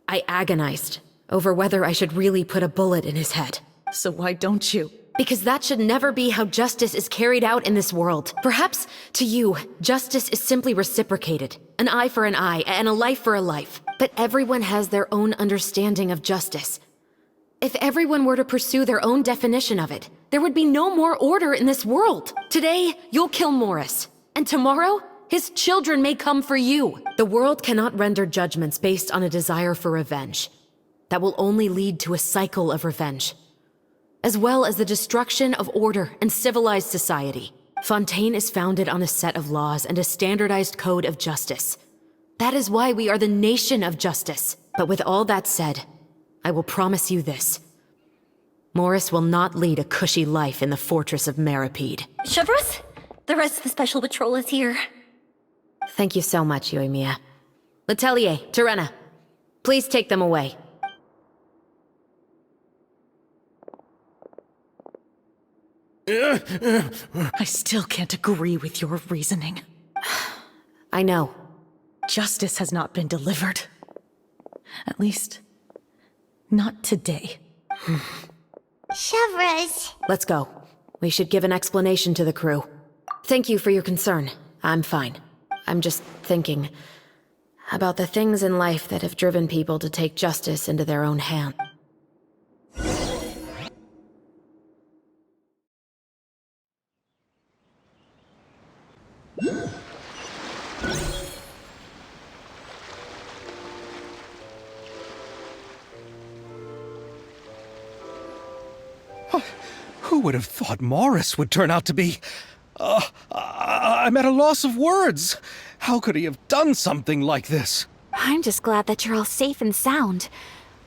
S7: I agonized over whether I should really put a bullet in his head.
S12: So why don't you?
S7: Because that should never be how justice is carried out in this world. Perhaps, to you, justice is simply reciprocated. An eye for an eye, and a life for a life. But everyone has their own understanding of justice. If everyone were to pursue their own definition of it, there would be no more order in this world. Today, you'll kill Morris. And tomorrow, his children may come for you. The world cannot render judgments based on a desire for revenge. That will only lead to a cycle of revenge, as well as the destruction of order and civilized society. Fontaine is founded on a set of laws and a standardized code of justice. That is why we are the nation of justice. But with all that said, I will promise you this. Morris will not lead a cushy life in the fortress of Meripede.
S10: Chevros, the rest of the special patrol is here.
S7: Thank you so much, Yoimiya. Letelier, Terena, please take them away.
S12: I still can't agree with your reasoning.
S7: I know.
S12: Justice has not been delivered. At least, not today.
S3: Chevres.
S7: Let's go. We should give an explanation to the crew. Thank you for your concern. I'm fine. I'm just thinking about the things in life that have driven people to take justice into their own hands.
S1: Who would have thought Morris would turn out to be... I'm at a loss of words. How could he have done something like this?
S5: I'm just glad that you're all safe and sound.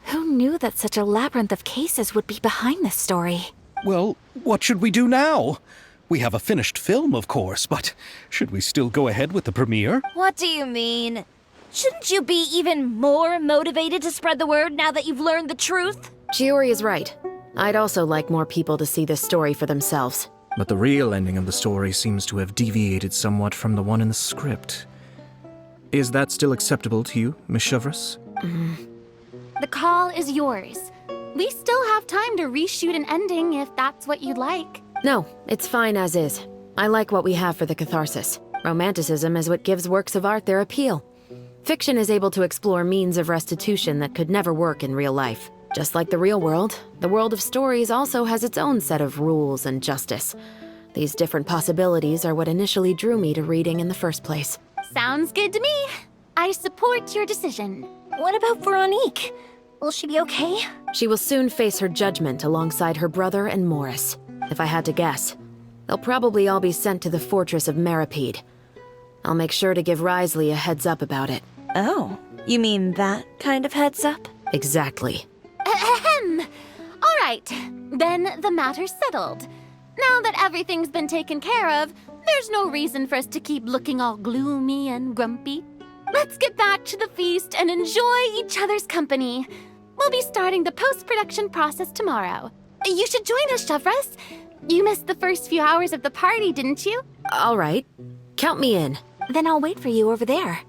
S5: Who knew that such a labyrinth of cases would be behind this story?
S1: Well, what should we do now? We have a finished film, of course, but should we still go ahead with the premiere?
S4: What do you mean? Shouldn't you be even more motivated to spread the word now that you've learned the truth?
S7: Chiori is right. I'd also like more people to see this story for themselves.
S6: But the real ending of the story seems to have deviated somewhat from the one in the script. Is that still acceptable to you, Miss Chevres?
S11: The call is yours. We still have time to reshoot an ending if that's what you'd like.
S7: No, it's fine as is. I like what we have for the catharsis. Romanticism is what gives works of art their appeal. Fiction is able to explore means of restitution that could never work in real life. Just like the real world, the world of stories also has its own set of rules and justice. These different possibilities are what initially drew me to reading in the first place.
S11: Sounds good to me. I support your decision.
S10: What about Veronique? Will she be okay?
S7: She will soon face her judgment alongside her brother and Morris. If I had to guess, they'll probably all be sent to the fortress of Meripede. I'll make sure to give Risley a heads up about it.
S4: Oh, you mean that kind of heads up?
S7: Exactly.
S11: Ahem. All right, then the matter's settled. Now that everything's been taken care of, there's no reason for us to keep looking all gloomy and grumpy. Let's get back to the feast and enjoy each other's company. We'll be starting the post-production process tomorrow. You should join us, Chevres. You missed the first few hours of the party, didn't you?
S7: All right. Count me in.
S5: Then I'll wait for you over there.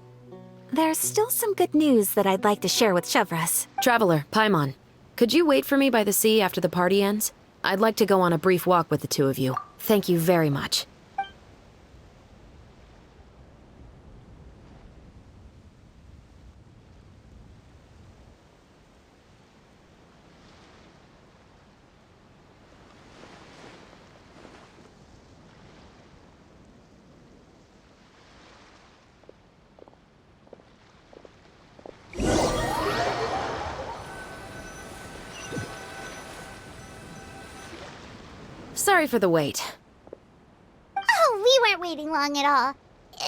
S5: There's still some good news that I'd like to share with Chevres.
S7: Traveler, Paimon, could you wait for me by the sea after the party ends? I'd like to go on a brief walk with the two of you. Thank you very much. Sorry for the wait.
S3: Oh, we weren't waiting long at all.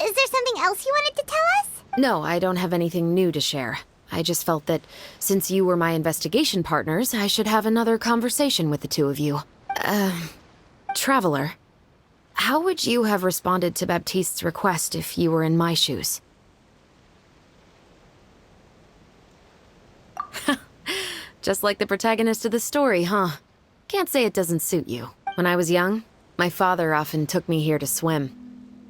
S3: Is there something else you wanted to tell us?
S7: No, I don't have anything new to share. I just felt that since you were my investigation partners, I should have another conversation with the two of you. Traveler, how would you have responded to Baptiste's request if you were in my shoes? Just like the protagonist of the story, huh? Can't say it doesn't suit you. When I was young, my father often took me here to swim.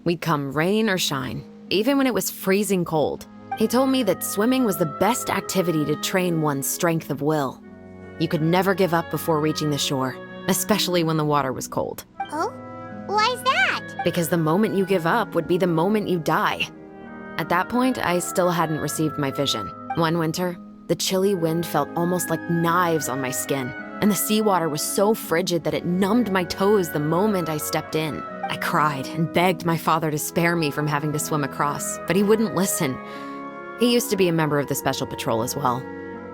S7: We'd come rain or shine, even when it was freezing cold. He told me that swimming was the best activity to train one's strength of will. You could never give up before reaching the shore, especially when the water was cold.
S3: Oh? Why's that?
S7: Because the moment you give up would be the moment you die. At that point, I still hadn't received my vision. One winter, the chilly wind felt almost like knives on my skin, and the seawater was so frigid that it numbed my toes the moment I stepped in. I cried and begged my father to spare me from having to swim across, but he wouldn't listen. He used to be a member of the Special Patrol as well.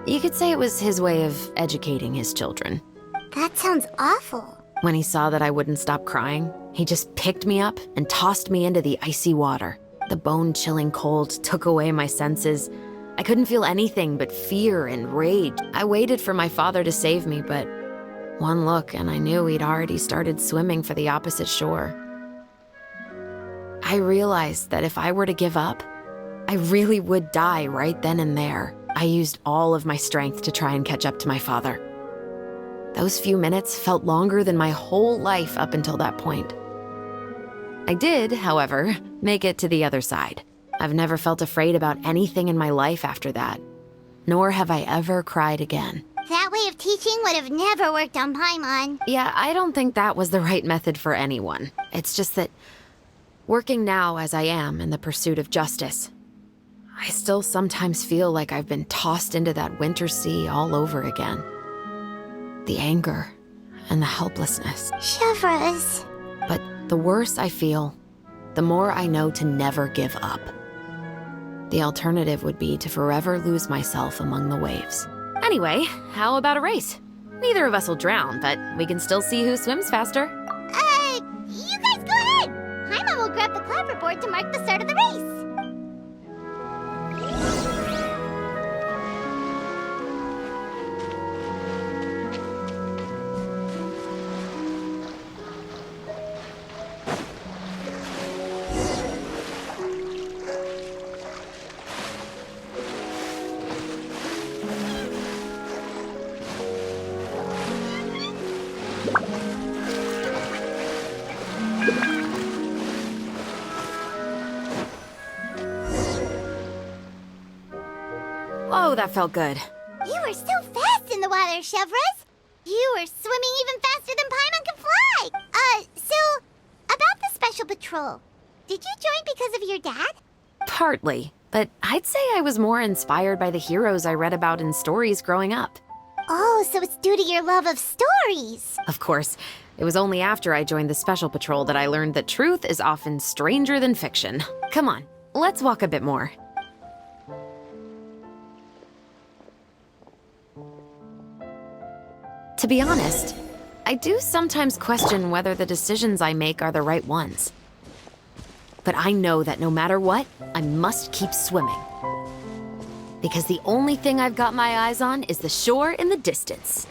S7: You could say it was his way of educating his children.
S3: That sounds awful.
S7: When he saw that I wouldn't stop crying, he just picked me up and tossed me into the icy water. The bone-chilling cold took away my senses. I couldn't feel anything but fear and rage. I waited for my father to save me, but one look and I knew he'd already started swimming for the opposite shore. I realized that if I were to give up, I really would die right then and there. I used all of my strength to try and catch up to my father. Those few minutes felt longer than my whole life up until that point. I did, however, make it to the other side. I've never felt afraid about anything in my life after that, nor have I ever cried again.
S3: That way of teaching would have never worked on Paimon.
S7: Yeah, I don't think that was the right method for anyone. It's just that, working now as I am in the pursuit of justice, I still sometimes feel like I've been tossed into that winter sea all over again. The anger and the helplessness.
S3: Chevreuse.
S7: But the worse I feel, the more I know to never give up. The alternative would be to forever lose myself among the waves. Anyway, how about a race? Neither of us will drown, but we can still see who swims faster.
S3: You guys go ahead. Paimon will grab the clapperboard to mark the start of the race.
S7: Oh, that felt good.
S3: You were so fast in the water, Chevreuse. You were swimming even faster than Paimon can fly. So, about the special patrol. Did you join because of your dad?
S7: Partly, but I'd say I was more inspired by the heroes I read about in stories growing up.
S3: Oh, so it's due to your love of stories.
S7: Of course, it was only after I joined the Special Patrol that I learned that truth is often stranger than fiction. Come on, let's walk a bit more. To be honest, I do sometimes question whether the decisions I make are the right ones. But I know that no matter what, I must keep swimming. Because the only thing I've got my eyes on is the shore in the distance.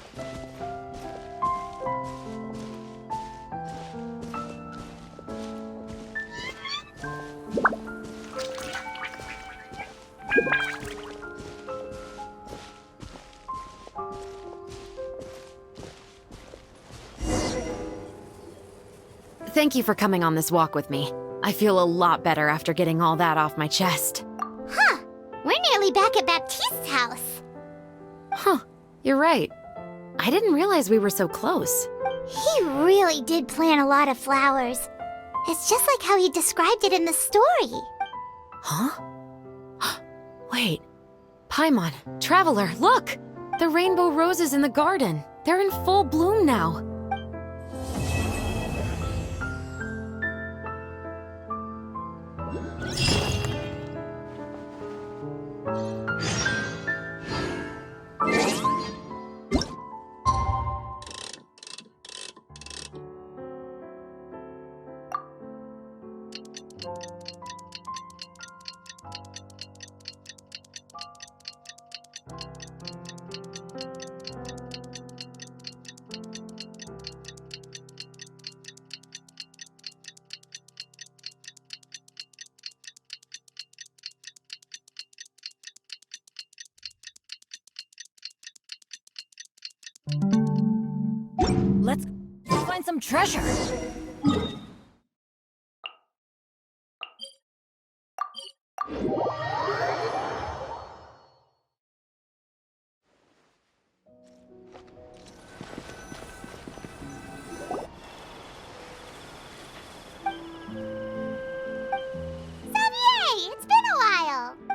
S7: Thank you for coming on this walk with me. I feel a lot better after getting all that off my chest.
S3: Huh. We're nearly back at Baptiste's house.
S7: Huh. You're right. I didn't realize we were so close.
S3: He really did plant a lot of flowers. It's just like how he described it in the story.
S7: Huh? Wait. Paimon, Traveler, look! The rainbow roses in the garden. They're in full bloom now.
S10: Let's find some treasure.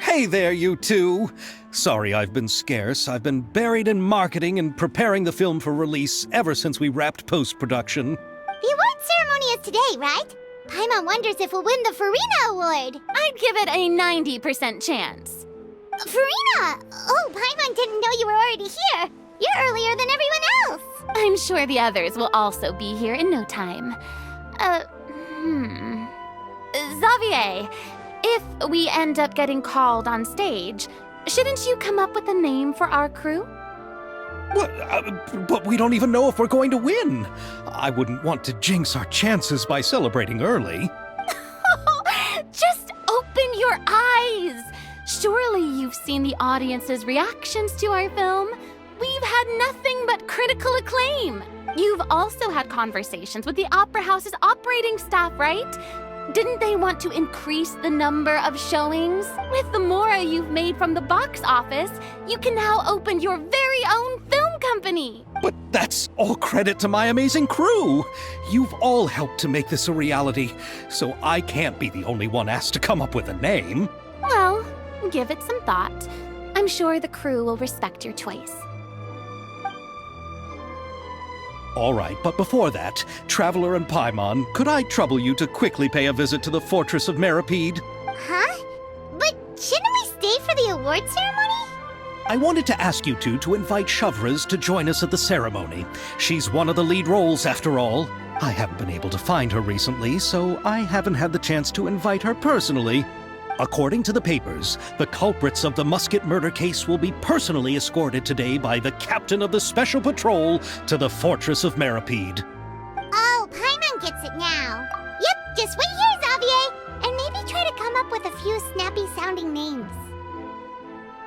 S1: Hey there, you two! Sorry I've been scarce. I've been buried in marketing and preparing the film for release ever since we wrapped post-production.
S3: The award ceremony is today, right? Paimon wonders if we'll win the Farina Award.
S11: I'd give it a 90% chance.
S3: Farina! Oh, Paimon didn't know you were already here. You're earlier than everyone else.
S11: I'm sure the others will also be here in no time. Xavier, if we end up getting called on stage, shouldn't you come up with a name for our crew?
S1: What? But we don't even know if we're going to win. I wouldn't want to jinx our chances by celebrating early.
S11: Just open your eyes! Surely you've seen the audience's reactions to our film. we've had nothing but critical acclaim. You've also had conversations with the Opera House's operating staff, right? Didn't they want to increase the number of showings? With the mora you've made from the box office, you can now open your very own film company.
S1: But that's all credit to my amazing crew. You've all helped to make this a reality, so I can't be the only one asked to come up with a name.
S11: Well, give it some thought. I'm sure the crew will respect your choice.
S1: All right, but before that, Traveler and Paimon, could I trouble you to quickly pay a visit to the Fortress of Meripede?
S3: Huh? But shouldn't we stay for the award ceremony?
S1: I wanted to ask you two to invite Shavraz to join us at the ceremony. She's one of the lead roles, after all. I haven't been able to find her recently, so I haven't had the chance to invite her personally. According to the papers, the culprits of the Musket murder case will be personally escorted today by the captain of the Special Patrol to the Fortress of Meripede.
S3: Oh, Paimon gets it now. Yep, just wait here, Xavier, and maybe try to come up with a few snappy-sounding names.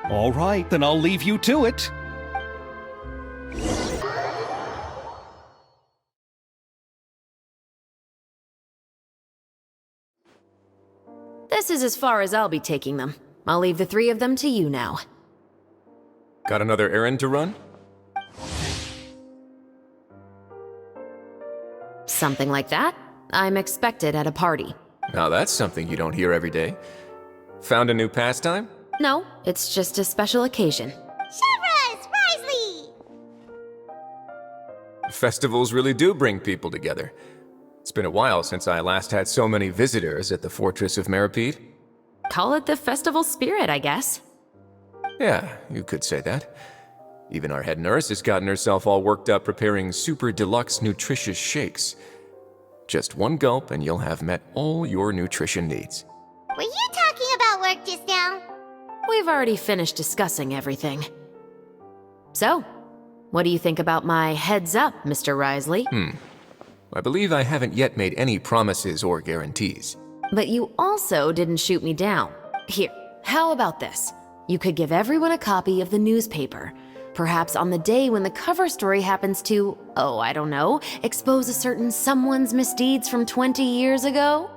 S1: All right, then I'll leave you to it.
S7: This is as far as I'll be taking them. I'll leave the three of them to you now.
S19: Got another errand to run?
S7: Something like that. I'm expected at a party.
S19: Now that's something you don't hear every day. Found a new pastime?
S7: No, it's just a special occasion.
S3: Shavraz! Risley!
S19: Festivals really do bring people together. It's been a while since I last had so many visitors at the Fortress of Meripede.
S7: Call it the festival spirit, I guess.
S19: Yeah, you could say that. Even our head nurse has gotten herself all worked up preparing super deluxe nutritious shakes. Just one gulp and you'll have met all your nutrition needs.
S3: Were you talking about work just now?
S7: We've already finished discussing everything. So, what do you think about my heads up, Mr. Risley?
S19: I believe I haven't yet made any promises or guarantees.
S7: But you also didn't shoot me down. Here, how about this? You could give everyone a copy of the newspaper. Perhaps on the day when the cover story happens to, oh, I don't know, expose a certain someone's misdeeds from 20 years ago?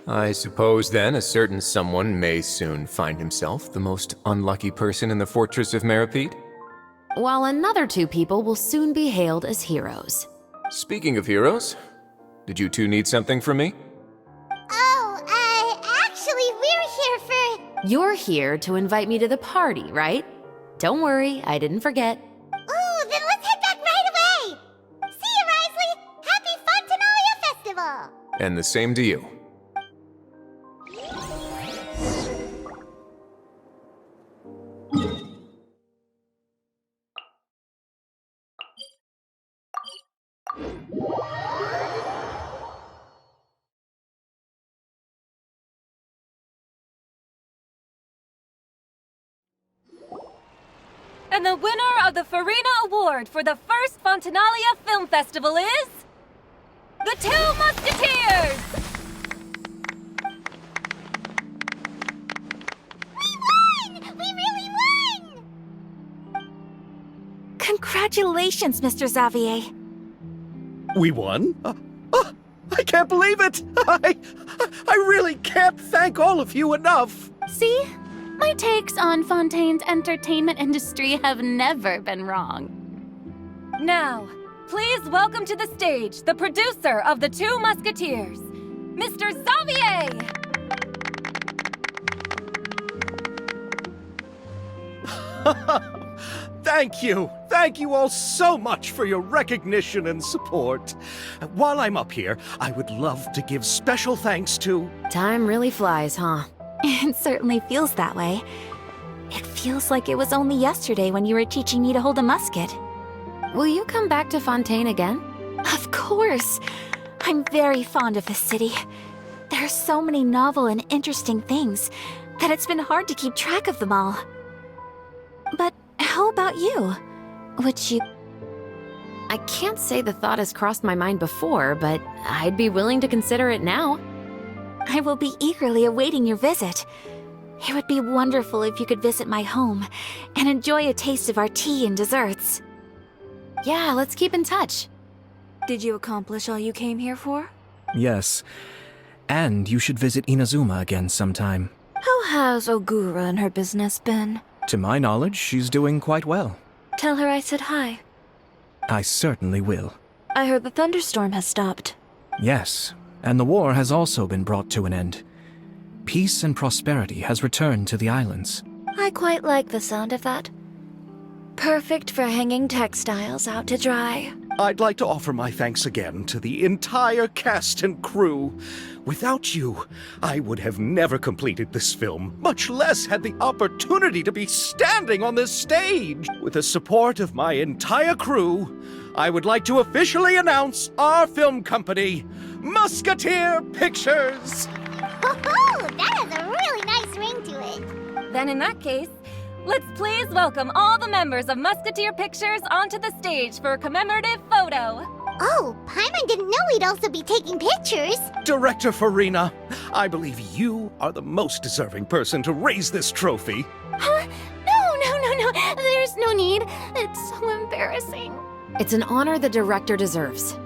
S19: I suppose then a certain someone may soon find himself the most unlucky person in the Fortress of Meripede.
S7: While another two people will soon be hailed as heroes.
S19: Speaking of heroes, did you two need something from me?
S3: Oh, actually, we're here for...
S7: You're here to invite me to the party, right? Don't worry, I didn't forget.
S3: Ooh, then let's head back right away! See you, Risley! Happy Fontanalia Festival!
S19: And the same to you.
S10: And the winner of the Farina Award for the first Fontanalia Film Festival is... the Two Musketeers!
S3: We won! We really won!
S4: Congratulations, Mr. Xavier.
S1: We won? I can't believe it! I really can't thank all of you enough!
S11: See? My takes on Fontaine's entertainment industry have never been wrong.
S10: Now, please welcome to the stage the producer of the Two Musketeers, Mr. Xavier!
S1: Thank you! Thank you all so much for your recognition and support. While I'm up here, I would love to give special thanks to...
S7: Time really flies, huh?
S4: It certainly feels that way. It feels like it was only yesterday when you were teaching me to hold a musket.
S7: Will you come back to Fontaine again?
S4: Of course! I'm very fond of this city. There are so many novel and interesting things that it's been hard to keep track of them all. But how about you? Would you...
S7: I can't say the thought has crossed my mind before, but I'd be willing to consider it now.
S4: I will be eagerly awaiting your visit.
S5: It would be wonderful if you could visit my home and enjoy a taste of our tea and desserts.
S7: Yeah, let's keep in touch.
S4: Did you accomplish all you came here for?
S6: Yes. And you should visit Inazuma again sometime.
S4: How has Ogura and her business been?
S6: To my knowledge, she's doing quite well.
S4: Tell her I said hi.
S6: I certainly will.
S4: I heard the thunderstorm has stopped.
S6: Yes, and the war has also been brought to an end. Peace and prosperity has returned to the islands.
S4: I quite like the sound of that. Perfect for hanging textiles out to dry.
S1: I'd like to offer my thanks again to the entire cast and crew. Without you, I would have never completed this film, much less had the opportunity to be standing on this stage. With the support of my entire crew, I would like to officially announce our film company, Musketeer Pictures.
S3: Oh, that has a really nice ring to it.
S10: Then in that case, let's please welcome all the members of Musketeer Pictures onto the stage for a commemorative photo.
S3: Oh, Paimon didn't know we'd also be taking pictures.
S1: Director Farina, I believe you are the most deserving person to raise this trophy.
S3: Huh? No. There's no need. It's so embarrassing.
S7: It's an honor the director deserves.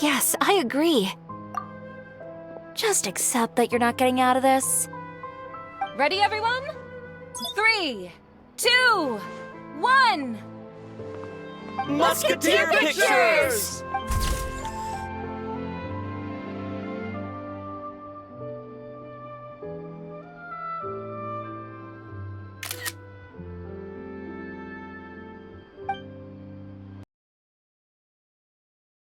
S4: Yes, I agree. Just accept that you're not getting out of this.
S10: Ready, everyone? 3, 2, 1.
S8: Musketeer Pictures!